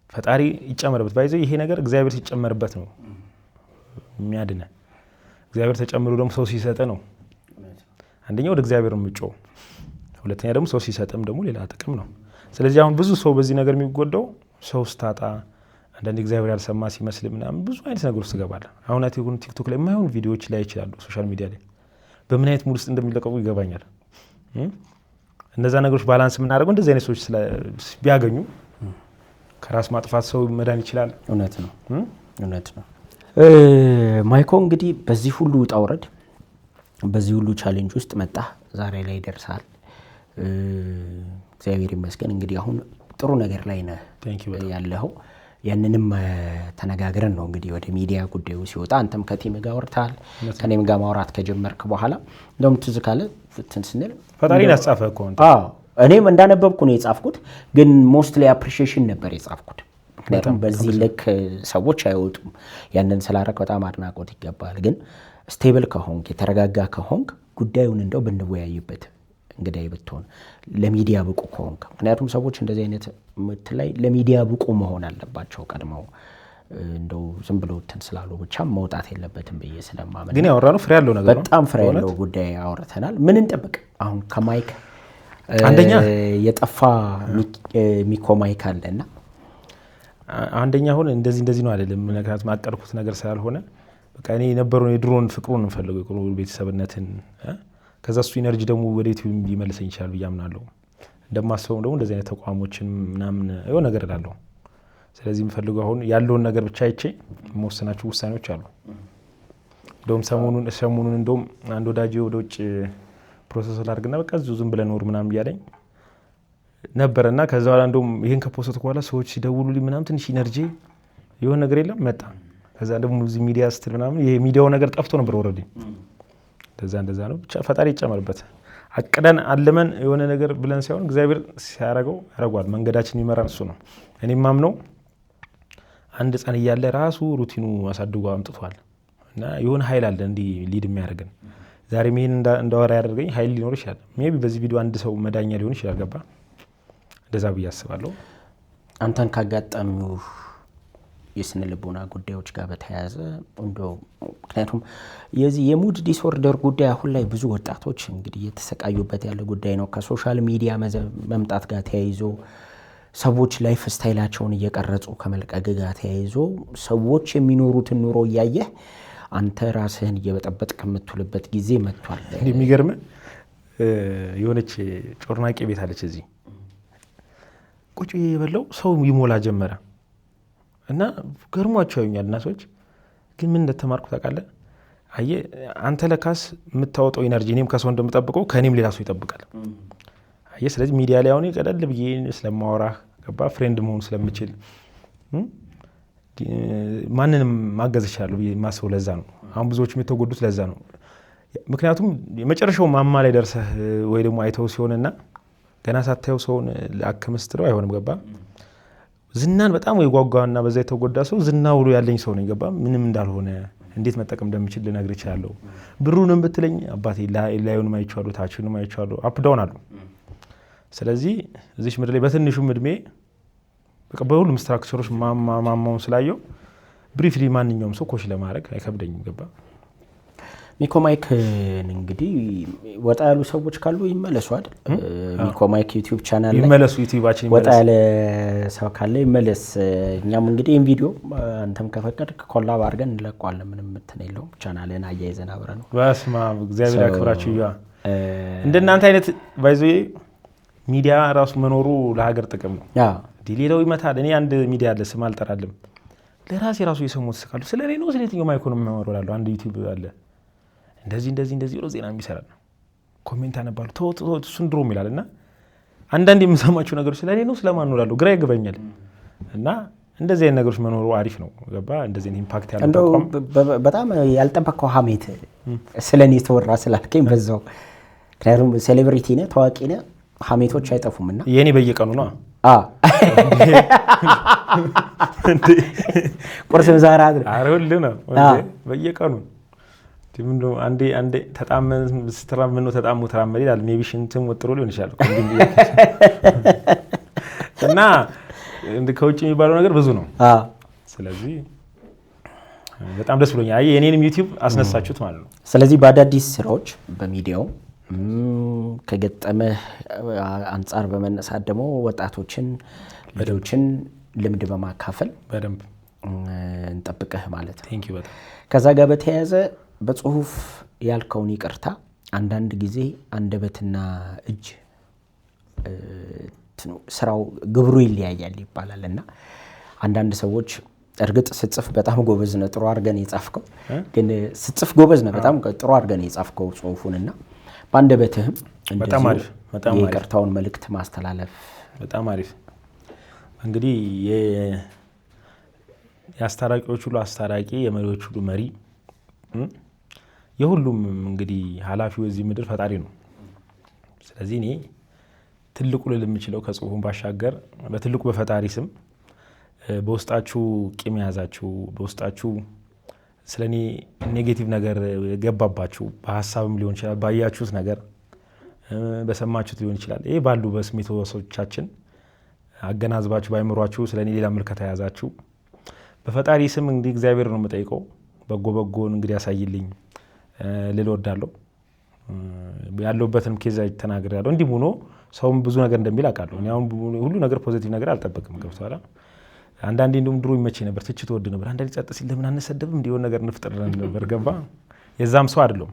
ፈጣሪ ይጨመርበት ባይዘው ይሄ ነገር እግዚአብሔር ሲጨመርበት ነው የሚያድነ። እግዚአብሔር ተጨምሮ ደግሞ ሰው ሲሰጥ ነው። አንደኛው ወደ እግዚአብሔር የምጮው፣ ሁለተኛ ደግሞ ሰው ሲሰጥም ደግሞ ሌላ ጥቅም ነው። ስለዚህ አሁን ብዙ ሰው በዚህ ነገር የሚጎዳው ሰው ስታጣ፣ አንዳንድ እግዚአብሔር ያልሰማ ሲመስል ምናምን ብዙ አይነት ነገር ውስጥ ትገባለህ። አሁን አትሁን ቲክቶክ ላይ የማይሆን ቪዲዮዎች ላይ ይችላሉ፣ ሶሻል ሚዲያ ላይ በምን አይነት ሙድ ውስጥ እንደሚለቀቁ ይገባኛል። እነዛ ነገሮች ባላንስ የምናደርገው እንደዚህ አይነት ሰዎች ቢያገኙ ከራስ ማጥፋት ሰው መዳን ይችላል። እውነት ነው። ማይኮ እንግዲህ በዚህ ሁሉ ውጣ ውረድ በዚህ ሁሉ ቻሌንጅ ውስጥ መጣ፣ ዛሬ ላይ ደርሳል። እግዚአብሔር ይመስገን። እንግዲህ አሁን ጥሩ ነገር ላይ ነህ ያለኸው። ያንንም ተነጋግረን ነው እንግዲህ ወደ ሚዲያ ጉዳዩ ሲወጣ አንተም ከቲም ጋር አውርተሃል። ከኔም ጋር ማውራት ከጀመርክ በኋላ እንደውም ትዝ ካለ ስንል ፈጣሪን ያጻፈ እኮ እኔም እንዳነበብኩ ነው የጻፍኩት፣ ግን ሞስትሊ አፕሪሺዬሽን ነበር የጻፍኩት። ምክንያቱም በዚህ ልክ ሰዎች አይወጡም። ያንን ስላረክ በጣም አድናቆት ይገባል። ግን ስቴብል ከሆንክ የተረጋጋ ከሆንክ ጉዳዩን እንደው ብንወያይበት እንግዲህ ብትሆን ለሚዲያ ብቁ ከሆንክ፣ ምክንያቱም ሰዎች እንደዚህ አይነት ምት ላይ ለሚዲያ ብቁ መሆን አለባቸው ቀድመው። እንደው ዝም ብሎ እንትን ስላሉ ብቻ መውጣት የለበትም ብዬ ስለማመን ግን ያወራነው ፍሬ ያለው ነገር ነው። በጣም ፍሬ ያለው ጉዳይ አውርተናል። ምን እንጠብቅ አሁን ከማይክ? አንደኛ የጠፋ ሚኮ ማይክ አለና አንደኛ አሁን እንደዚህ ነው አይደለም። ምክንያቱም አቀርኩት ነገር ስላልሆነ በቃ እኔ የነበረውን የድሮን ፍቅሩን እንፈልገው የቅሩ ቤተሰብነትን ከዛ እሱ ኢነርጂ ደግሞ ወደ ዩቲዩብ ሊመልሰኝ ይችላል ብዬ አምናለሁ። እንደማስበው ደግሞ እንደዚህ አይነት ተቋሞችን ምናምን የሆነ ነገር እላለሁ። ስለዚህ የምፈልገው አሁን ያለውን ነገር ብቻ አይቼ የምወስናቸው ውሳኔዎች አሉ። እንደውም ሰሞኑን እንደውም አንድ ወዳጄ ወደ ውጭ ፕሮሰስ ላድርግና በቃ እዚሁ ዝም ብለን ኖር ምናምን እያለኝ ነበረና ከዛ በኋላ እንደውም ይሄን ከፖስት በኋላ ሰዎች ሲደውሉልኝ ምናምን ትንሽ ኢነርጂ የሆነ ነገር የለም መጣ። ከዛ ደግሞ እዚህ ሚዲያ ስትል ምናምን ይሄ ሚዲያው ነገር ጠፍቶ ነበር ወረዲ። እንደዛ ነው። ብቻ ፈጣሪ ይጨመርበት። አቅደን አለመን የሆነ ነገር ብለን ሳይሆን እግዚአብሔር ሲያረገው ያረጋል። መንገዳችን የሚመራን እሱ ነው። እኔም ማምነው አንድ ሕፃን እያለ ራሱ ሩቲኑ አሳድጎ አምጥቷል እና የሆነ ኃይል አለ እንዲህ ሊድ የሚያደርገን። ዛሬ ምን እንዳወራ ያደርገኝ ኃይል ሊኖር ይችላል። ሜቢ በዚህ ቪዲዮ አንድ ሰው መዳኛ ሊሆን ይችላል። ገባ? እንደዛ ብዬ አስባለሁ። አንተን ካጋጠሙ የስነ ልቦና ጉዳዮች ጋር በተያያዘ እንደው ምክንያቱም የዚህ የሙድ ዲስኦርደር ጉዳይ አሁን ላይ ብዙ ወጣቶች እንግዲህ የተሰቃዩበት ያለ ጉዳይ ነው። ከሶሻል ሚዲያ መምጣት ጋር ተያይዞ ሰዎች ላይፍ ስታይላቸውን እየቀረጹ ከመልቀቅ ጋር ተያይዞ ሰዎች የሚኖሩትን ኑሮ እያየህ አንተ ራስህን እየበጠበጥክ የምትውልበት ጊዜ መጥቷል። የሚገርም የሆነች ጮርናቄ ቤት አለች እዚህ ቁጭ የበለው ሰው ይሞላ ጀመረ እና ገርሟቸው ያዩኛል። እና ሰዎች ግን ምን እንደተማርኩ ታውቃለህ? አየህ አንተ ለካስ የምታወጣው ኢነርጂ እኔም ከሰው እንደምጠብቀው ከእኔም ሌላ ሰው ይጠብቃል። አየህ ስለዚህ ሚዲያ ላይ አሁን ቀለል ብዬ ስለማወራህ ገባ ፍሬንድ መሆን ስለምችል ማንንም ማገዝ ይችላል ብዬ ማስበው ለዛ ነው። አሁን ብዙዎችም የተጎዱት ለዛ ነው። ምክንያቱም የመጨረሻው ማማ ላይ ደርሰህ ወይ ደግሞ አይተው ሲሆንና ገና ሳታየው ሰውን ለአከምስትለው አይሆንም ገባ ዝናን በጣም ወይ ጓጓና በዛ የተጎዳ ሰው ዝና ብሎ ያለኝ ሰው ነኝ ገባ ምንም እንዳልሆነ እንዴት መጠቀም እንደምችል ልነግር ይችላለሁ። ብሩንም ብትለኝ አባቴ ላዩንም አይቼዋለሁ ታችንም አይቼዋለሁ አፕ ዳውን አሉ። ስለዚህ እዚች ምድር ላይ በትንሹም እድሜ በቃ በሁሉም ስትራክቸሮች ማማውን ስላየው ብሪፍሊ ማንኛውም ሰው ኮች ለማድረግ አይከብደኝም ገባ። ሚኮማይክ እንግዲህ ወጣ ያሉ ሰዎች ካሉ ይመለሱ አይደል? ሚኮማይክ ዩቲዩብ ቻናል ላይ ይመለሱ፣ ዩቲዩባችን ወጣ ያለ ሰው ካለ ይመለስ። እኛም እንግዲህ ይሄን ቪዲዮ አንተም ከፈቀድክ ኮላብ አድርገን እንለቀዋለን። ምንም እንትን የለውም። ቻናልን አያይዘን አብረን ነው። በስመ አብ እግዚአብሔር ያክብራችሁ። እንደናንተ አይነት ባይዞ ሚዲያ ራሱ መኖሩ ለሀገር ጥቅም ነው። ሌላው ይመታል። እኔ አንድ ሚዲያ አለ ስም አልጠራልም። ለራሴ ራሱ የሰሙት ስካሉ ስለኔ ነው ስለየትኛው ማይኮ ነው የማወራው። አንድ ዩቲዩብ አለ እንደዚህ ብሎ ዜና የሚሰራ ነው። ኮሜንት አነባለሁ ተወት እሱን ድሮም ይላል እና አንዳንድ የምሰማቸው ነገሮች ስለኔ ነው ስለማን ነው እላለሁ። ግራ ይገባኛል። እና እንደዚህ አይነት ነገሮች መኖሩ አሪፍ ነው ገባ። እንደዚህ አይነት ኢምፓክት ያለው እንደው በጣም ያልጠበቀው ሀሜት ስለኔ ተወራ ስላልከኝ በዛው ምክንያቱም ሴሌብሪቲ ነህ ታዋቂ ነህ ሀሜቶች አይጠፉምና የኔ በየቀኑ ነው ቁርስ ምሳራ አረውል ነው በየቀኑ ምንድነው አንዴ ተጣመን ስትራም ነው ተጣሙ ተራመደ ይላል። ሜቢ ሽንትም ወጥሮ ሊሆን ይችላል እና ከውጭ የሚባለው ነገር ብዙ ነው። ስለዚህ በጣም ደስ ብሎኛል። አይ የኔንም ዩቲዩብ አስነሳችሁት ማለት ነው። ስለዚህ በአዳዲስ ስራዎች በሚዲያው ከገጠመህ አንጻር በመነሳት ደግሞ ወጣቶችን ልጆችን ልምድ በማካፈል በደንብ እንጠብቅህ ማለት ነው። ቴንክ ዩ በጣም ከዛ ጋር በተያያዘ በጽሁፍ ያልከውን ይቅርታ አንዳንድ ጊዜ አንደበትና እጅ ስራው ግብሩ ይለያያል ይባላልና አንዳንድ ሰዎች እርግጥ ስጽፍ በጣም ጎበዝ ነህ ጥሩ አድርገን የጻፍከው ግን ስጽፍ ጎበዝ ነህ በጣም ጥሩ አድርገን የጻፍከው ጽሁፉንና ባንደበትህም በጣም አሪፍ የይቅርታውን መልእክት ማስተላለፍ በጣም አሪፍ። እንግዲህ የአስታራቂዎች ሁሉ አስታራቂ የመሪዎች ሁሉ መሪ የሁሉም እንግዲህ ኃላፊው እዚህ ምድር ፈጣሪ ነው። ስለዚህ እኔ ትልቁ ልል የምችለው ከጽሁፉን ባሻገር በትልቁ በፈጣሪ ስም በውስጣችሁ ቂም ያዛችሁ በውስጣችሁ ስለኔ ኔጌቲቭ ነገር ገባባችሁ በሐሳብም ሊሆን ይችላል ባያችሁት ነገር በሰማችሁት ሊሆን ይችላል ይሄ ባሉ በስሜት ወሰዎቻችን አገናዝባችሁ ባይምሯችሁ ስለኔ ሌላ ምልከታ ያዛችሁ በፈጣሪ ስም እንግዲህ እግዚአብሔር ነው የምጠይቀው በጎን እንግዲህ ያሳይልኝ ልል ወዳለሁ። ያለውበትም ኬዝ ተናግሬያለሁ። እንዲህ ሆኖ ሰውም ብዙ ነገር እንደሚል አውቃለሁ። እኔ አሁን ሁሉ ነገር ፖዚቲቭ ነገር አልጠበቅም ገብቷል። አንዳንዴ እንደውም ድሮ ይመቼ ነበር ትችት ወድ ነበር አንዳንዴ ጸጥ ሲል ለምን አንሰደብም እንዲሆን ነገር እንፍጥር ነበር ገባ። የዛም ሰው አይደለም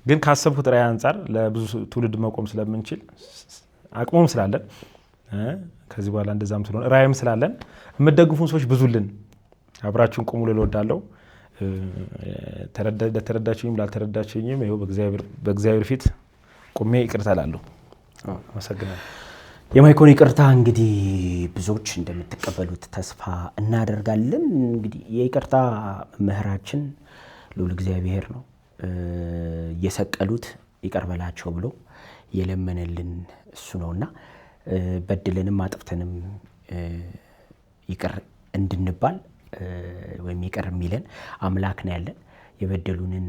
ግን ካሰብኩት ራዕይ አንፃር ለብዙ ትውልድ መቆም ስለምንችል አቅሙም ስላለን ከዚህ በኋላ እንደዛም ስለሆነ ራዕይም ስላለን የምትደግፉን ሰዎች ብዙልን አብራችሁን ቆሙ ልል ወዳለሁ። ተረዳችሁኝም ላልተረዳችሁኝም ይኸው በእግዚአብሔር ፊት ቆሜ ይቅርታ እላለሁ። አመሰግናለሁ። የማይኮን ይቅርታ እንግዲህ ብዙዎች እንደምትቀበሉት ተስፋ እናደርጋለን። እንግዲህ የይቅርታ መምህራችን ልዑል እግዚአብሔር ነው። የሰቀሉት ይቅር በላቸው ብሎ የለመነልን እሱ ነውና በድለንም አጥፍተንም ይቅር እንድንባል ወይም ይቅር የሚለን አምላክ ነው ያለን። የበደሉንን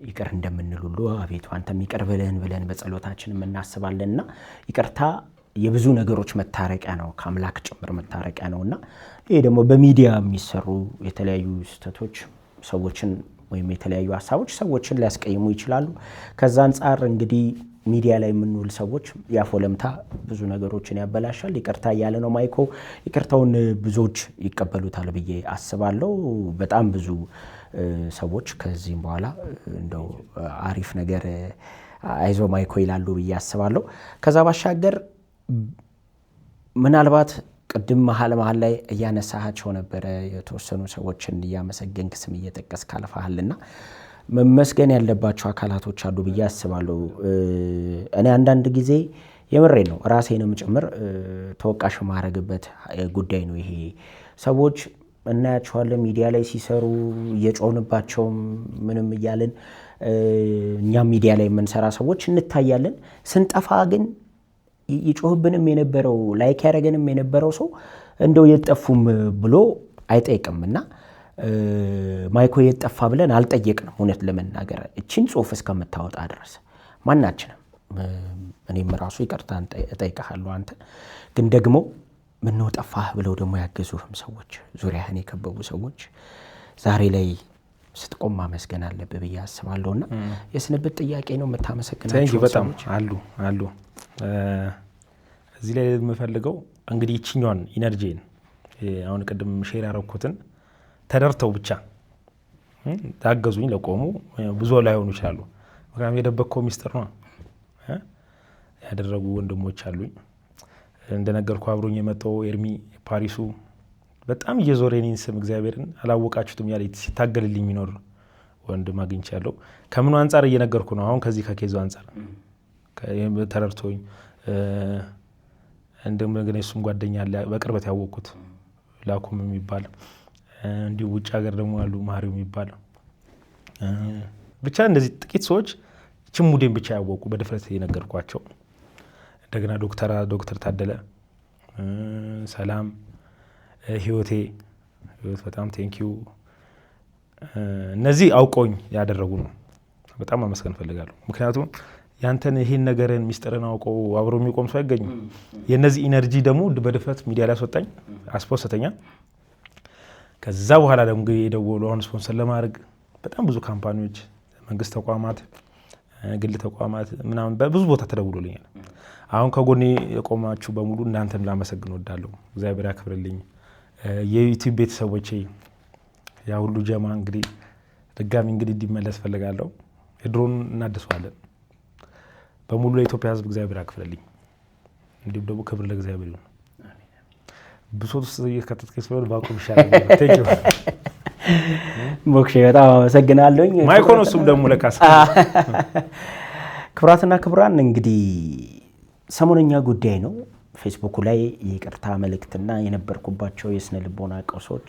ይቅር እንደምንል ሁሉ አቤቱ አንተም ይቅር ብለን በጸሎታችን እናስባለንና ይቅርታ የብዙ ነገሮች መታረቂያ ነው ከአምላክ ጭምር መታረቂያ ነውና ይሄ ደግሞ በሚዲያ የሚሰሩ የተለያዩ ስህተቶች ሰዎችን ወይም የተለያዩ ሐሳቦች ሰዎችን ሊያስቀይሙ ይችላሉ። ከዛ አንፃር እንግዲህ ሚዲያ ላይ የምንውል ሰዎች ያፎለምታ ብዙ ነገሮችን ያበላሻል። ይቅርታ እያለ ነው ማይኮ። ይቅርታውን ብዙዎች ይቀበሉታል ብዬ አስባለሁ። በጣም ብዙ ሰዎች ከዚህም በኋላ እንደው አሪፍ ነገር አይዞ ማይኮ ይላሉ ብዬ አስባለሁ። ከዛ ባሻገር ምናልባት ቅድም መሀል ላይ እያነሳቸው ነበረ የተወሰኑ ሰዎችን እያመሰገንክ ስም እየጠቀስክ አልፈሃልና መመስገን ያለባቸው አካላቶች አሉ ብዬ አስባለሁ። እኔ አንዳንድ ጊዜ የምሬ ነው ራሴንም ጭምር ተወቃሽ ማረግበት ጉዳይ ነው ይሄ። ሰዎች እናያቸዋለን ሚዲያ ላይ ሲሰሩ እየጮህንባቸው ምንም እያልን እኛም ሚዲያ ላይ የምንሰራ ሰዎች እንታያለን። ስንጠፋ ግን ይጮህብንም የነበረው ላይክ ያደረገንም የነበረው ሰው እንደው የጠፉም ብሎ አይጠይቅምና ማይኮ የጠፋ ብለን አልጠየቅንም። እውነት ለመናገር እቺን ጽሁፍ እስከምታወጣ ድረስ ማናችንም እኔም ራሱ ይቅርታ እጠይቅሃለሁ። አንተ ግን ደግሞ ምነው ጠፋህ ብለው ደግሞ ያገዙህም ሰዎች ዙሪያህን የከበቡ ሰዎች ዛሬ ላይ ስትቆም ማመስገን አለብህ ብዬ አስባለሁና የስንብት ጥያቄ ነው የምታመሰግናቸው በጣም አሉ እዚህ ላይ የምፈልገው እንግዲህ እቺኛውን ኢነርጂን አሁን ቅድም ሼር ያረኩትን ተደርተው ብቻ ታገዙኝ ለቆሙ ብዙ ላይሆኑ ይችላሉ። ምክንያቱም የደበቅከው ሚስጥር ነው ያደረጉ ወንድሞች አሉኝ። እንደነገርኩ አብሮኝ የመጣው ኤርሚ ፓሪሱ በጣም እየዞረ እኔን ስም እግዚአብሔርን አላወቃችሁትም ያለ ሲታገልልኝ የሚኖር ወንድም አግኝቻለሁ። ከምኑ አንፃር እየነገርኩ ነው አሁን ከዚህ ከኬዙ አንፃር ተረድቶኝ እንደም ነገር እሱም ጓደኛ አለ በቅርበት ያወቁት ላኩም የሚባል እንዲሁ ውጭ ሀገር ደግሞ ያሉ ማሪው የሚባል ብቻ እንደዚህ ጥቂት ሰዎች ችሙዴን ብቻ ያወቁ በድፍረት የነገርኳቸው። እንደገና ዶክተር ታደለ ሰላም ህይወት በጣም ቴንኪዩ እነዚህ አውቀውኝ ያደረጉ ነው። በጣም ማመስገን ፈልጋለሁ። ምክንያቱም ያንተን ይሄን ነገርን ሚስጥርን አውቀው አብሮ የሚቆም ሰው አይገኝም። የነዚህ ኢነርጂ ደግሞ በድፍረት ሚዲያ ላይ አስወጣኝ አስፖስተኛ። ከዛ በኋላ ደግሞ የደወሉ አሁን ስፖንሰር ለማድረግ በጣም ብዙ ካምፓኒዎች፣ መንግስት ተቋማት፣ ግል ተቋማት ምናምን በብዙ ቦታ ተደውሎልኛል። አሁን ከጎኔ የቆማችሁ በሙሉ እናንተን ላመሰግን ወዳለሁ። እግዚአብሔር ያክብርልኝ። የዩቲዩብ ቤተሰቦቼ ያ ሁሉ ጀማ እንግዲህ ድጋሚ እንግዲህ እንዲመለስ ፈልጋለሁ። የድሮን እናድሰዋለን በሙሉ ለኢትዮጵያ ህዝብ እግዚአብሔር ያክብርልኝ። እንዲሁም ደግሞ ክብር ለእግዚአብሔር ይሁን። ብሶት ውስጥ እየከተትከኝ ስለሆነ ባቆም ይሻላል። ቴንኪው ሞክሼ በጣም አመሰግናለሁ። ማይኮ ነው እሱም ደግሞ ለካስ ክብራትና ክብራን እንግዲህ ሰሞነኛ ጉዳይ ነው። ፌስቡክ ላይ ይቅርታ መልእክትና የነበርኩባቸው የስነ ልቦና ቀውሶች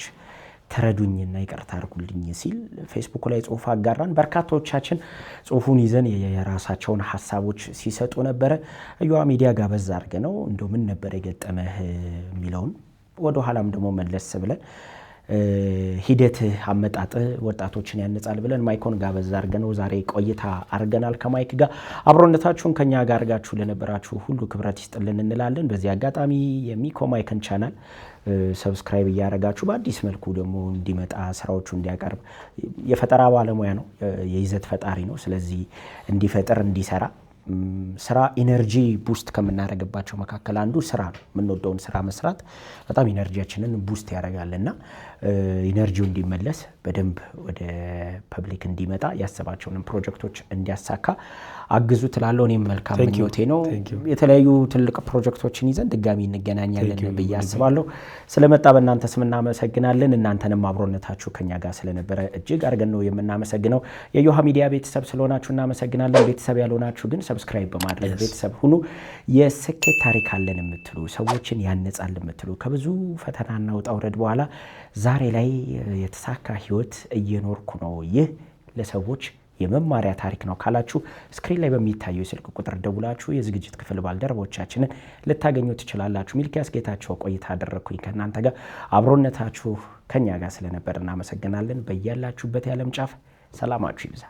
ተረዱኝና ይቅርታ አድርጉልኝ ሲል ፌስቡክ ላይ ጽሁፍ አጋራን። በርካታዎቻችን ጽሁፉን ይዘን የራሳቸውን ሐሳቦች ሲሰጡ ነበረ። እዩሃ ሚዲያ ጋር በዛ አድርገ ነው እንደው ምን ነበር የገጠመህ የሚለውን ወደ ኋላም ደግሞ መለስ ብለን ሂደት አመጣጥ ወጣቶችን ያነጻል ብለን ማይኮን ጋር በዛ አድርገ ነው ዛሬ ቆይታ አድርገናል ከማይክ ጋር። አብሮነታችሁን ከኛ ጋር አድርጋችሁ ለነበራችሁ ሁሉ ክብረት ይስጥልን እንላለን። በዚህ አጋጣሚ የሚኮ ማይክን ቻናል ሰብስክራይብ እያደረጋችሁ በአዲስ መልኩ ደግሞ እንዲመጣ ስራዎቹ እንዲያቀርብ የፈጠራ ባለሙያ ነው፣ የይዘት ፈጣሪ ነው። ስለዚህ እንዲፈጥር እንዲሰራ ስራ ኢነርጂ ቡስት ከምናደርግባቸው መካከል አንዱ ስራ ነው። የምንወደውን ስራ መስራት በጣም ኢነርጂያችንን ቡስት ያደርጋልና ኢነርጂው እንዲመለስ በደንብ ወደ ፐብሊክ እንዲመጣ ያሰባቸውን ፕሮጀክቶች እንዲያሳካ አግዙ ትላለሁ። እኔም መልካም ምኞቴ ነው። የተለያዩ ትልቅ ፕሮጀክቶችን ይዘን ድጋሚ እንገናኛለን ብዬ አስባለሁ። ስለመጣ በእናንተ ስም እናመሰግናለን። እናንተንም አብሮነታችሁ ከኛ ጋር ስለነበረ እጅግ አድርገን ነው የምናመሰግነው። የእዩሃ ሚዲያ ቤተሰብ ስለሆናችሁ እናመሰግናለን። ቤተሰብ ያልሆናችሁ ግን ሰብስክራይብ በማድረግ ቤተሰብ ሁኑ። የስኬት ታሪክ አለን የምትሉ ሰዎችን ያነጻል የምትሉ ከብዙ ፈተናና ውጣ ውረድ በኋላ ዛሬ ላይ የተሳካ ህይወት እየኖርኩ ነው፣ ይህ ለሰዎች የመማሪያ ታሪክ ነው ካላችሁ ስክሪን ላይ በሚታየው የስልክ ቁጥር ደውላችሁ የዝግጅት ክፍል ባልደረቦቻችንን ልታገኙ ትችላላችሁ። ሚልኪያስ ጌታቸው ቆይታ አደረኩኝ ከእናንተ ጋር። አብሮነታችሁ ከኛ ጋር ስለነበር እናመሰግናለን። በያላችሁበት የዓለም ጫፍ ሰላማችሁ ይብዛ።